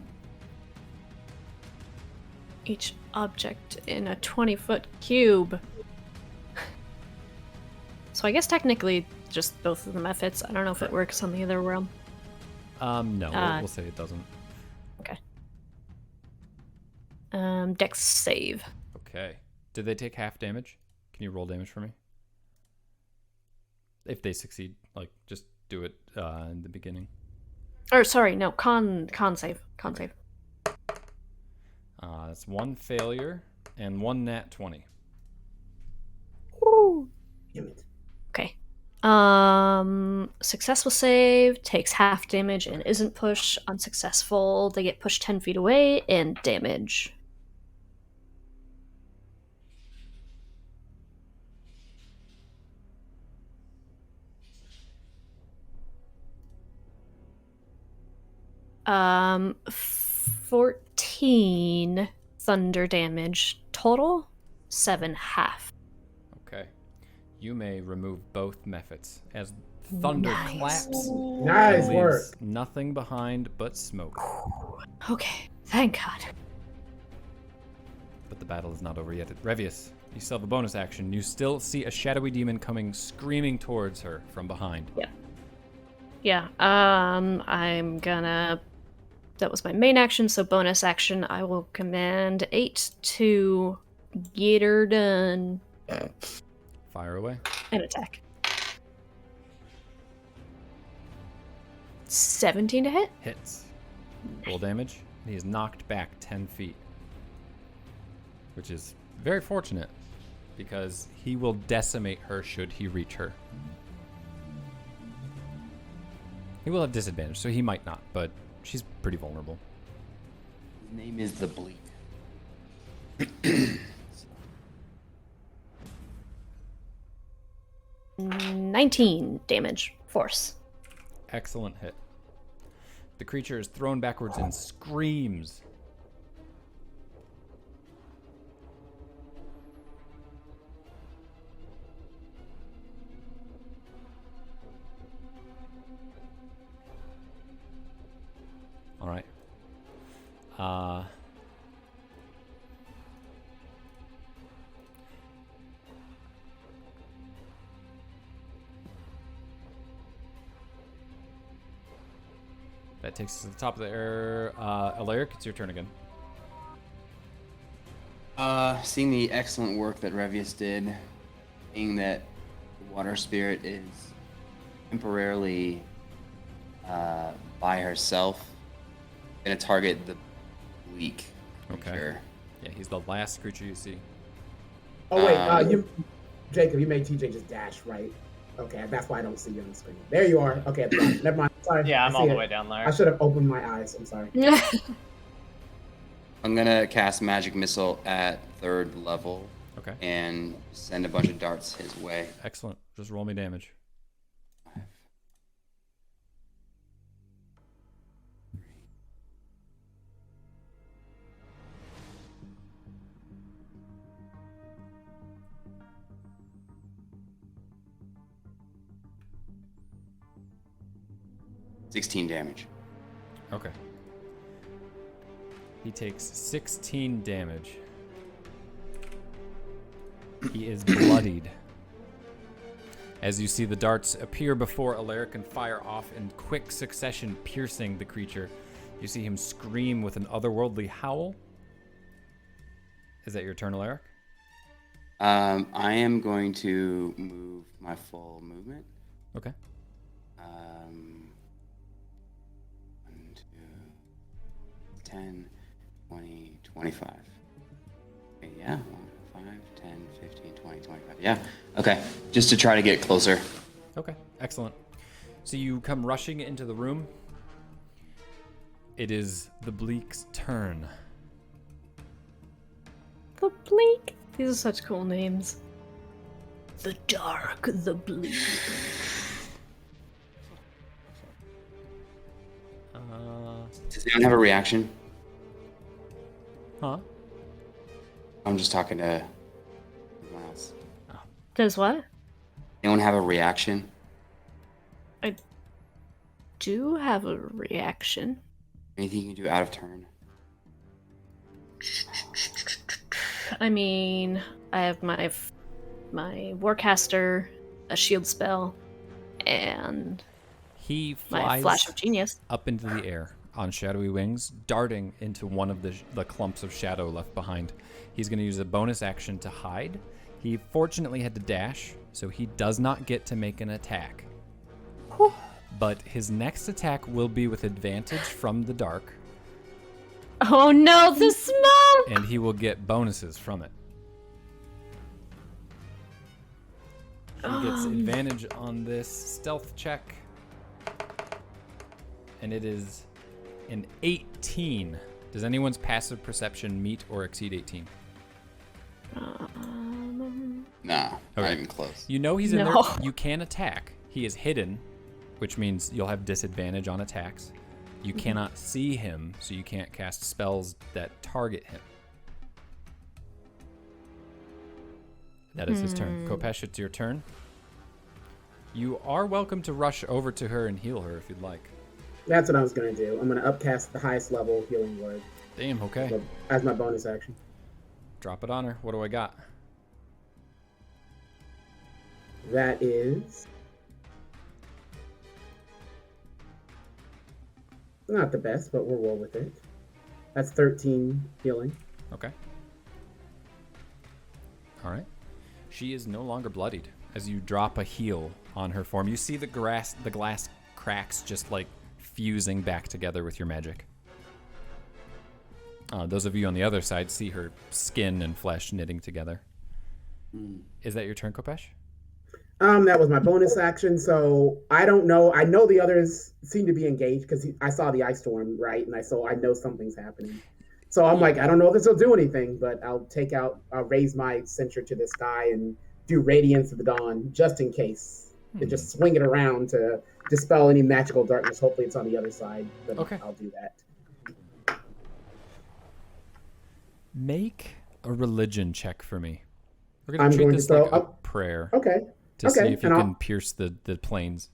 Each object in a 20-foot cube. So I guess technically just both of them have hits. I don't know if it works on the other realm. No, we'll say it doesn't. Okay. Dex save. Okay. Did they take half damage? Can you roll damage for me? If they succeed, like, just do it in the beginning. Or sorry, no, con save. Con save. That's 1 failure and 1 nat 20. Woo. Damn it. Okay. Successful save takes half damage and isn't pushed. Unsuccessful, they get pushed 10 feet away and damage. Um, 14 thunder damage total, 7 half. Okay. You may remove both methods as thunder Nice. claps. Nice and work. leaves nothing behind but smoke. Okay, thank God. But the battle is not over yet. Revius, you still have a bonus action. You still see a shadowy demon coming screaming towards her from behind. Yeah, I'm gonna... That was my main action, so bonus action, I will command 8 to get her done. Fire away. And attack. 17 to hit? Hits. Roll damage. He is knocked back 10 feet. Which is very fortunate, because he will decimate her should he reach her. He will have disadvantage, so he might not, but she's pretty vulnerable. His name is the Bleak. 19 damage. Force. Excellent hit. The creature is thrown backwards and screams. All right. That takes us to the top of the air. Alaric, it's your turn again. Seeing the excellent work that Revius did, seeing that the water spirit is temporarily by herself, gonna target the Bleak creature. Yeah, he's the last creature you see. Oh wait, Jacob, you made TJ just dash, right? Okay, that's why I don't see you on the screen. There you are. Okay, never mind. Sorry. Yeah, I I'm see all the it. way down there. I should have opened my eyes. I'm sorry. I'm gonna cast Magic Missile at 3rd level Okay. and send a bunch of darts his way. Excellent. Just roll me damage. $16 damage. Okay. He takes 16 damage. He is bloodied. As you see the darts appear before Alaric and fire off in quick succession, piercing the creature. You see him scream with an otherworldly howl. Is that your turn, Alaric? I am going to move my full movement. Okay. 1, 2, 10, 20, 25. Okay, yeah, 5, 10, 15, 20, 25. Yeah, okay, just to try to get closer. Okay, excellent. So you come rushing into the room. It is the Bleak's turn. The Bleak. These are such cool names. The Dark, the Bleak. Does anyone have a reaction? Huh? I'm just talking to everyone else. Does what? Anyone have a reaction? I do have a reaction. Anything you can do out of turn? I mean, I have my Warcaster, a shield spell, and He my flies Flash of Genius. up into the air on shadowy wings, darting into one of the clumps of shadow left behind. He's going to use a bonus action to hide. He fortunately had to dash, so he does not get to make an attack. But his next attack will be with advantage from the dark, Oh no, the smoke! and he will get bonuses from it. He gets advantage on this stealth check, and it is an 18. Does anyone's passive perception meet or exceed 18? Nah, Okay. not even close. You know he's in No. there. You can attack. He is hidden, which means you'll have disadvantage on attacks. You cannot see him, so you can't cast spells that target him. That is his turn. Kopesh, it's your turn. You are welcome to rush over to her and heal her if you'd like. That's what I was going to do. I'm going to upcast the highest level healing word Damn, okay. as my bonus action. Drop it on her. What do I got? That is not the best, but we'll roll with it. That's 13 healing. Okay. All right. She is no longer bloodied as you drop a heal on her form. You see the glass cracks just like fusing back together with your magic. Those of you on the other side see her skin and flesh knitting together. Is that your turn, Kopesh? That was my bonus action, so I don't know. I know the others seem to be engaged because I saw the ice storm, right? And I know something's happening. So I'm like, I don't know if this will do anything, but I'll raise my censer to the sky and do Radiance of the Dawn just in case. To just swing it around to dispel any magical darkness. Hopefully it's on the other side, but Okay. I'll do that. Make a religion check for me. We're I'm going to treat going to this throw like a up- prayer Okay. to see if you and can pierce the planes.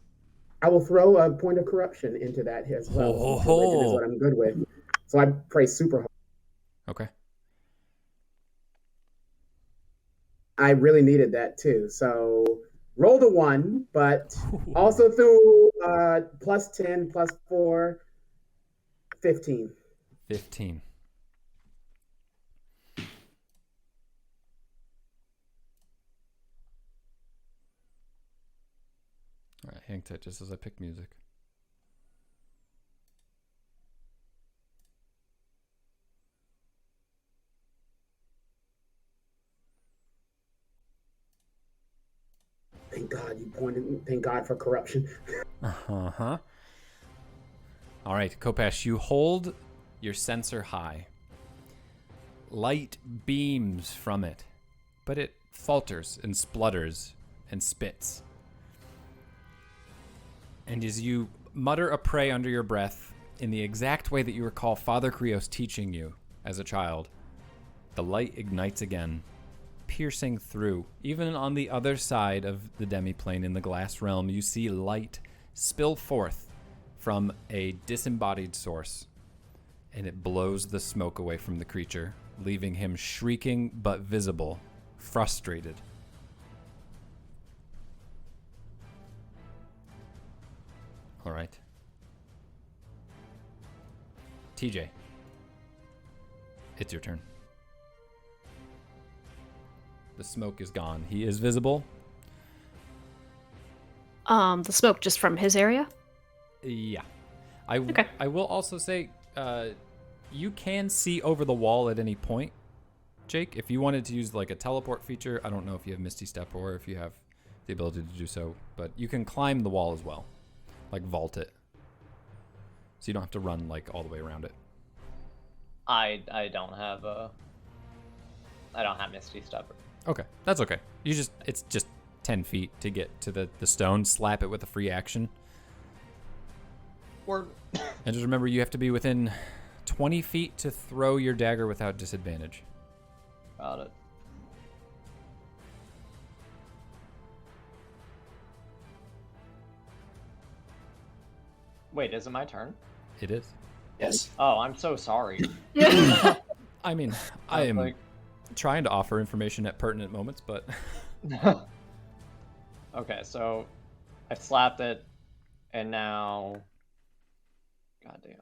I will throw a point of corruption into that as well. Since religion is what I'm good with. So I pray super hard. Okay. I really needed that too. So rolled a 1, but also threw plus 10, plus 4, 15. 15. All right, hang tight just as I pick music. Thank God you pointed. Thank God for corruption. Uh-huh. All right, Kopesh, you hold your censer high. Light beams from it, but it falters and splutters and spits. And as you mutter a prayer under your breath, in the exact way that you recall Father Krios teaching you as a child, the light ignites again, piercing through. Even on the other side of the demiplane in the glass realm, you see light spill forth from a disembodied source, and it blows the smoke away from the creature, leaving him shrieking but visible, frustrated. All right. TJ, it's your turn. The smoke is gone. He is visible. The smoke just from his area? Yeah. Okay. I will also say, you can see over the wall at any point, Jake. If you wanted to use like a teleport feature, I don't know if you have Misty Step or if you have the ability to do so, but you can climb the wall as well, like vault it. so you don't have to run like all the way around it. I don't have Misty Step. Okay, that's okay. It's just 10 feet to get to the stone. Slap it with a free action. Word. And just remember, you have to be within 20 feet to throw your dagger without disadvantage. Got it. Wait, is it my turn? It is. Yes. Oh, I'm so sorry. I mean, I am like- trying to offer information at pertinent moments, but Okay, so I slapped it, and now, goddamn.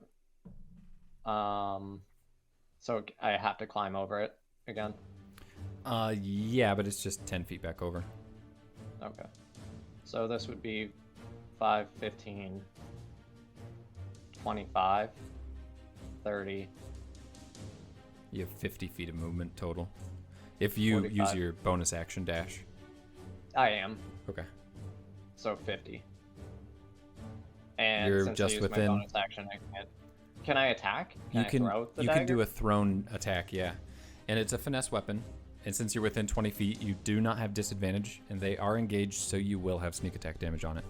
So I have to climb over it again. yeah, but it's just 10 feet back over. Okay, so this would be 5, 15, 25, 30. You have 50 feet of movement total. If you 45. use your bonus action dash. I am. Okay. So 50. And You're since just I use within- my bonus action, can I attack? Can I throw the you dagger? can do a thrown attack, yeah. And it's a finesse weapon. And since you're within 20 feet, you do not have disadvantage, and they are engaged, so you will have sneak attack damage on it.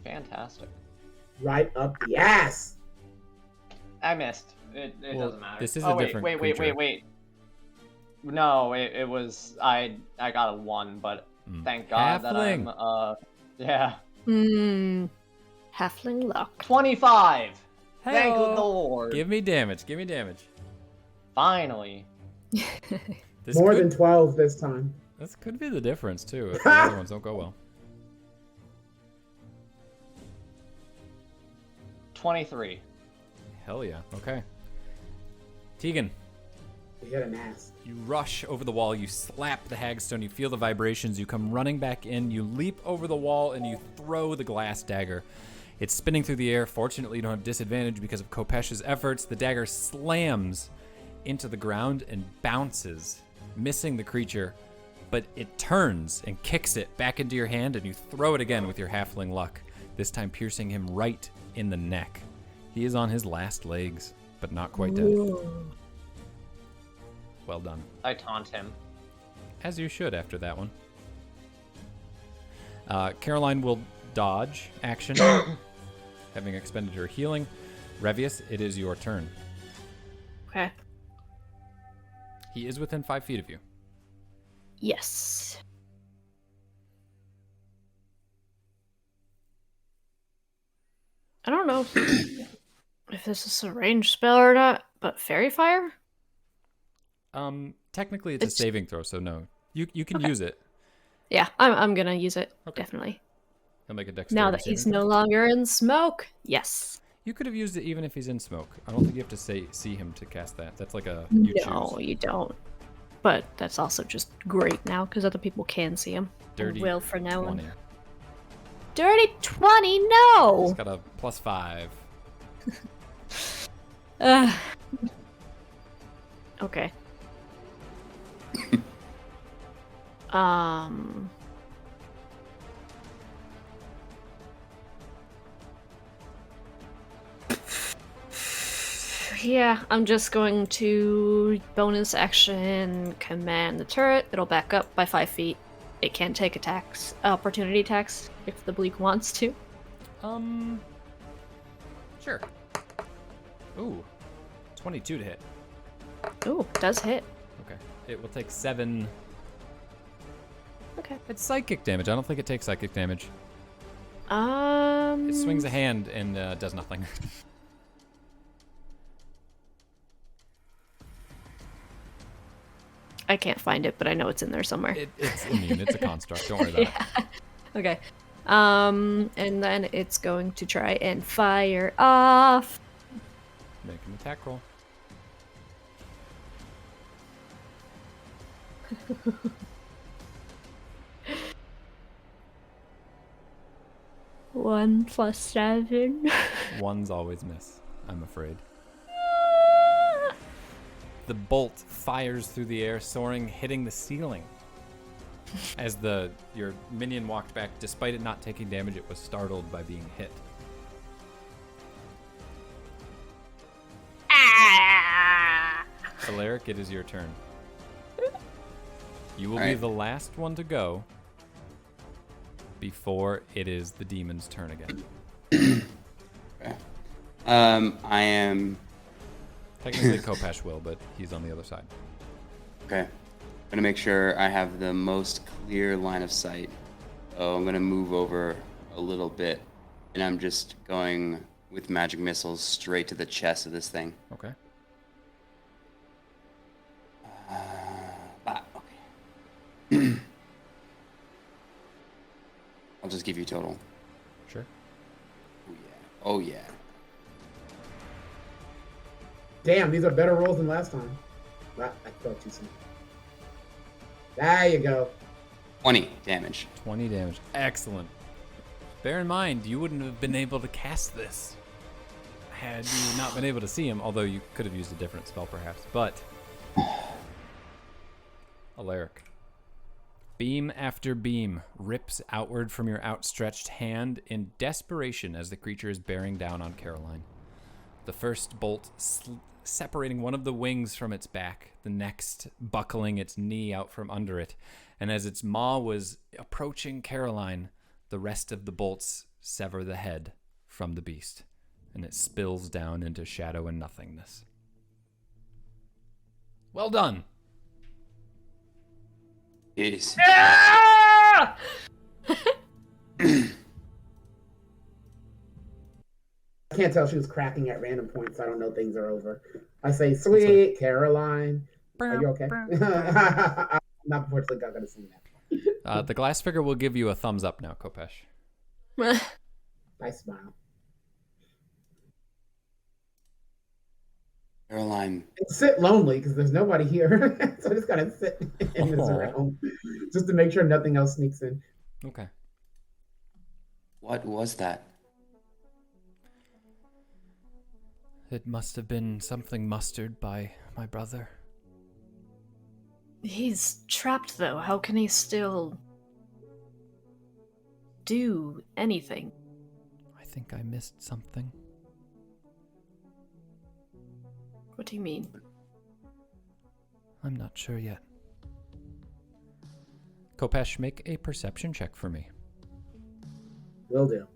Fantastic. Right up the ass. I missed. It Well, doesn't matter. this is oh, a wait, different wait, creature. wait. No, it was I got a 1, but thank God that I'm Halfling. yeah. Halfling luck. 25. Thank Hey-o. the Lord. Give me damage. Give me damage. Finally. This More could, than 12 this time. This could be the difference, too, if the other ones don't go well. 23. Hell yeah. Okay. Tegan, You hit an ass. you rush over the wall, you slap the hagstone, you feel the vibrations, you come running back in, you leap over the wall, and you throw the glass dagger. It's spinning through the air. Fortunately, you don't have disadvantage because of Kopesh's efforts. The dagger slams into the ground and bounces, missing the creature, but it turns and kicks it back into your hand, and you throw it again with your halfling luck, this time piercing him right in the neck. He is on his last legs, but not quite dead. Well done. I taunt him. As you should after that one. Caroline will dodge action, having expended her healing. Revius, it is your turn. Okay. He is within 5 feet of you. Yes. I don't know if this is a ranged spell or not, but Fairy Fire? Technically it's a saving throw, so no. You can use it. Yeah, I'm gonna use it, Okay. definitely. He'll make a dexterity Now that saving he's throw. no longer in smoke. Yes. You could have used it even if he's in smoke. I don't think you have to see him to cast that. That's like a you No, choose. you don't. But that's also just great now because other people can see him. Dirty Will for now 20. on. Dirty 20, no! He's got a +5. Okay. Yeah, I'm just going to bonus action command the turret. It'll back up by 5 feet. It can take attacks, opportunity attacks, if the bleak wants to. Sure. Ooh. 22 to hit. Ooh, does hit. Okay. It will take 7. Okay. It's psychic damage. I don't think it takes psychic damage. It It swings a hand and does nothing. I can't find it, but I know it's in there somewhere. It's immune. It's a construct. Don't worry about it. Okay. And then it's going to try and fire off. Make an attack roll. One plus 7. Ones always miss, I'm afraid. The bolt fires through the air, soaring, hitting the ceiling. As your minion walked back, despite it not taking damage, it was startled by being hit. Alaric, it is your turn. You will All be right. the last one to go before it is the demon's turn again. I am Technically, Kopesh will, but he's on the other side. okay. I'm gonna make sure I have the most clear line of sight. So I'm gonna move over a little bit, and I'm just going with magic missiles straight to the chest of this thing. Okay. Okay. I'll just give you total. Sure. Oh yeah. Oh yeah. Damn, these are better rolls than last time. Wow, I felt too soon. There you go. 20 damage. 20 damage. Excellent. Bear in mind, you wouldn't have been able to cast this had you not been able to see him, although you could have used a different spell perhaps. But Alaric. Beam after beam rips outward from your outstretched hand in desperation as the creature is bearing down on Caroline. The first bolt separating one of the wings from its back, the next buckling its knee out from under it, and as its maw was approaching Caroline, the rest of the bolts sever the head from the beast, and it spills down into shadow and nothingness. Well done. Jeez. I can't tell she was cracking at random points. I don't know things are over. I say, sweet Caroline. Are you okay? I'm not unfortunately not going to sing that. The glass figure will give you a thumbs up now, Kopesh. I smile. Caroline. And sit lonely because there's nobody here. So I just got to sit in this room just to make sure nothing else sneaks in. Okay. What was that? It must have been something mustered by my brother. He's trapped, though. How can he still do anything? I think I missed something. What do you mean? I'm not sure yet. Kopesh, make a perception check for me. Will do.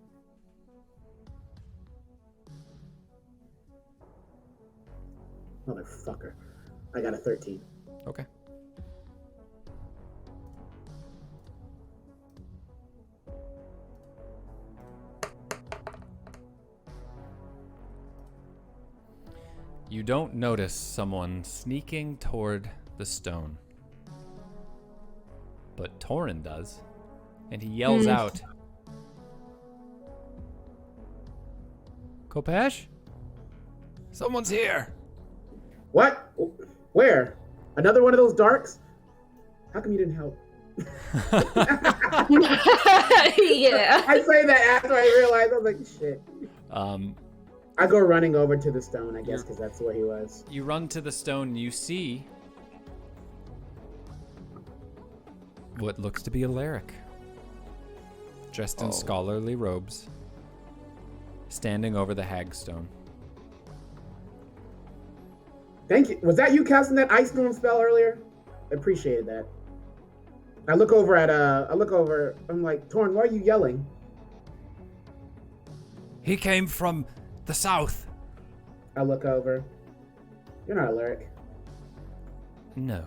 Motherfucker. I got a 13. Okay. You don't notice someone sneaking toward the stone. But Torin does, and he yells out, Kopesh? Someone's here! What? Where? Another one of those darks? How come you didn't help? Yeah. I say that after I realized, I was like, shit. I go running over to the stone, I guess, because that's where he was. You run to the stone and you see what looks to be Alaric, dressed in scholarly robes, standing over the hagstone. Thank you. Was that you casting that ice storm spell earlier? I appreciated that. I look over, I'm like, Torn, why are you yelling? He came from the south. I look over. You're not Alaric. No,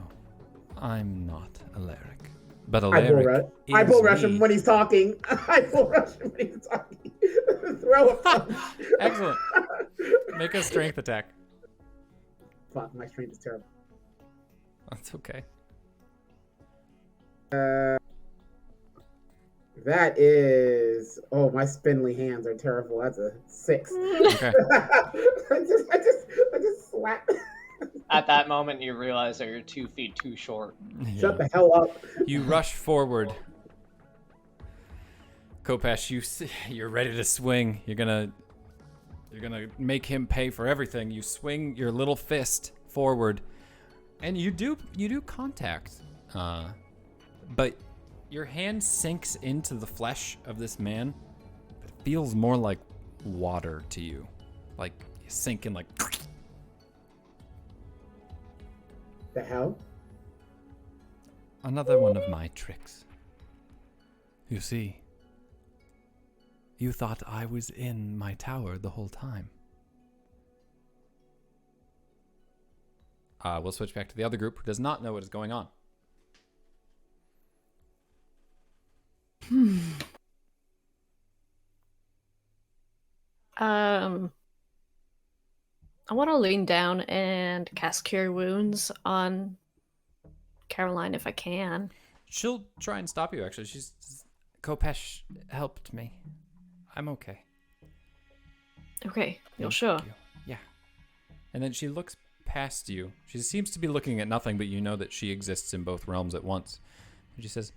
I'm not Alaric. But I Alaric bull is rush him me. when he's talking. I bull rush him when he's talking. Throw a punch. Excellent. Make a strength attack. Fuck, my strength is terrible. That's okay. That is, my spindly hands are terrible. That's a 6. Okay. I just slap. At that moment, you realize that you're 2 feet too short. Shut the hell up. You rush forward. Kopesh, you're ready to swing. You're gonna make him pay for everything. You swing your little fist forward, and you do contact. But your hand sinks into the flesh of this man. It feels more like water to you, like sinking, like. The hell? Another one of my tricks. You see, you thought I was in my tower the whole time. We'll switch back to the other group who does not know what is going on. I want to lean down and cast Cure Wounds on Caroline if I can. She'll try and stop you, actually. Kopesh helped me. I'm okay. Okay, you're Thank sure? you. Yeah. And then she looks past you. She seems to be looking at nothing, but you know that she exists in both realms at once. And she says,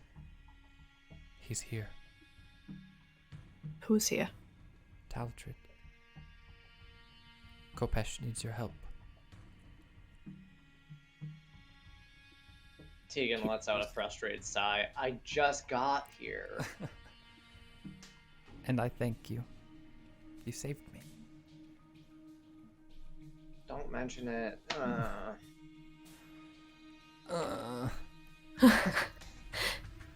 he's here. Who's here? Taltrid. Kopesh needs your help. Tegan lets out a frustrated sigh. I just got here. And I thank you. You saved me. Don't mention it.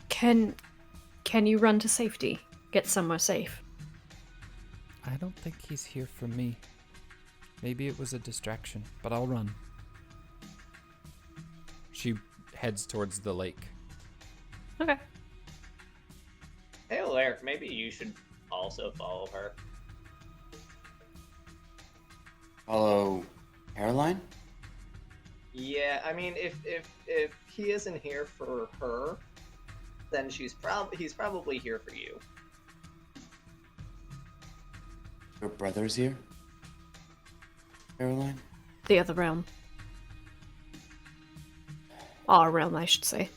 Can you run to safety? Get somewhere safe. I don't think he's here for me. Maybe it was a distraction, but I'll run. She heads towards the lake. Okay. Hey, Alaric, maybe you should also follow her. Follow Caroline? Yeah, I mean, if he isn't here for her, then he's probably here for you. Your brother's here? Caroline? The other realm. Our realm, I should say.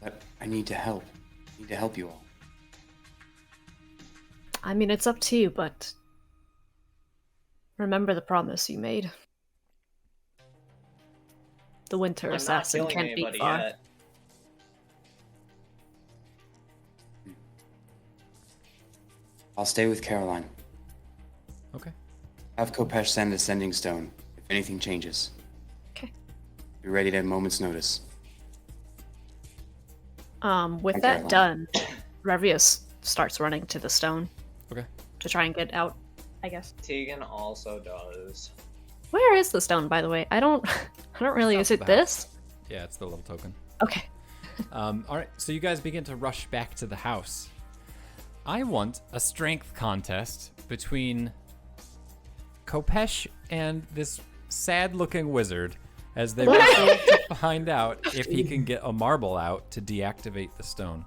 But I need to help. I need to help you all. I mean, it's up to you, but remember the promise you made. The winter I'm not assassin killing can't be anybody far. yet. I'll stay with Caroline. Okay. Have Kopesh send a sending stone if anything changes. Okay. Be ready at a moment's notice. With Thank that you, done, Revius starts running to the stone Okay. to try and get out, I guess. Tegan also does. Where is the stone, by the way? I don't really. Is it the this? Yeah, it's the little token. Okay. All right, so you guys begin to rush back to the house. I want a strength contest between Kopesh and this sad-looking wizard as they wrestle to find out if he can get a marble out to deactivate the stone.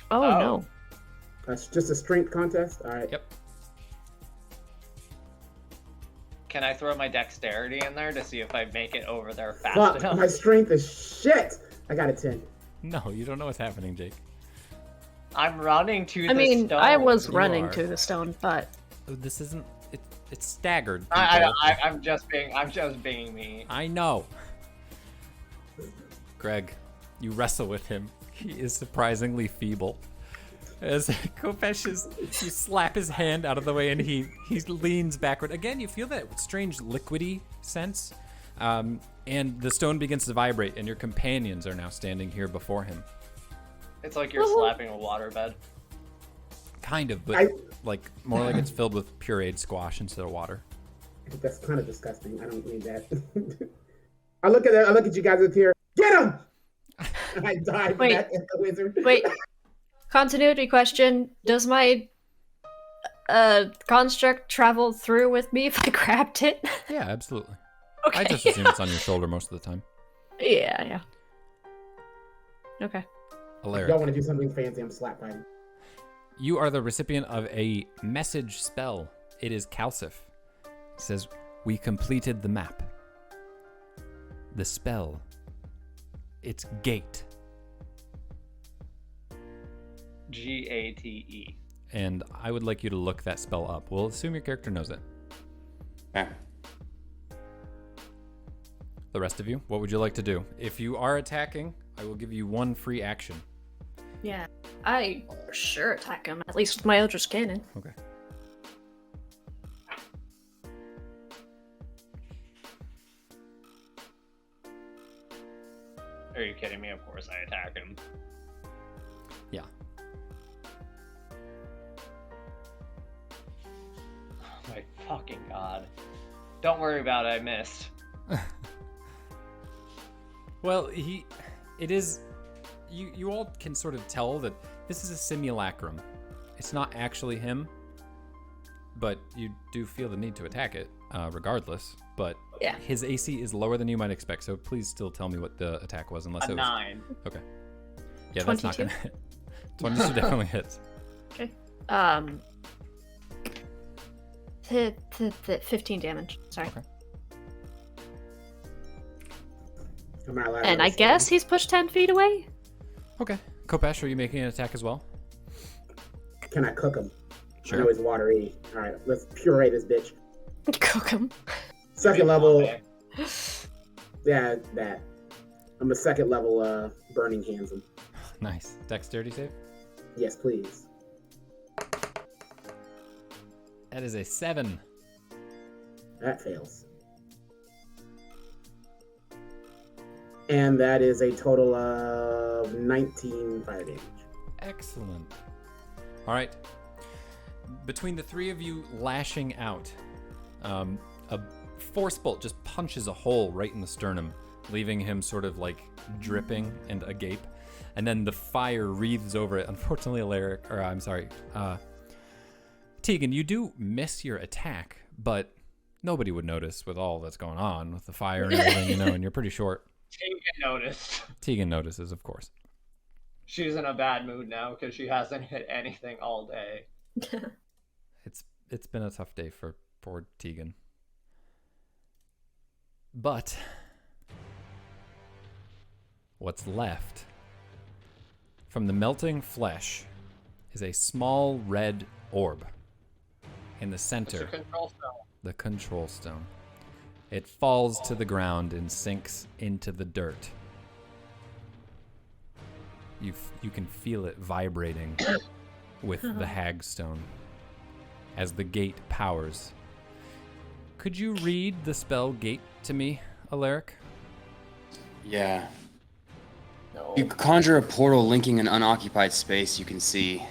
Oh, no. That's just a strength contest? Alright. Yep. Can I throw my dexterity in there to see if I make it over there fast Fuck, enough? my strength is shit! I got a 10. No, you don't know what's happening, Jake. I'm running to I the mean, stone. I was You running are. to the stone, but This isn't. It's staggered. I'm just being me. I know. Greg, you wrestle with him. He is surprisingly feeble. As Kopesh you slap his hand out of the way and he leans backward. Again, you feel that strange liquidy sense. And the stone begins to vibrate and your companions are now standing here before him. It's like you're slapping a waterbed. Kind of, but like more like it's filled with pureed squash instead of water. That's kind of disgusting. I don't need that. I look at you guys up here. Get him! I died for Wait. that the wizard. wait. Continuity question: does my construct travel through with me if I grabbed it? Yeah, absolutely. Okay. I just assume it's on your shoulder most of the time. Yeah. Okay. If Alaric. y'all want to do something fancy, I'm slap fighting. You are the recipient of a message spell. It is Calcif. It says, "We completed the map." The spell. It's gate. Gate. And I would like you to look that spell up. We'll assume your character knows it. Okay. The rest of you, what would you like to do? If you are attacking, I will give you one free action. Yeah. I for sure attack him, at least with my Eldritch Cannon. Okay. Are you kidding me? Of course I attack him. Yeah. Oh my fucking god. Don't worry about it, I missed. Well, it is, you all can sort of tell that this is a simulacrum. It's not actually him, but you do feel the need to attack it, regardless. But Yeah. his AC is lower than you might expect, so please still tell me what the attack was, unless A it was 9. okay. Yeah, that's not 22? gonna hit. 22 definitely hits. Okay. 15 damage. Sorry. Okay. I'm not allowed to And I understand. guess he's pushed 10 feet away? Okay. Kopesh, are you making an attack as well? Can I cook him? Sure. I know he's watery. All right, let's puree this bitch. Cook him. Second level. Okay. Yeah, that. I'm a second level burning hands him. Nice. Dexterity save? Yes, please. That is a 7. That fails. And that is a total of 19 fire damage. Excellent. All right. Between the three of you lashing out, a force bolt just punches a hole right in the sternum, leaving him sort of like dripping and agape. And then the fire wreathes over it. Unfortunately, Tegan, you do miss your attack, but nobody would notice with all that's going on with the fire and everything, and you're pretty short. Tegan noticed. Tegan notices, of course. She's in a bad mood now because she hasn't hit anything all day. It's been a tough day for poor Tegan. But what's left from the melting flesh is a small red orb in the It's center, a control stone. the control stone. It falls to the ground and sinks into the dirt. You can feel it vibrating with the hagstone as the gate powers. Could you read the spell gate to me, Alaric? Yeah. No. You conjure a portal linking an unoccupied space you can see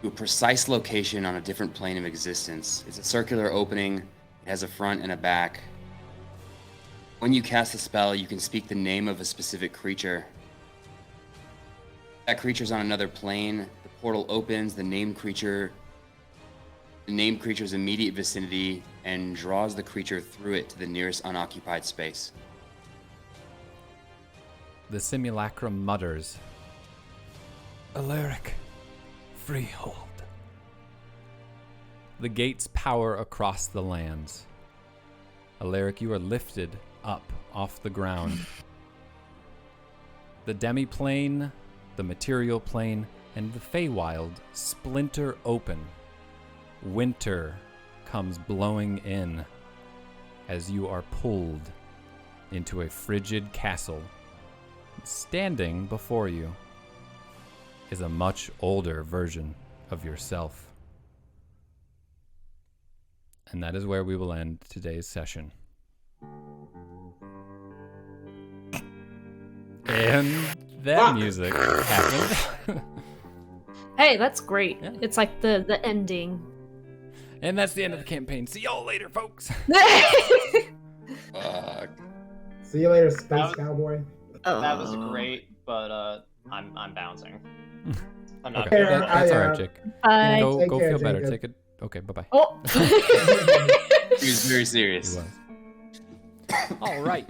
to a precise location on a different plane of existence. It's a circular opening. It has a front and a back. When you cast the spell, you can speak the name of a specific creature. That creature's on another plane. The portal opens, the named creature's immediate vicinity, and draws the creature through it to the nearest unoccupied space. The simulacrum mutters, Alaric, freehold. The gates power across the lands. Alaric, you are lifted up off the ground. The demi-plane, the material plane, and the Feywild splinter open. Winter comes blowing in as you are pulled into a frigid castle. Standing before you is a much older version of yourself. And that is where we will end today's session. And that music happened. Hey, that's great. Yeah. It's like the ending. And that's the end of the campaign. See y'all later, folks. Fuck. See you later, Space That was- Cowboy. That was great, but I'm bouncing. I'm not. Okay, Yeah, that's I, all right, Jake. Bye. Go Take care, feel better. Jacob. Take it. Okay, bye-bye. Oh. He was very serious. He was. All right.